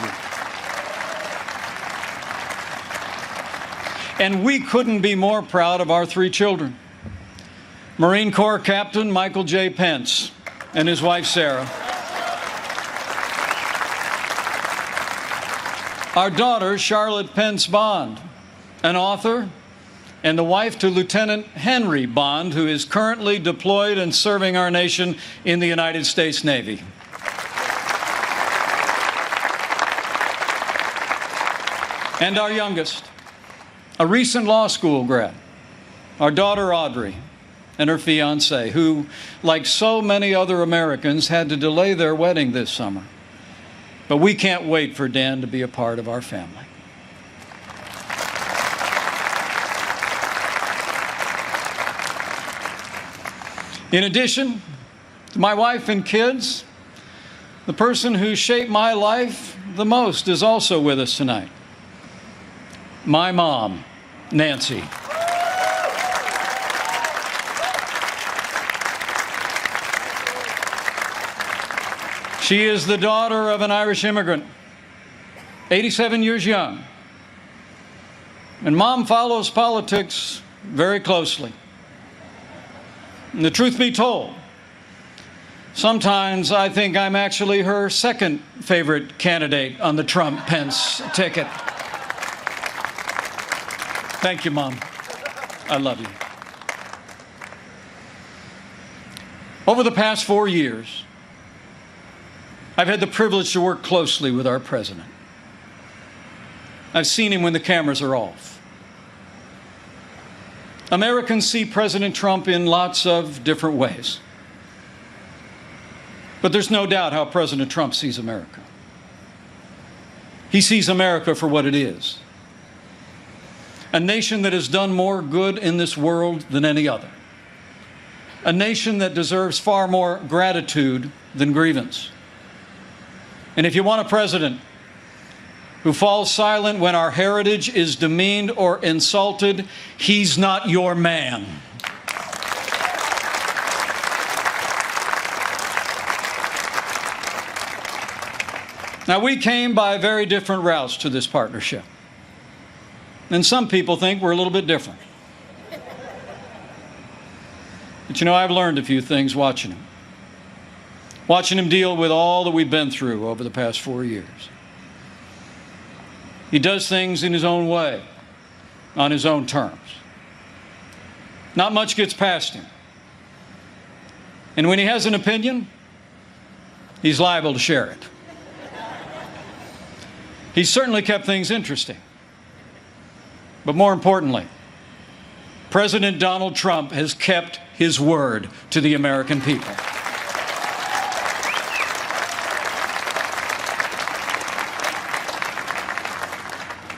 you. And we couldn't be more proud of our 3 children. Marine Corps Captain Michael J. Pence and his wife, Sarah. Our daughter, Charlotte Pence Bond, an author, and the wife to Lieutenant Henry Bond, who is currently deployed and serving our nation in the United States Navy. And our youngest, a recent law school grad, our daughter Audrey, and her fiancé, who, like so many other Americans, had to delay their wedding this summer. But we can't wait for Dan to be a part of our family. In addition to my wife and kids, the person who shaped my life the most is also with us tonight. My mom, Nancy. She is the daughter of an Irish immigrant, 87 years young, And Mom follows politics very closely. And the truth be told, sometimes I think I'm actually her second favorite candidate on the Trump-Pence ticket. Thank you, Mom. I love you. Over the past 4 years, I've had the privilege to work closely with our president. I've seen him when the cameras are off. Americans see President Trump in lots of different ways. But there's no doubt how President Trump sees America. He sees America for what it is. A nation that has done more good in this world than any other. A nation that deserves far more gratitude than grievance. And if you want a president who falls silent when our heritage is demeaned or insulted, he's not your man. Now, we came by very different routes to this partnership. And some people think we're a little bit different. But you know, I've learned a few things watching him. Watching him deal with all that we've been through over the past 4 years. He does things in his own way, on his own terms. Not much gets past him. And when he has an opinion, he's liable to share it. He's certainly kept things interesting. But more importantly, President Donald Trump has kept his word to the American people.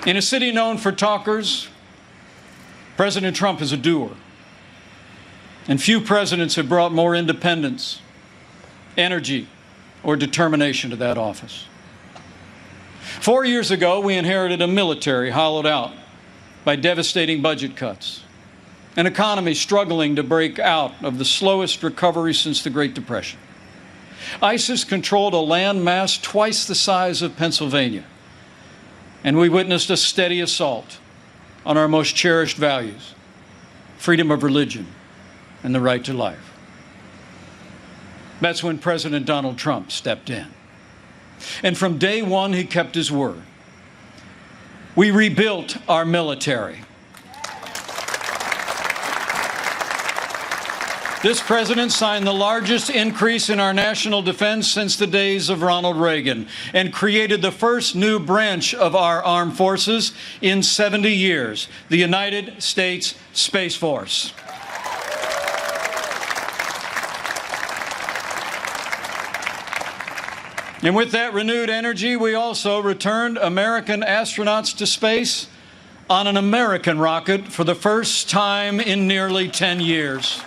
In a city known for talkers, President Trump is a doer. And few presidents have brought more independence, energy, or determination to that office. 4 years ago, we inherited a military hollowed out by devastating budget cuts, an economy struggling to break out of the slowest recovery since the Great Depression. ISIS controlled a land mass twice the size of Pennsylvania, and we witnessed a steady assault on our most cherished values, freedom of religion and the right to life. That's when President Donald Trump stepped in. And from day one, he kept his word. We rebuilt our military. This president signed the largest increase in our national defense since the days of Ronald Reagan and created the first new branch of our armed forces in 70 years, the United States Space Force. And with that renewed energy, we also returned American astronauts to space on an American rocket for the first time in nearly 10 years.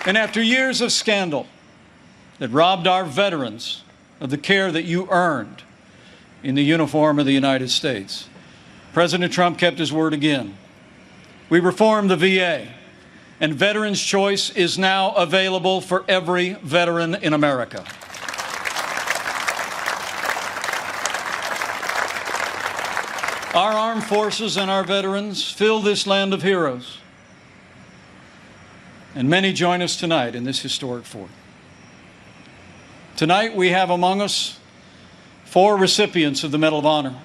And after years of scandal that robbed our veterans of the care that you earned in the uniform of the United States, President Trump kept his word again. We reformed the VA, and Veterans Choice is now available for every veteran in America. Our armed forces and our veterans fill this land of heroes. And many join us tonight in this historic fort. Tonight we have among us 4 recipients of the Medal of Honor.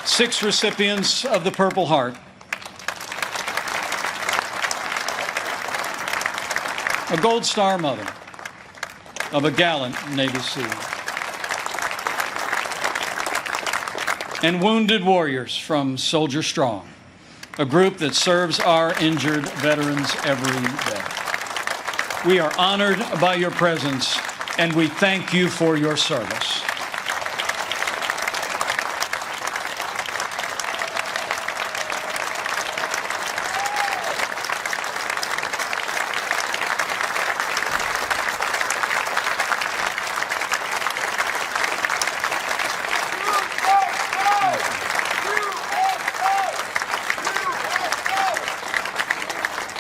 Six recipients of the Purple Heart. A Gold Star mother of a gallant Navy SEAL. And wounded warriors from Soldier Strong, a group that serves our injured veterans every day. We are honored by your presence, and we thank you for your service.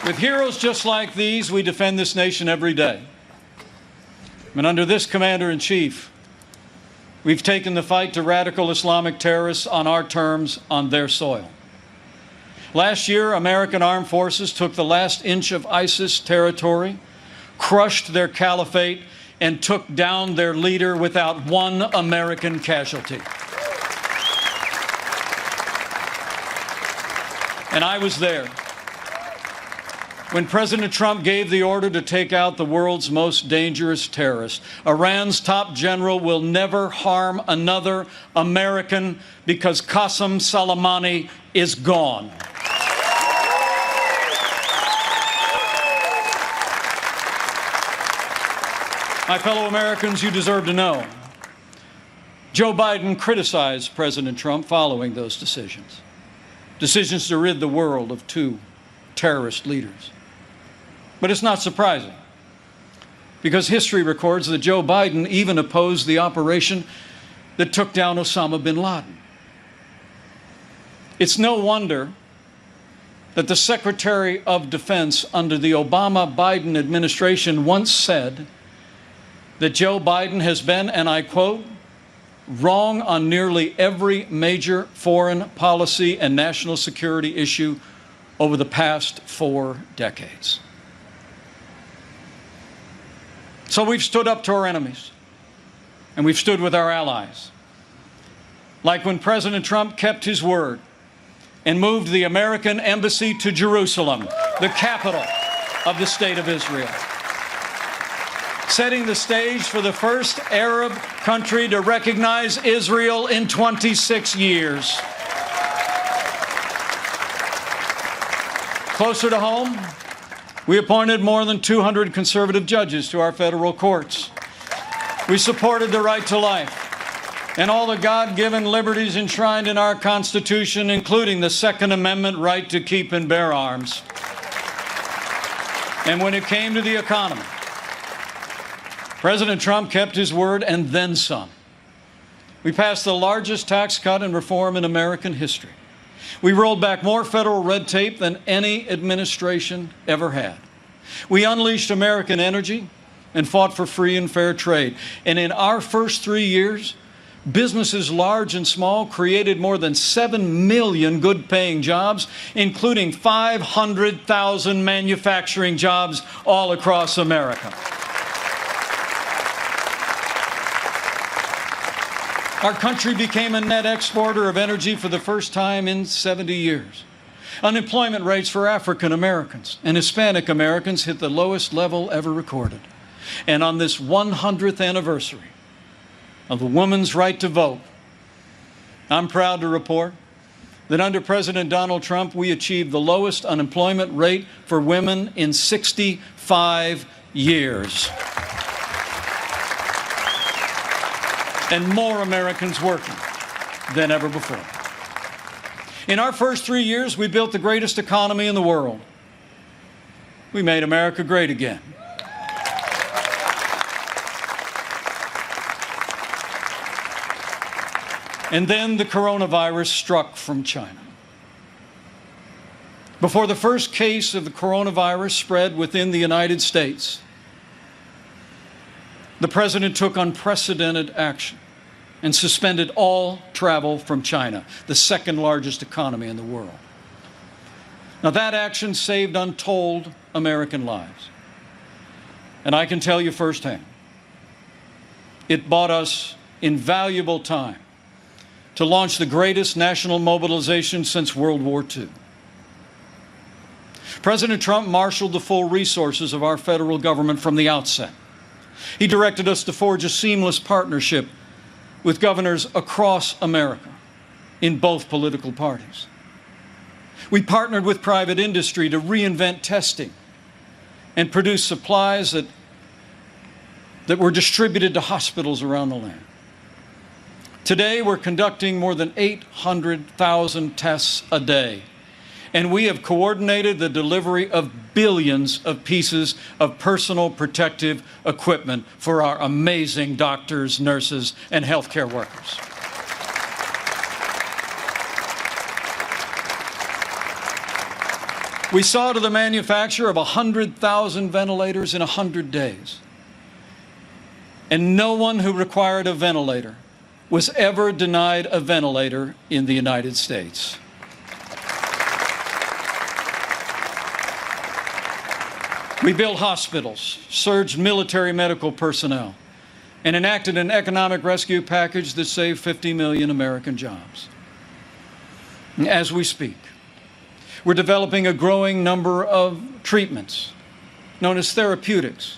With heroes just like these, we defend this nation every day. And under this commander-in-chief, we've taken the fight to radical Islamic terrorists on our terms, on their soil. Last year, American armed forces took the last inch of ISIS territory, crushed their caliphate, and took down their leader without one American casualty. And I was there when President Trump gave the order to take out the world's most dangerous terrorist. Iran's top general will never harm another American because Qasem Soleimani is gone. My fellow Americans, you deserve to know. Joe Biden criticized President Trump following those decisions. Decisions to rid the world of two terrorist leaders. But it's not surprising, because history records that Joe Biden even opposed the operation that took down Osama bin Laden. It's no wonder that the Secretary of Defense under the Obama-Biden administration once said that Joe Biden has been, and I quote, wrong on nearly every major foreign policy and national security issue over the past 4 decades. So we've stood up to our enemies, and we've stood with our allies. Like when President Trump kept his word and moved the American embassy to Jerusalem, the capital of the State of Israel, setting the stage for the first Arab country to recognize Israel in 26 years. Closer to home, we appointed more than 200 conservative judges to our federal courts. We supported the right to life and all the God-given liberties enshrined in our Constitution, including the Second Amendment right to keep and bear arms. And when it came to the economy, President Trump kept his word and then some. We passed the largest tax cut and reform in American history. We rolled back more federal red tape than any administration ever had. We unleashed American energy and fought for free and fair trade. And in our first 3 years, businesses large and small created more than 7 million good-paying jobs, including 500,000 manufacturing jobs all across America. Our country became a net exporter of energy for the first time in 70 years. Unemployment rates for African Americans and Hispanic Americans hit the lowest level ever recorded. And on this 100th anniversary of the woman's right to vote, I'm proud to report that under President Donald Trump, we achieved the lowest unemployment rate for women in 65 years. And more Americans working than ever before. In our first 3 years, we built the greatest economy in the world. We made America great again. And then the coronavirus struck from China. Before the first case of the coronavirus spread within the United States, the President took unprecedented action and suspended all travel from China, the second largest economy in the world. Now, that action saved untold American lives. And I can tell you firsthand, it bought us invaluable time to launch the greatest national mobilization since World War II. President Trump marshaled the full resources of our federal government from the outset. He directed us to forge a seamless partnership with governors across America in both political parties. We partnered with private industry to reinvent testing and produce supplies that were distributed to hospitals around the land. Today, we're conducting more than 800,000 tests a day, and we have coordinated the delivery of billions of pieces of personal protective equipment for our amazing doctors, nurses, and healthcare workers. We saw to the manufacture of 100,000 ventilators in 100 days. And no one who required a ventilator was ever denied a ventilator in the United States. We built hospitals, surged military medical personnel, and enacted an economic rescue package that saved 50 million American jobs. As we speak, we're developing a growing number of treatments known as therapeutics,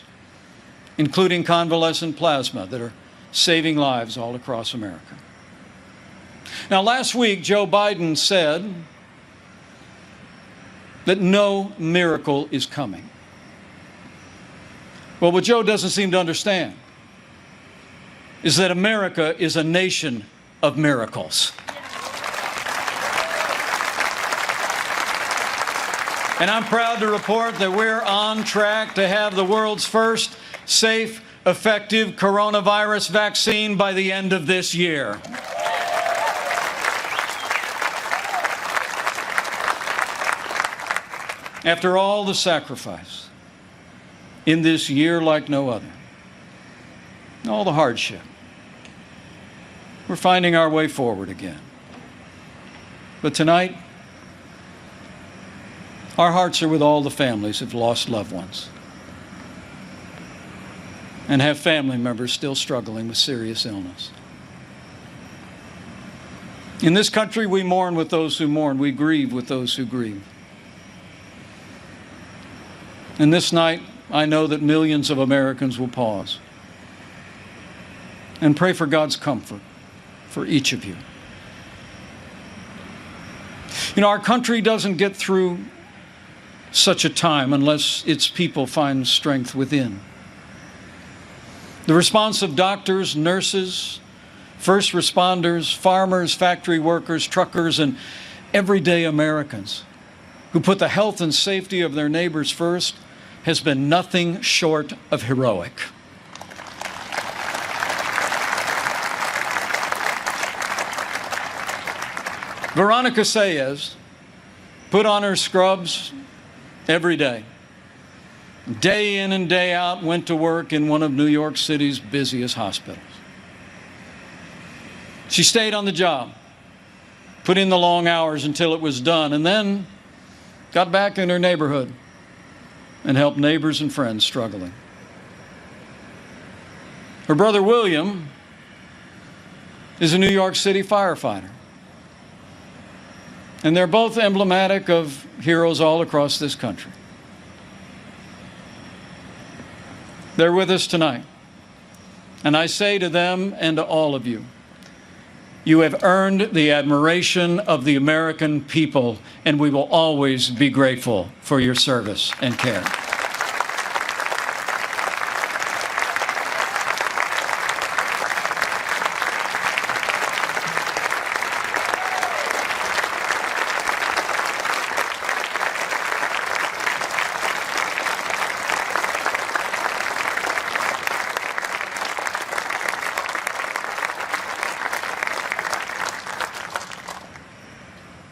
including convalescent plasma, that are saving lives all across America. Now, last week, Joe Biden said that no miracle is coming. Well, what Joe doesn't seem to understand is that America is a nation of miracles. And I'm proud to report that we're on track to have the world's first safe, effective coronavirus vaccine by the end of this year. After all the sacrifice in this year like no other, all the hardship, we're finding our way forward again. But tonight, our hearts are with all the families who've lost loved ones and have family members still struggling with serious illness. In this country, we mourn with those who mourn. We grieve with those who grieve. And this night, I know that millions of Americans will pause and pray for God's comfort for each of you. You know, our country doesn't get through such a time unless its people find strength within. The response of doctors, nurses, first responders, farmers, factory workers, truckers, and everyday Americans who put the health and safety of their neighbors first has been nothing short of heroic. Veronica Sayez put on her scrubs every day. Day in and day out, went to work in one of New York City's busiest hospitals. She stayed on the job, put in the long hours until it was done, and then got back in her neighborhood and helped neighbors and friends struggling. Her brother William is a New York City firefighter. And they're both emblematic of heroes all across this country. They're with us tonight. And I say to them and to all of you, you have earned the admiration of the American people, and we will always be grateful for your service and care.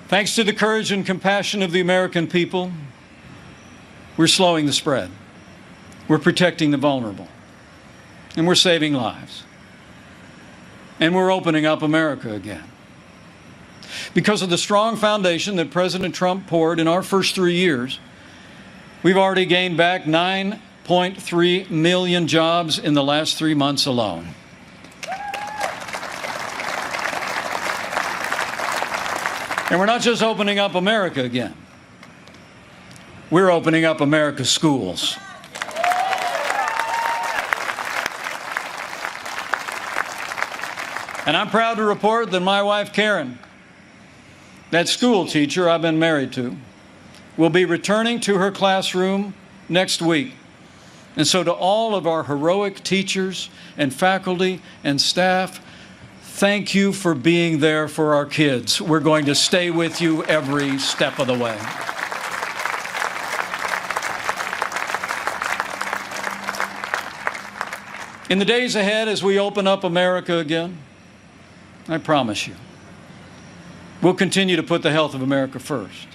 Thanks to the courage and compassion of the American people, we're slowing the spread. We're protecting the vulnerable. And we're saving lives. And we're opening up America again. Because of the strong foundation that President Trump poured in our first 3 years, we've already gained back 9.3 million jobs in the last 3 months alone. And we're not just opening up America again. We're opening up America's schools. And I'm proud to report that my wife, Karen, that school teacher I've been married to, will be returning to her classroom next week. And so to all of our heroic teachers and faculty and staff, thank you for being there for our kids. We're going to stay with you every step of the way. In the days ahead, as we open up America again, I promise you, we'll continue to put the health of America first.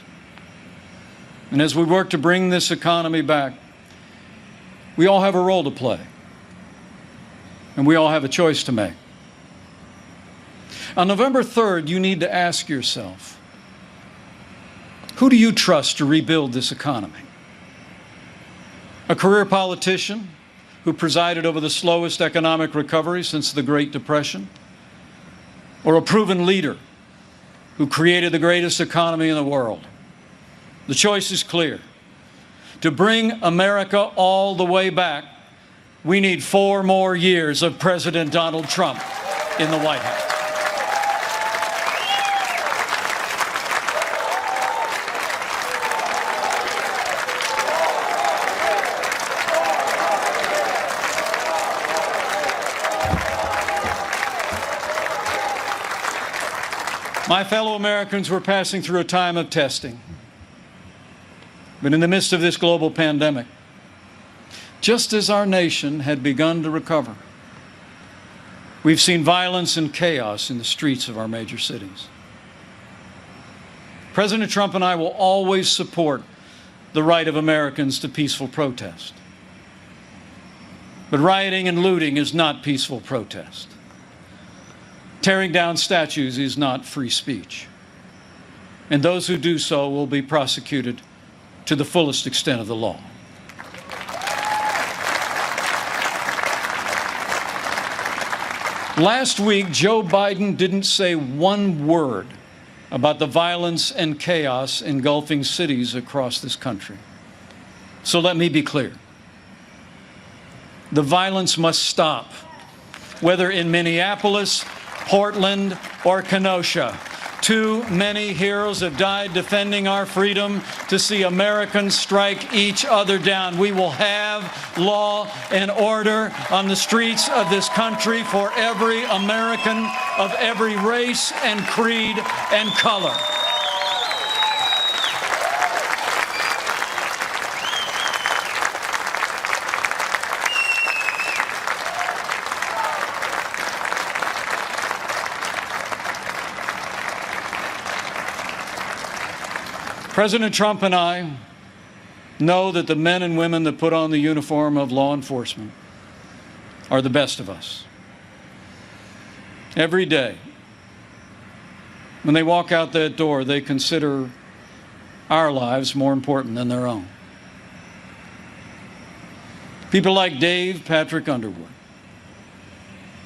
And as we work to bring this economy back, we all have a role to play, and we all have a choice to make. On November 3rd, you need to ask yourself, who do you trust to rebuild this economy? A career politician who presided over the slowest economic recovery since the Great Depression? Or a proven leader who created the greatest economy in the world? The choice is clear. To bring America all the way back, we need 4 more years of President Donald Trump in the White House. My fellow Americans, were passing through a time of testing. But in the midst of this global pandemic, just as our nation had begun to recover, we've seen violence and chaos in the streets of our major cities. President Trump and I will always support the right of Americans to peaceful protest. But rioting and looting is not peaceful protest. Tearing down statues is not free speech. And those who do so will be prosecuted to the fullest extent of the law. Last week, Joe Biden didn't say one word about the violence and chaos engulfing cities across this country. So let me be clear. The violence must stop, whether in Minneapolis, Portland, or Kenosha. Too many heroes have died defending our freedom to see Americans strike each other down. We will have law and order on the streets of this country for every American of every race and creed and color. President Trump and I know that the men and women that put on the uniform of law enforcement are the best of us. Every day, when they walk out that door, they consider our lives more important than their own. People like Dave Patrick Underwood,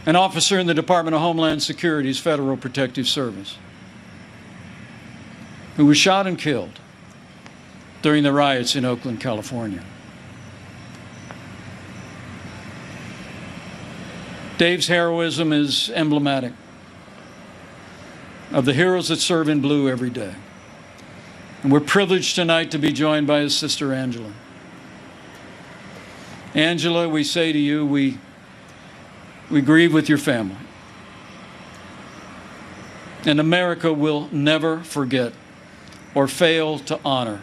an officer in the Department of Homeland Security's Federal Protective Service, who was shot and killed during the riots in Oakland, California. Dave's heroism is emblematic of the heroes that serve in blue every day. And we're privileged tonight to be joined by his sister, Angela. Angela, we say to you, we grieve with your family. And America will never forget or fail to honor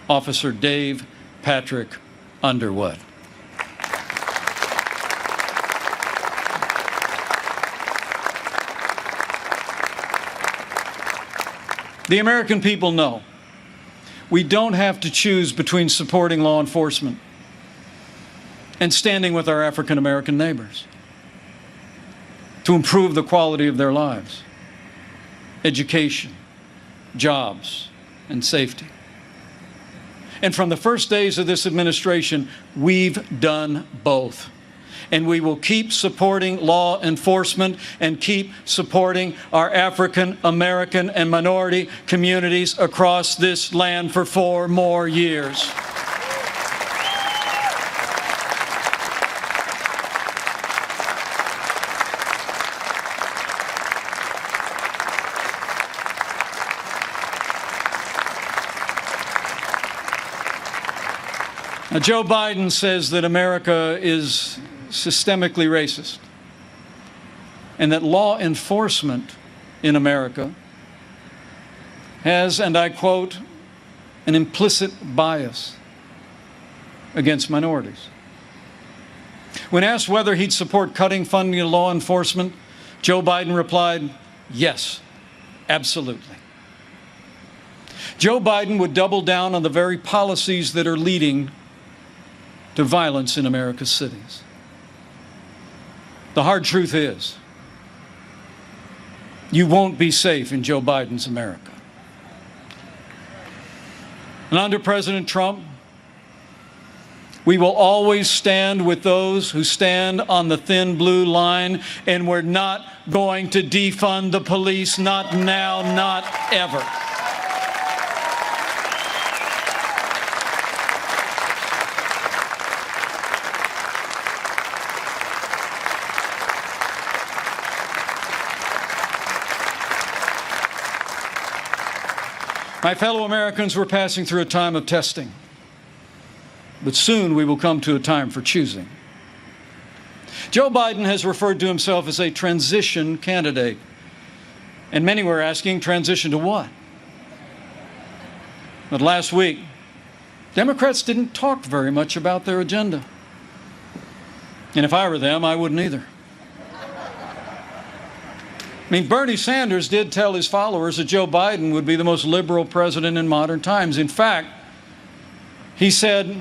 Officer Dave Patrick Underwood. The American people know we don't have to choose between supporting law enforcement and standing with our African American neighbors to improve the quality of their lives, education, jobs, and safety. And from the first days of this administration, we've done both. And we will keep supporting law enforcement and keep supporting our African American and minority communities across this land for 4 more years. Now, Joe Biden says that America is systemically racist and that law enforcement in America has, and I quote, an implicit bias against minorities. When asked whether he'd support cutting funding to law enforcement, Joe Biden replied, yes, absolutely. Joe Biden would double down on the very policies that are leading to violence in America's cities. The hard truth is, you won't be safe in Joe Biden's America. And under President Trump, we will always stand with those who stand on the thin blue line, and we're not going to defund the police, not now, not ever. My fellow Americans, we're passing through a time of testing, but soon we will come to a time for choosing. Joe Biden has referred to himself as a transition candidate, and many were asking, transition to what? But last week, Democrats didn't talk very much about their agenda. And if I were them, I wouldn't either. I mean, Bernie Sanders did tell his followers that Joe Biden would be the most liberal president in modern times. In fact, he said,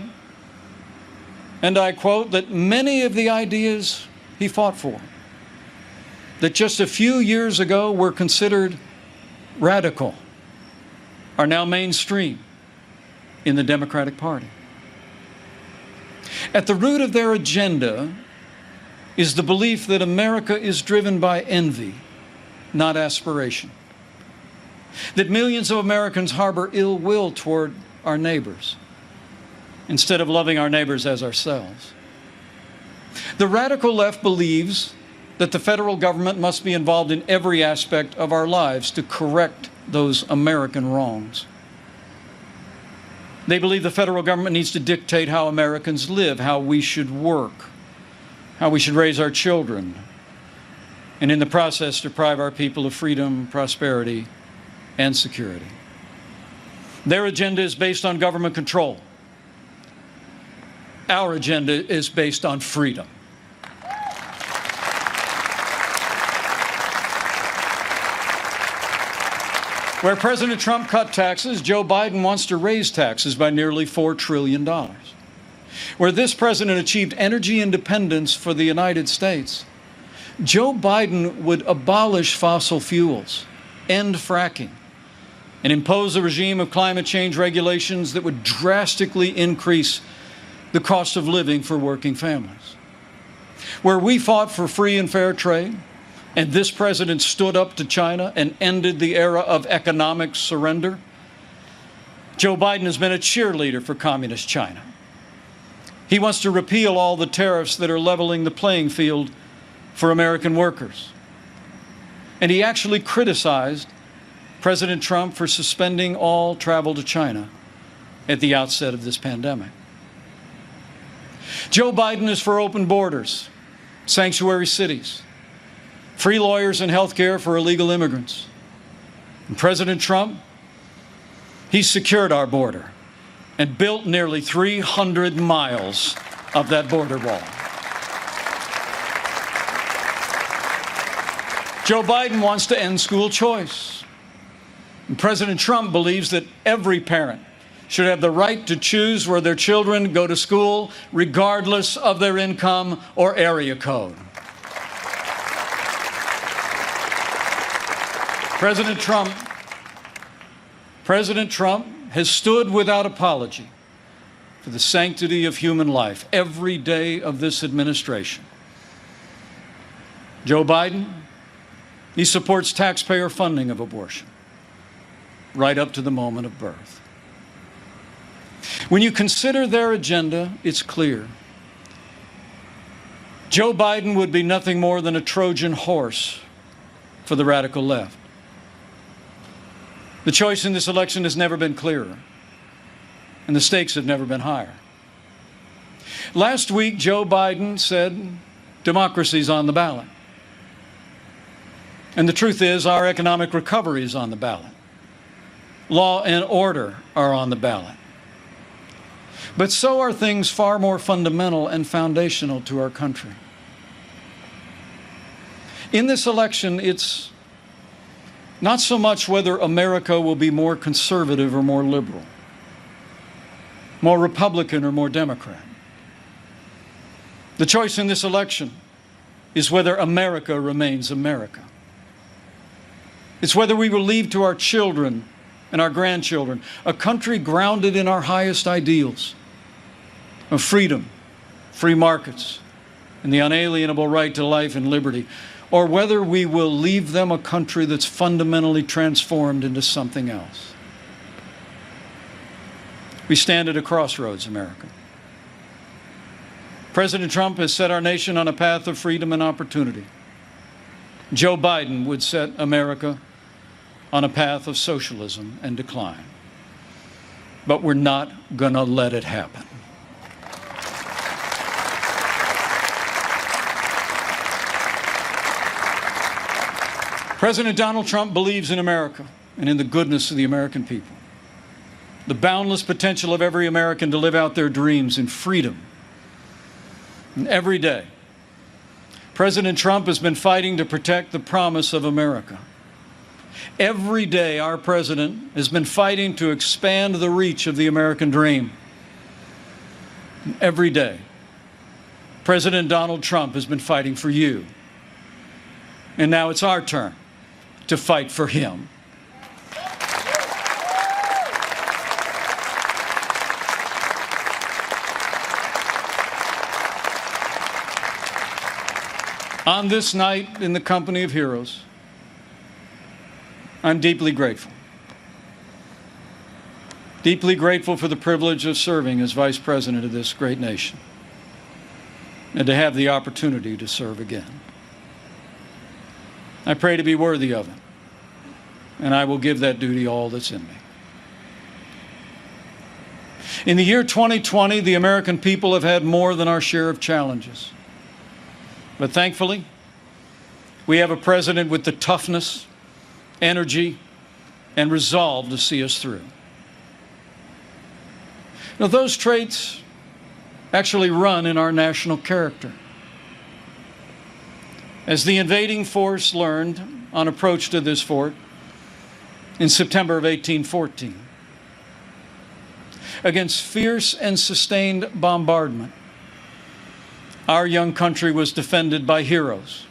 and I quote, that many of the ideas he fought for, that just a few years ago were considered radical, are now mainstream in the Democratic Party. At the root of their agenda is the belief that America is driven by envy, not aspiration. That millions of Americans harbor ill will toward our neighbors instead of loving our neighbors as ourselves. The radical left believes that the federal government must be involved in every aspect of our lives to correct those American wrongs. They believe the federal government needs to dictate how Americans live, how we should work, how we should raise our children, and in the process deprive our people of freedom, prosperity, and security. Their agenda is based on government control. Our agenda is based on freedom. Where President Trump cut taxes, Joe Biden wants to raise taxes by nearly $4 trillion. Where this president achieved energy independence for the United States, Joe Biden would abolish fossil fuels, end fracking, and impose a regime of climate change regulations that would drastically increase the cost of living for working families. Where we fought for free and fair trade, and this president stood up to China and ended the era of economic surrender, Joe Biden has been a cheerleader for communist China. He wants to repeal all the tariffs that are leveling the playing field for American workers. And he actually criticized President Trump for suspending all travel to China at the outset of this pandemic. Joe Biden is for open borders, sanctuary cities, free lawyers and health care for illegal immigrants. And President Trump, he secured our border and built nearly 300 miles of that border wall. Joe Biden wants to end school choice. And President Trump believes that every parent should have the right to choose where their children go to school, regardless of their income or area code. President Trump has stood without apology for the sanctity of human life every day of this administration. Joe Biden, he supports taxpayer funding of abortion right up to the moment of birth. When you consider their agenda, it's clear. Joe Biden would be nothing more than a Trojan horse for the radical left. The choice in this election has never been clearer, and the stakes have never been higher. Last week, Joe Biden said democracy's on the ballot. And the truth is, our economic recovery is on the ballot. Law and order are on the ballot. But so are things far more fundamental and foundational to our country. In this election, it's Not so much whether America will be more conservative or more liberal, more Republican or more Democrat. The choice in this election is whether America remains America. It's whether we will leave to our children and our grandchildren a country grounded in our highest ideals of freedom, free markets, and the unalienable right to life and liberty, or whether we will leave them a country that's fundamentally transformed into something else. We stand at a crossroads, America. President Trump has set our nation on a path of freedom and opportunity. Joe Biden would set America on a path of socialism and decline. But we're not going to let it happen. President Donald Trump believes in America and in the goodness of the American people, the boundless potential of every American to live out their dreams in freedom. And every day, President Trump has been fighting to protect the promise of America. Every day, our president has been fighting to expand the reach of the American dream. And every day, President Donald Trump has been fighting for you. And now it's our turn to fight for him. On this night in the company of heroes, I'm deeply grateful. Deeply grateful for the privilege of serving as Vice President of this great nation and to have the opportunity to serve again. I pray to be worthy of it, and I will give that duty all that's in me. In the year 2020, the American people have had more than our share of challenges. But thankfully, we have a president with the toughness, energy, and resolve to see us through. Now, those traits actually run in our national character. As the invading force learned on approach to this fort in September of 1814, against fierce and sustained bombardment, our young country was defended by heroes,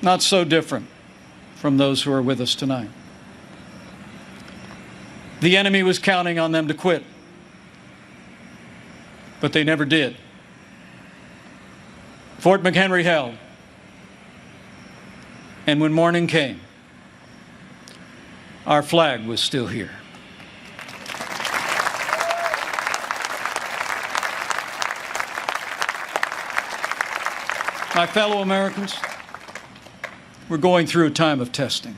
not so different from those who are with us tonight. The enemy was counting on them to quit, but they never did. Fort McHenry held, and when morning came, our flag was still here. My fellow Americans, we're going through a time of testing.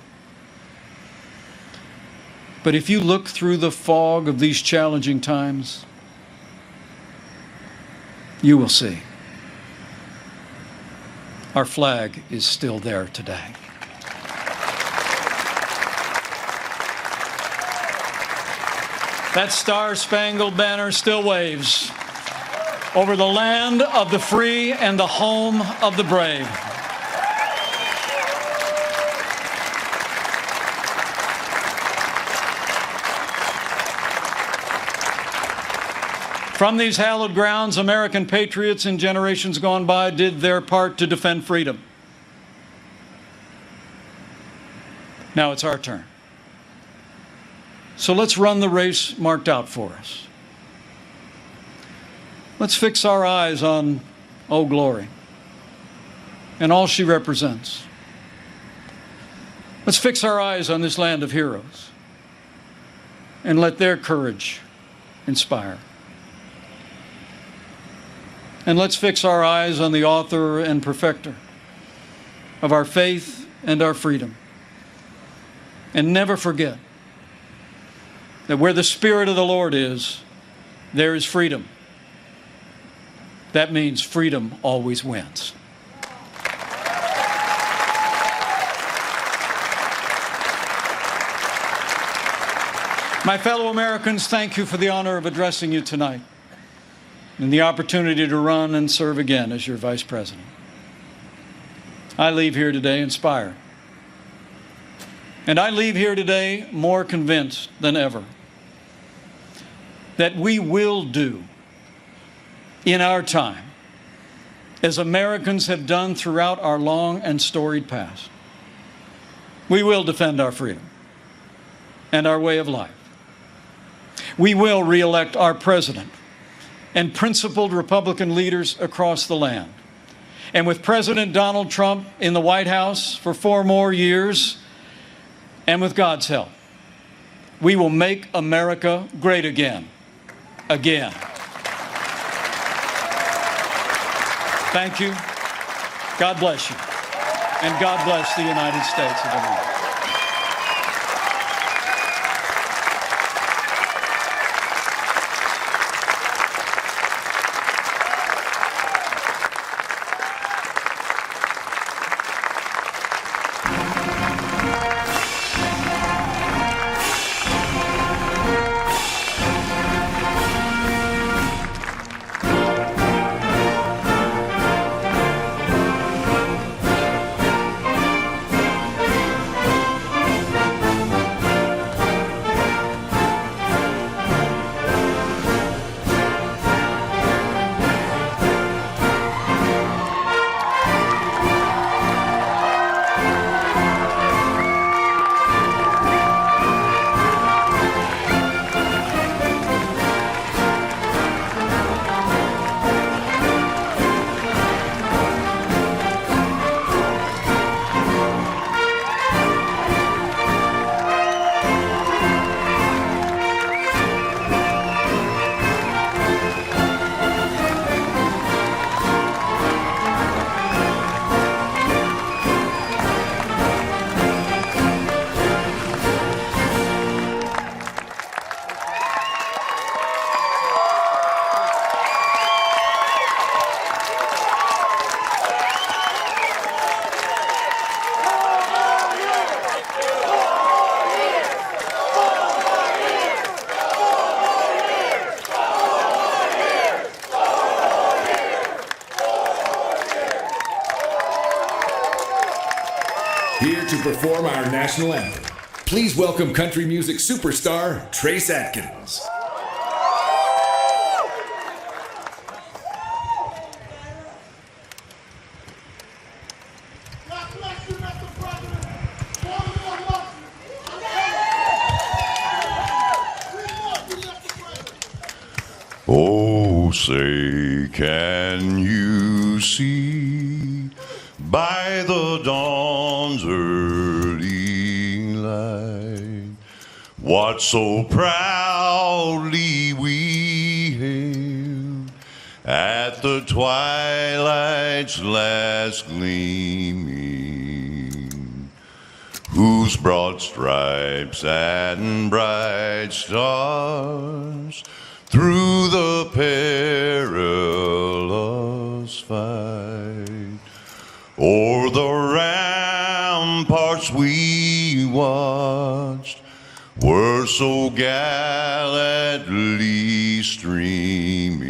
But if you look through the fog of these challenging times, you will see our flag is still there today. That star-spangled banner still waves over the land of the free and the home of the brave. From these hallowed grounds, American patriots in generations gone by did their part to defend freedom. Now it's our turn. So let's run the race marked out for us. Let's fix our eyes on Old Glory and all she represents. Let's fix our eyes on this land of heroes and let their courage inspire. And let's fix our eyes on the author and perfecter of our faith and our freedom. And never forget that where the Spirit of the Lord is, there is freedom. That means freedom always wins. My fellow Americans, thank you for the honor of addressing you tonight and the opportunity to run and serve again as your Vice President. I leave here today inspired And I leave here today more convinced than ever that we will do in our time as Americans have done throughout our long and storied past. We will defend our freedom and our way of life. We will re-elect our president and principled Republican leaders across the land. And with President Donald Trump in the White House for 4 more years, and with God's help, we will make America great again. Again. Thank you. God bless you. And God bless the United States of America. Here to perform our national anthem, please welcome country music superstar Trace Atkins. Oh, say, can you see by the dawn's early light what so proudly we hailed at the twilight's last gleaming, whose broad stripes and bright stars through the perilous fight o'er the ramparts we watched were so gallantly streaming,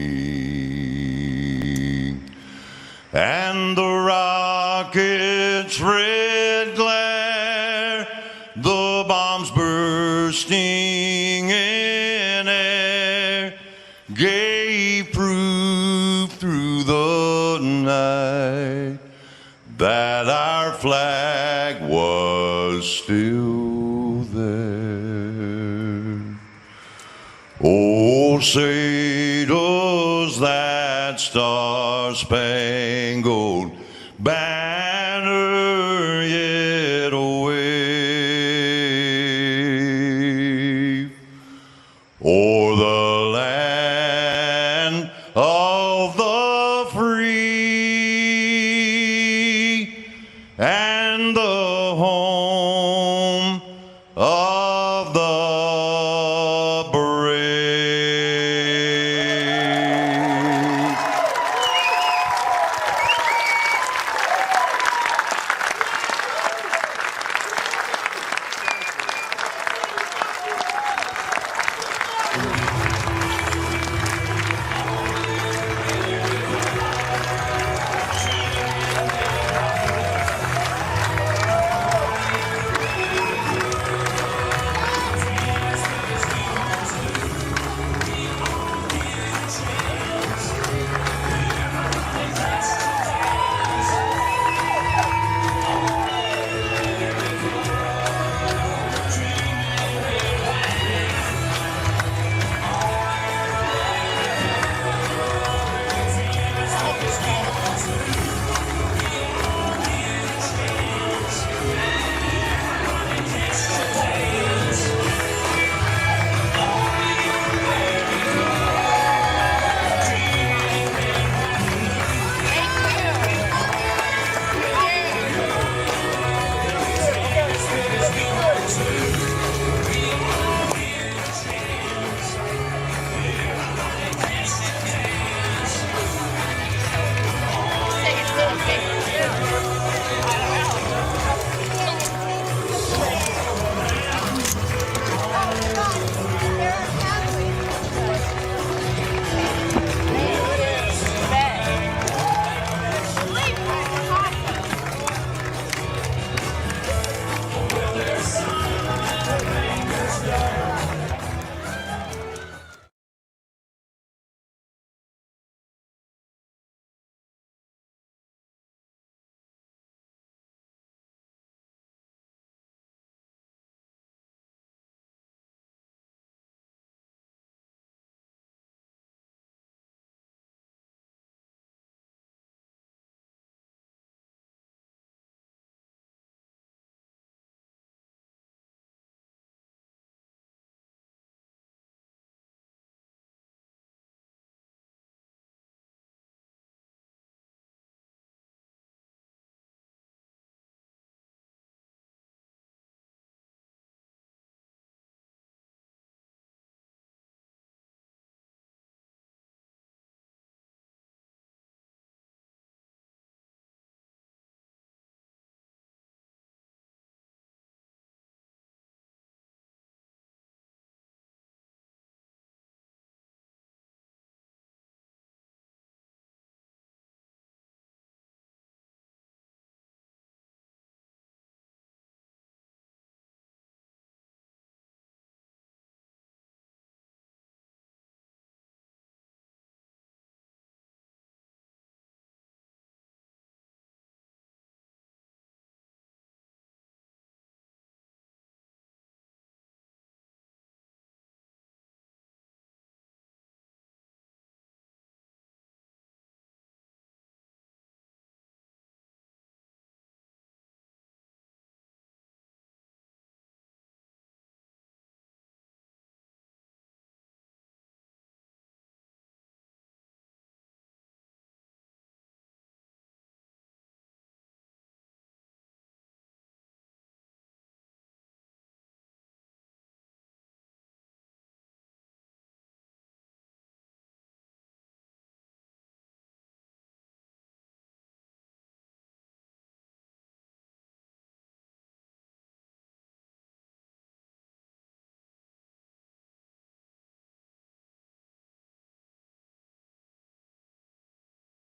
and the rocket's red glare, the bombs bursting in air, gave proof through the night that our flag was still there. Oh, say does that star-spangled banner yet wave o'er the land of the